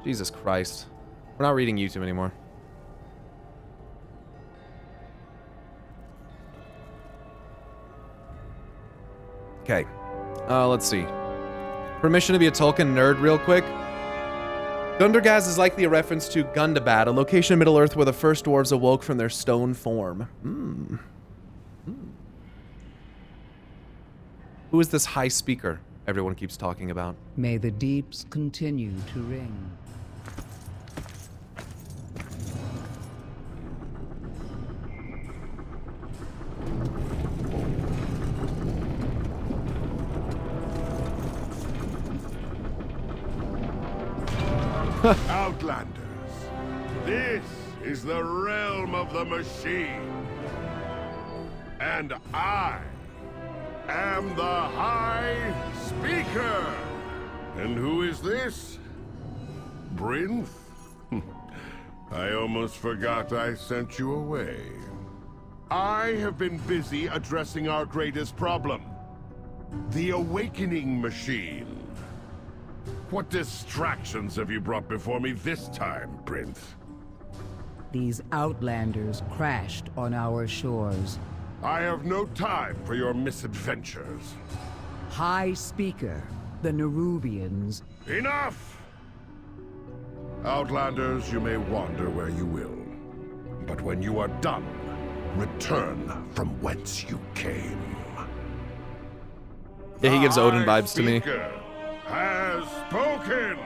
Jesus Christ. We're not reading YouTube anymore. Okay, let's see. Permission to be a Tolkien nerd real quick. Gundergaz is likely a reference to Gundabad, a location in Middle-earth where the first dwarves awoke from their stone form. Who is this High Speaker everyone keeps talking about? May the deeps continue to ring. Outlanders, this is the realm of the machine. And I am the High Speaker. And who is this? Brinth? I almost forgot I sent you away. I have been busy addressing our greatest problem. The Awakening Machine. What distractions have you brought before me this time, Prince? These Outlanders crashed on our shores. I have no time for your misadventures. High Speaker, the Nerubians. Enough! Outlanders, you may wander where you will. But when you are done, return from whence you came. Yeah, he gives Odin vibes to me. Has spoken.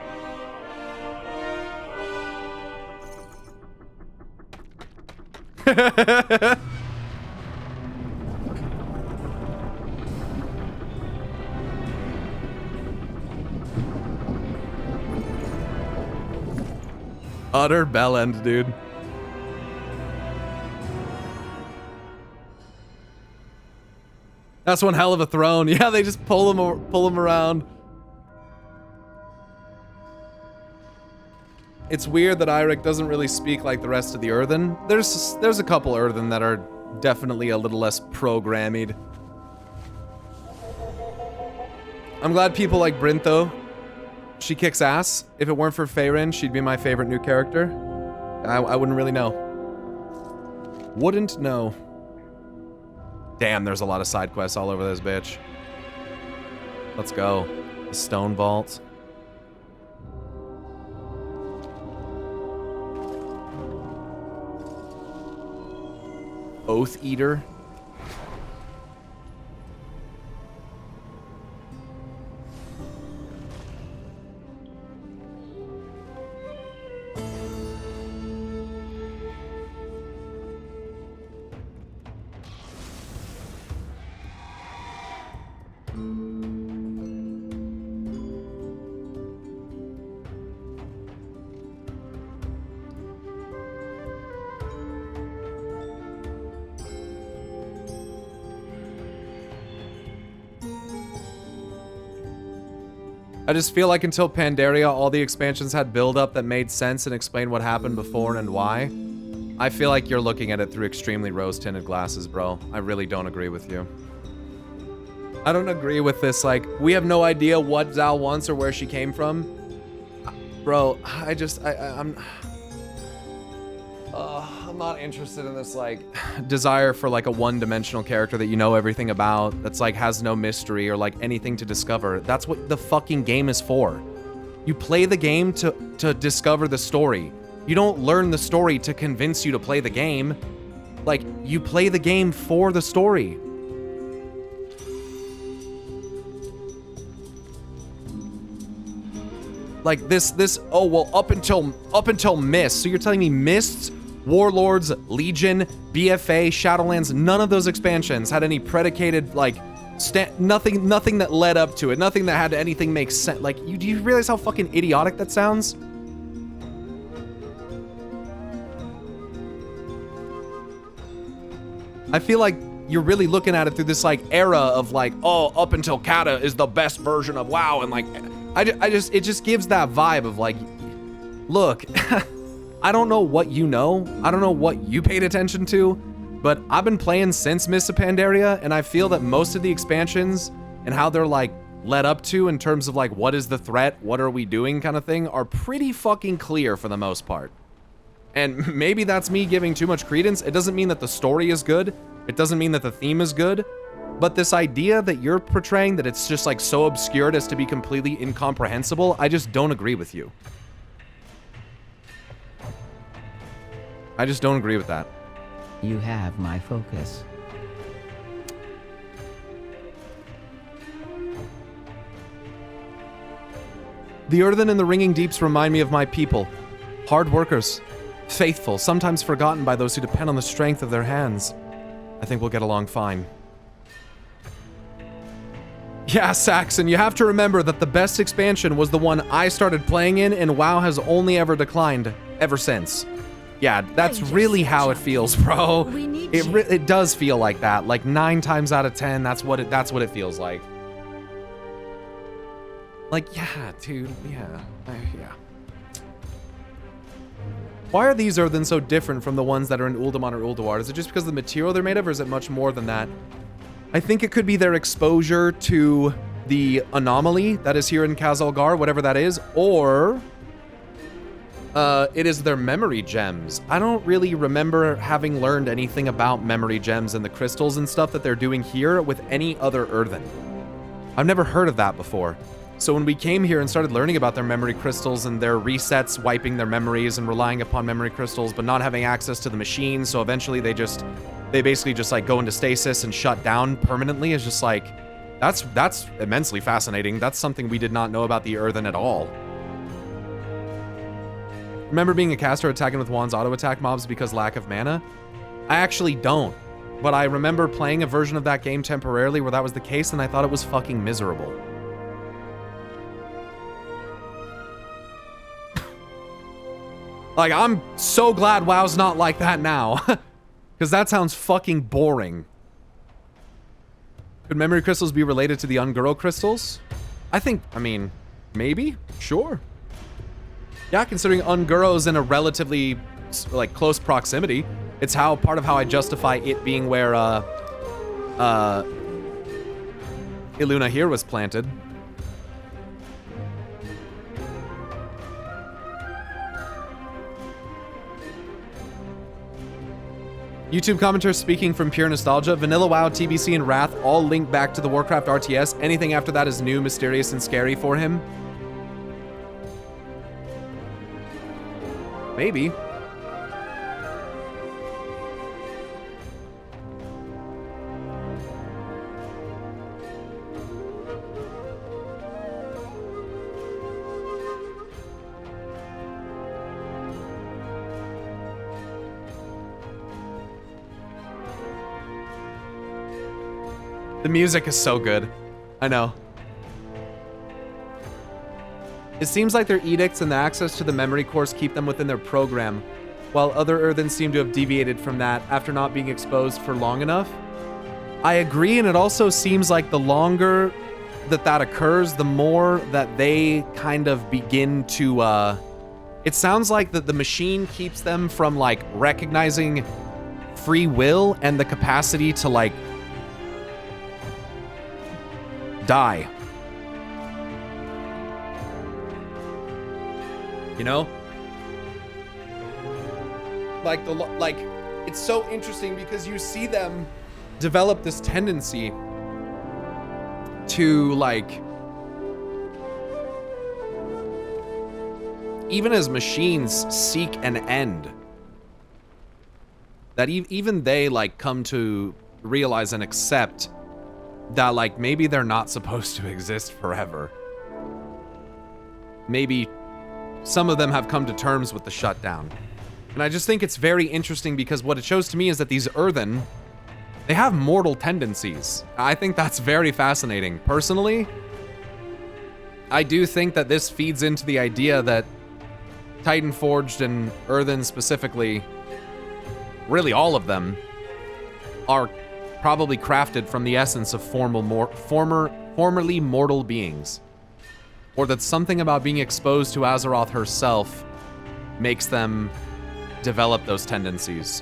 Utter bellend, dude. That's one hell of a throne. Yeah, they just pull him around. It's weird that Eirik doesn't really speak like the rest of the Earthen. There's a couple Earthen that are definitely a little less programmed. I'm glad people like Brinth though. She kicks ass. If it weren't for Faerun, she'd be my favorite new character. I wouldn't really know. Wouldn't know. Damn, there's a lot of side quests all over this bitch. Let's go. The stone vault. Oath Eater. I just feel like until Pandaria, all the expansions had build-up that made sense and explained what happened before and why. I feel like you're looking at it through extremely rose-tinted glasses, bro. I really don't agree with you. I don't agree with this, like, we have no idea what Zal wants or where she came from. Bro, I'm not interested in this, like, desire for, like, a one-dimensional character that you know everything about, that's, like, has no mystery or, like, anything to discover. That's what the fucking game is for. You play the game to discover the story. You don't learn the story to convince you to play the game. Like, you play the game for the story. Like, oh, well, up until Mist. So you're telling me Mists, Warlords, Legion, BFA, Shadowlands, none of those expansions had any predicated, like, nothing that led up to it, nothing that had anything make sense. Like, do you realize how fucking idiotic that sounds? I feel like you're really looking at it through this, like, era of, like, oh, up until Kata is the best version of WoW, and, like, it just gives that vibe of, like, look, I don't know what you know, I don't know what you paid attention to, but I've been playing since Mists of Pandaria, and I feel that most of the expansions and how they're, like, led up to in terms of, like, what is the threat, what are we doing kind of thing, are pretty fucking clear for the most part. And maybe that's me giving too much credence. It doesn't mean that the story is good. It doesn't mean that the theme is good. But this idea that you're portraying, that it's just, like, so obscured as to be completely incomprehensible, I just don't agree with you. I just don't agree with that. You have my focus. The Earthen and the Ringing Deeps remind me of my people. Hard workers. Faithful, sometimes forgotten by those who depend on the strength of their hands. I think we'll get along fine. Yeah, Saxon, you have to remember that the best expansion was the one I started playing in, and WoW has only ever declined ever since. Yeah, that's really how it feels, bro. It does feel like that. Like 9 times out of 10, that's what it feels like. Like, yeah, dude, yeah. Yeah. Why are these Earthen so different from the ones that are in Uldaman or Ulduar? Is it just because of the material they're made of, or is it much more than that? I think it could be their exposure to the anomaly that is here in Khazalgar, whatever that is, or it is their memory gems. I don't really remember having learned anything about memory gems and the crystals and stuff that they're doing here with any other Earthen. I've never heard of that before. So when we came here and started learning about their memory crystals and their resets, wiping their memories and relying upon memory crystals, but not having access to the machines, so eventually they basically just, like, go into stasis and shut down permanently, is just like, that's immensely fascinating. That's something we did not know about the Earthen at all. Remember being a caster attacking with Juan's auto attack mobs because lack of mana? I actually don't, but I remember playing a version of that game temporarily where that was the case, and I thought it was fucking miserable. Like, I'm so glad WoW's not like that now. Because that sounds fucking boring. Could memory crystals be related to the Unguro crystals? I mean, maybe? Sure. Yeah, considering Unguro's in a relatively, like, close proximity. It's part of how I justify it being where, Iluna here was planted. YouTube commenter speaking from pure nostalgia. Vanilla WoW, TBC, and Wrath all link back to the Warcraft RTS. Anything after that is new, mysterious, and scary for him. Maybe. The music is so good. I know. It seems like their edicts and the access to the memory cores keep them within their program, while other Earthens seem to have deviated from that after not being exposed for long enough. I agree, and it also seems like the longer that occurs, the more that they kind of begin to, it sounds like that the machine keeps them from, like, recognizing free will and the capacity to, like, die. You know? Like it's so interesting because you see them develop this tendency to, like, even as machines seek an end, that even they, like, come to realize and accept that, like, maybe they're not supposed to exist forever. Maybe some of them have come to terms with the shutdown. And I just think it's very interesting because what it shows to me is that these Earthen, they have mortal tendencies. I think that's very fascinating. Personally, I do think that this feeds into the idea that Titan Forged and Earthen specifically, really all of them, are probably crafted from the essence of formerly mortal beings. Or that something about being exposed to Azeroth herself makes them develop those tendencies.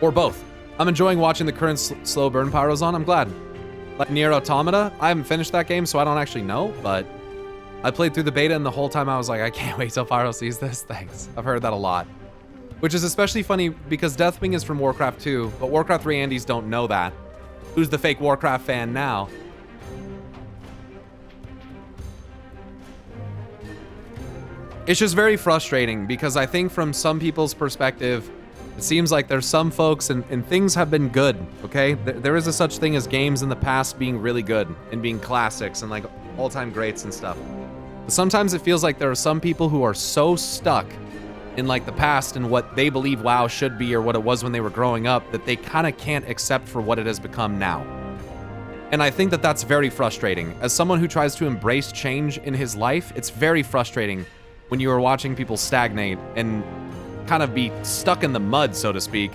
Or both. I'm enjoying watching the current slow burn Pyrozon. I'm glad. Like Nier Automata, I haven't finished that game, so I don't actually know, but I played through the beta and the whole time I was like, I can't wait till Pyro sees this. Thanks. I've heard that a lot. Which is especially funny because Deathwing is from Warcraft 2, but Warcraft 3 Andes don't know that. Who's the fake Warcraft fan now? It's just very frustrating because I think from some people's perspective, it seems like there's some folks and things have been good, okay? There is a such thing as games in the past being really good and being classics and, like, all-time greats and stuff. But sometimes it feels like there are some people who are so stuck in, like, the past and what they believe WoW should be or what it was when they were growing up that they kind of can't accept for what it has become now. And I think that that's very frustrating. As someone who tries to embrace change in his life, it's very frustrating when you are watching people stagnate and kind of be stuck in the mud, so to speak,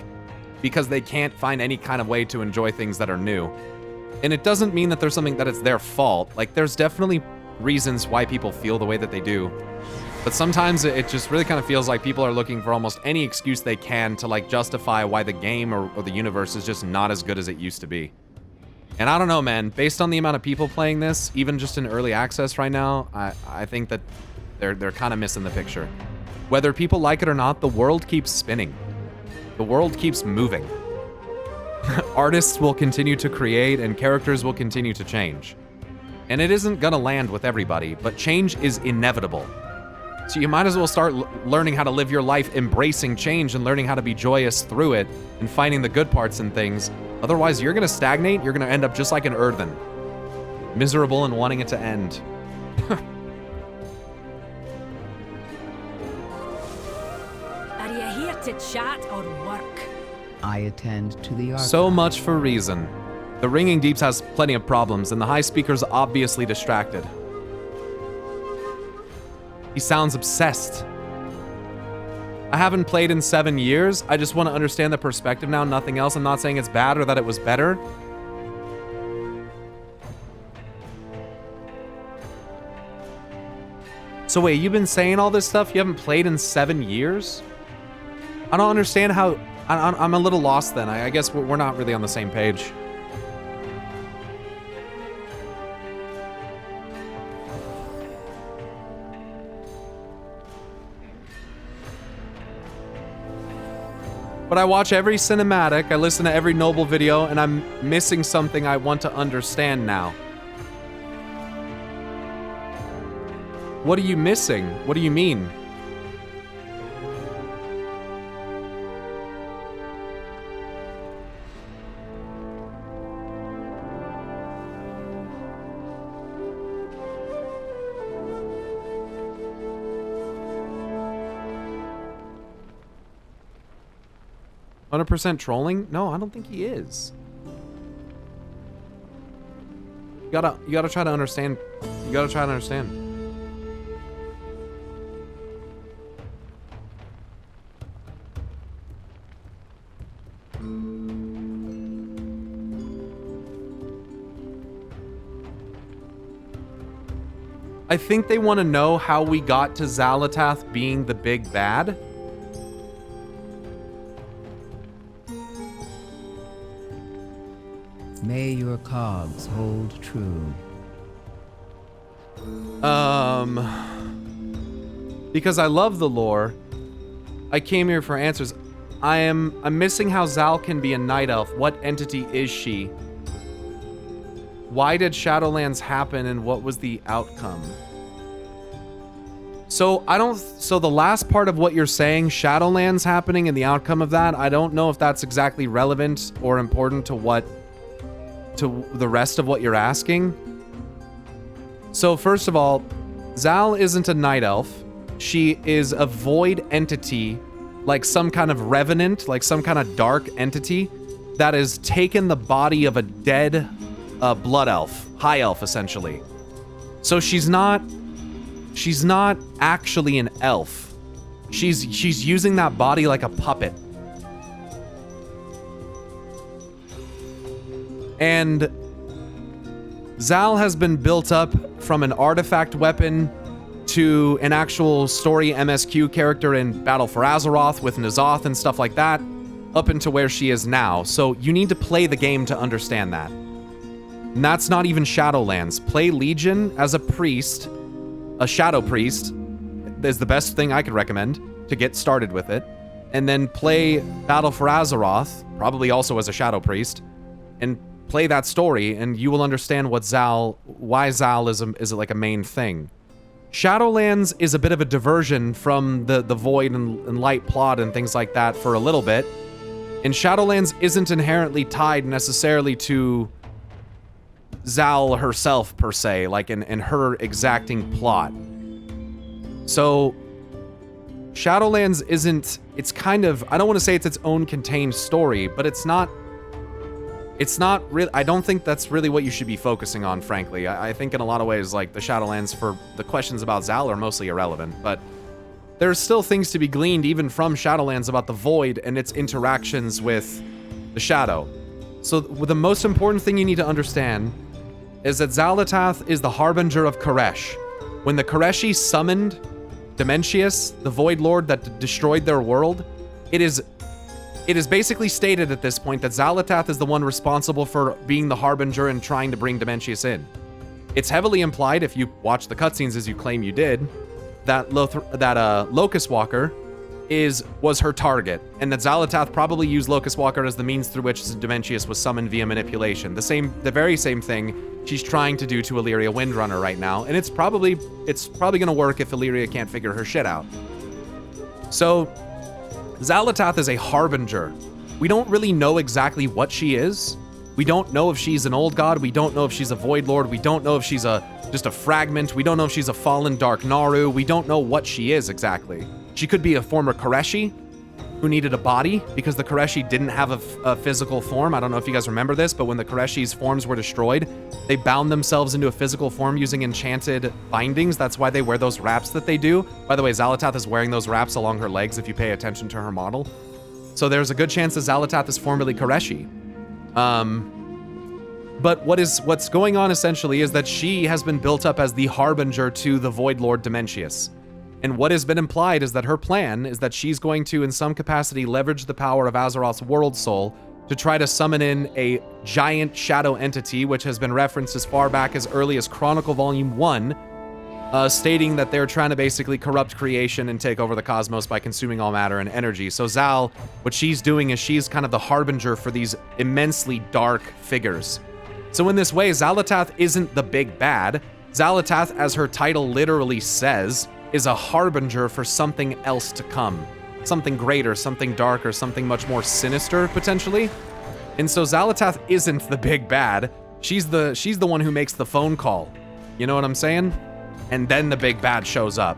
because they can't find any kind of way to enjoy things that are new. And it doesn't mean that there's something that it's their fault. Like, there's definitely reasons why people feel the way that they do. But sometimes it just really kind of feels like people are looking for almost any excuse they can to, like, justify why the game or the universe is just not as good as it used to be. And I don't know, man. Based on the amount of people playing this, even just in early access right now, I think that they're kind of missing the picture. Whether people like it or not, the world keeps spinning. The world keeps moving. Artists will continue to create and characters will continue to change. And it isn't gonna land with everybody, but change is inevitable. So you might as well start learning how to live your life embracing change and learning how to be joyous through it and finding the good parts in things. Otherwise, you're gonna stagnate, you're gonna end up just like an Earthen. Miserable and wanting it to end. Are you here to chat or work? I attend to the archive. So much for reason. The Ringing Deeps has plenty of problems, and the High Speaker's obviously distracted. He sounds obsessed. I haven't played in 7 years. I just want to understand the perspective now, nothing else. I'm not saying it's bad or that it was better. So wait, you've been saying all this stuff? You haven't played in 7 years? I don't understand how... I'm a little lost then. I guess we're not really on the same page. But I watch every cinematic, I listen to every Noble video, and I'm missing something I want to understand now. What are you missing? What do you mean? %% trolling? No, I don't think he is. You gotta try to understand. You gotta try to understand. I think they want to know how we got to Xalatath being the big bad. May your cogs hold true. Because I love the lore, I came here for answers. I'm missing how Zal can be a night elf. What entity is she? Why did Shadowlands happen and what was the outcome? So so the last part of what you're saying, Shadowlands happening and the outcome of that, I don't know if that's exactly relevant or important to the rest of what you're asking. So first of all, Zal isn't a night elf. She is a void entity, like some kind of revenant, like some kind of dark entity that has taken the body of a dead blood elf, high elf essentially. So she's not actually an elf. She's using that body like a puppet. And Zal has been built up from an artifact weapon to an actual story MSQ character in Battle for Azeroth with N'Zoth and stuff like that, up into where she is now. So you need to play the game to understand that. And that's not even Shadowlands. Play Legion as a priest, a shadow priest, is the best thing I could recommend to get started with it. And then play Battle for Azeroth, probably also as a shadow priest, and play that story, and you will understand why Zal is like a main thing. Shadowlands is a bit of a diversion from the Void and Light plot and things like that for a little bit. And Shadowlands isn't inherently tied necessarily to Zal herself, per se, like in her exacting plot. So Shadowlands isn't, it's kind of, I don't want to say it's its own contained story, but it's not really, I don't think that's really what you should be focusing on, frankly. I think in a lot of ways, like, the Shadowlands for the questions about Zal are mostly irrelevant, but there's still things to be gleaned even from Shadowlands about the Void and its interactions with the Shadow. So the most important thing you need to understand is that Xalatath is the harbinger of Koresh. When the Koreshi summoned Dementius, the Void Lord that destroyed their world, it is basically stated at this point that Xalatath is the one responsible for being the harbinger and trying to bring Dementius in. It's heavily implied, if you watch the cutscenes as you claim you did, that Locust Walker was her target, and that Xalatath probably used Locust Walker as the means through which Dementius was summoned via manipulation. The very same thing she's trying to do to Illyria Windrunner right now, and it's probably gonna work if Illyria can't figure her shit out. So Xalatath is a harbinger. We don't really know exactly what she is. We don't know if she's an old god. We don't know if she's a Void Lord. We don't know if she's just a fragment. We don't know if she's a fallen Dark Naru. We don't know what she is exactly. She could be a former Koreshi who needed a body because the Koreshi didn't have a physical form. I don't know if you guys remember this, but when the Koreshi's forms were destroyed, they bound themselves into a physical form using enchanted bindings. That's why they wear those wraps that they do. By the way, Xalatath is wearing those wraps along her legs if you pay attention to her model. So there's a good chance that Xalatath is formerly Koreshi. But what's going on essentially is that she has been built up as the harbinger to the Void Lord Dementius. And what has been implied is that her plan is that she's going to, in some capacity, leverage the power of Azeroth's World Soul to try to summon in a giant shadow entity, which has been referenced as far back as early as Chronicle Volume 1, stating that they're trying to basically corrupt creation and take over the cosmos by consuming all matter and energy. So Zal, what she's doing is she's kind of the harbinger for these immensely dark figures. So in this way, Xal'atath isn't the big bad. Xal'atath, as her title literally says, is a harbinger for something else to come. Something greater, something darker, something much more sinister, potentially. And so Xal'atath isn't the big bad. She's the one who makes the phone call. You know what I'm saying? And then the big bad shows up.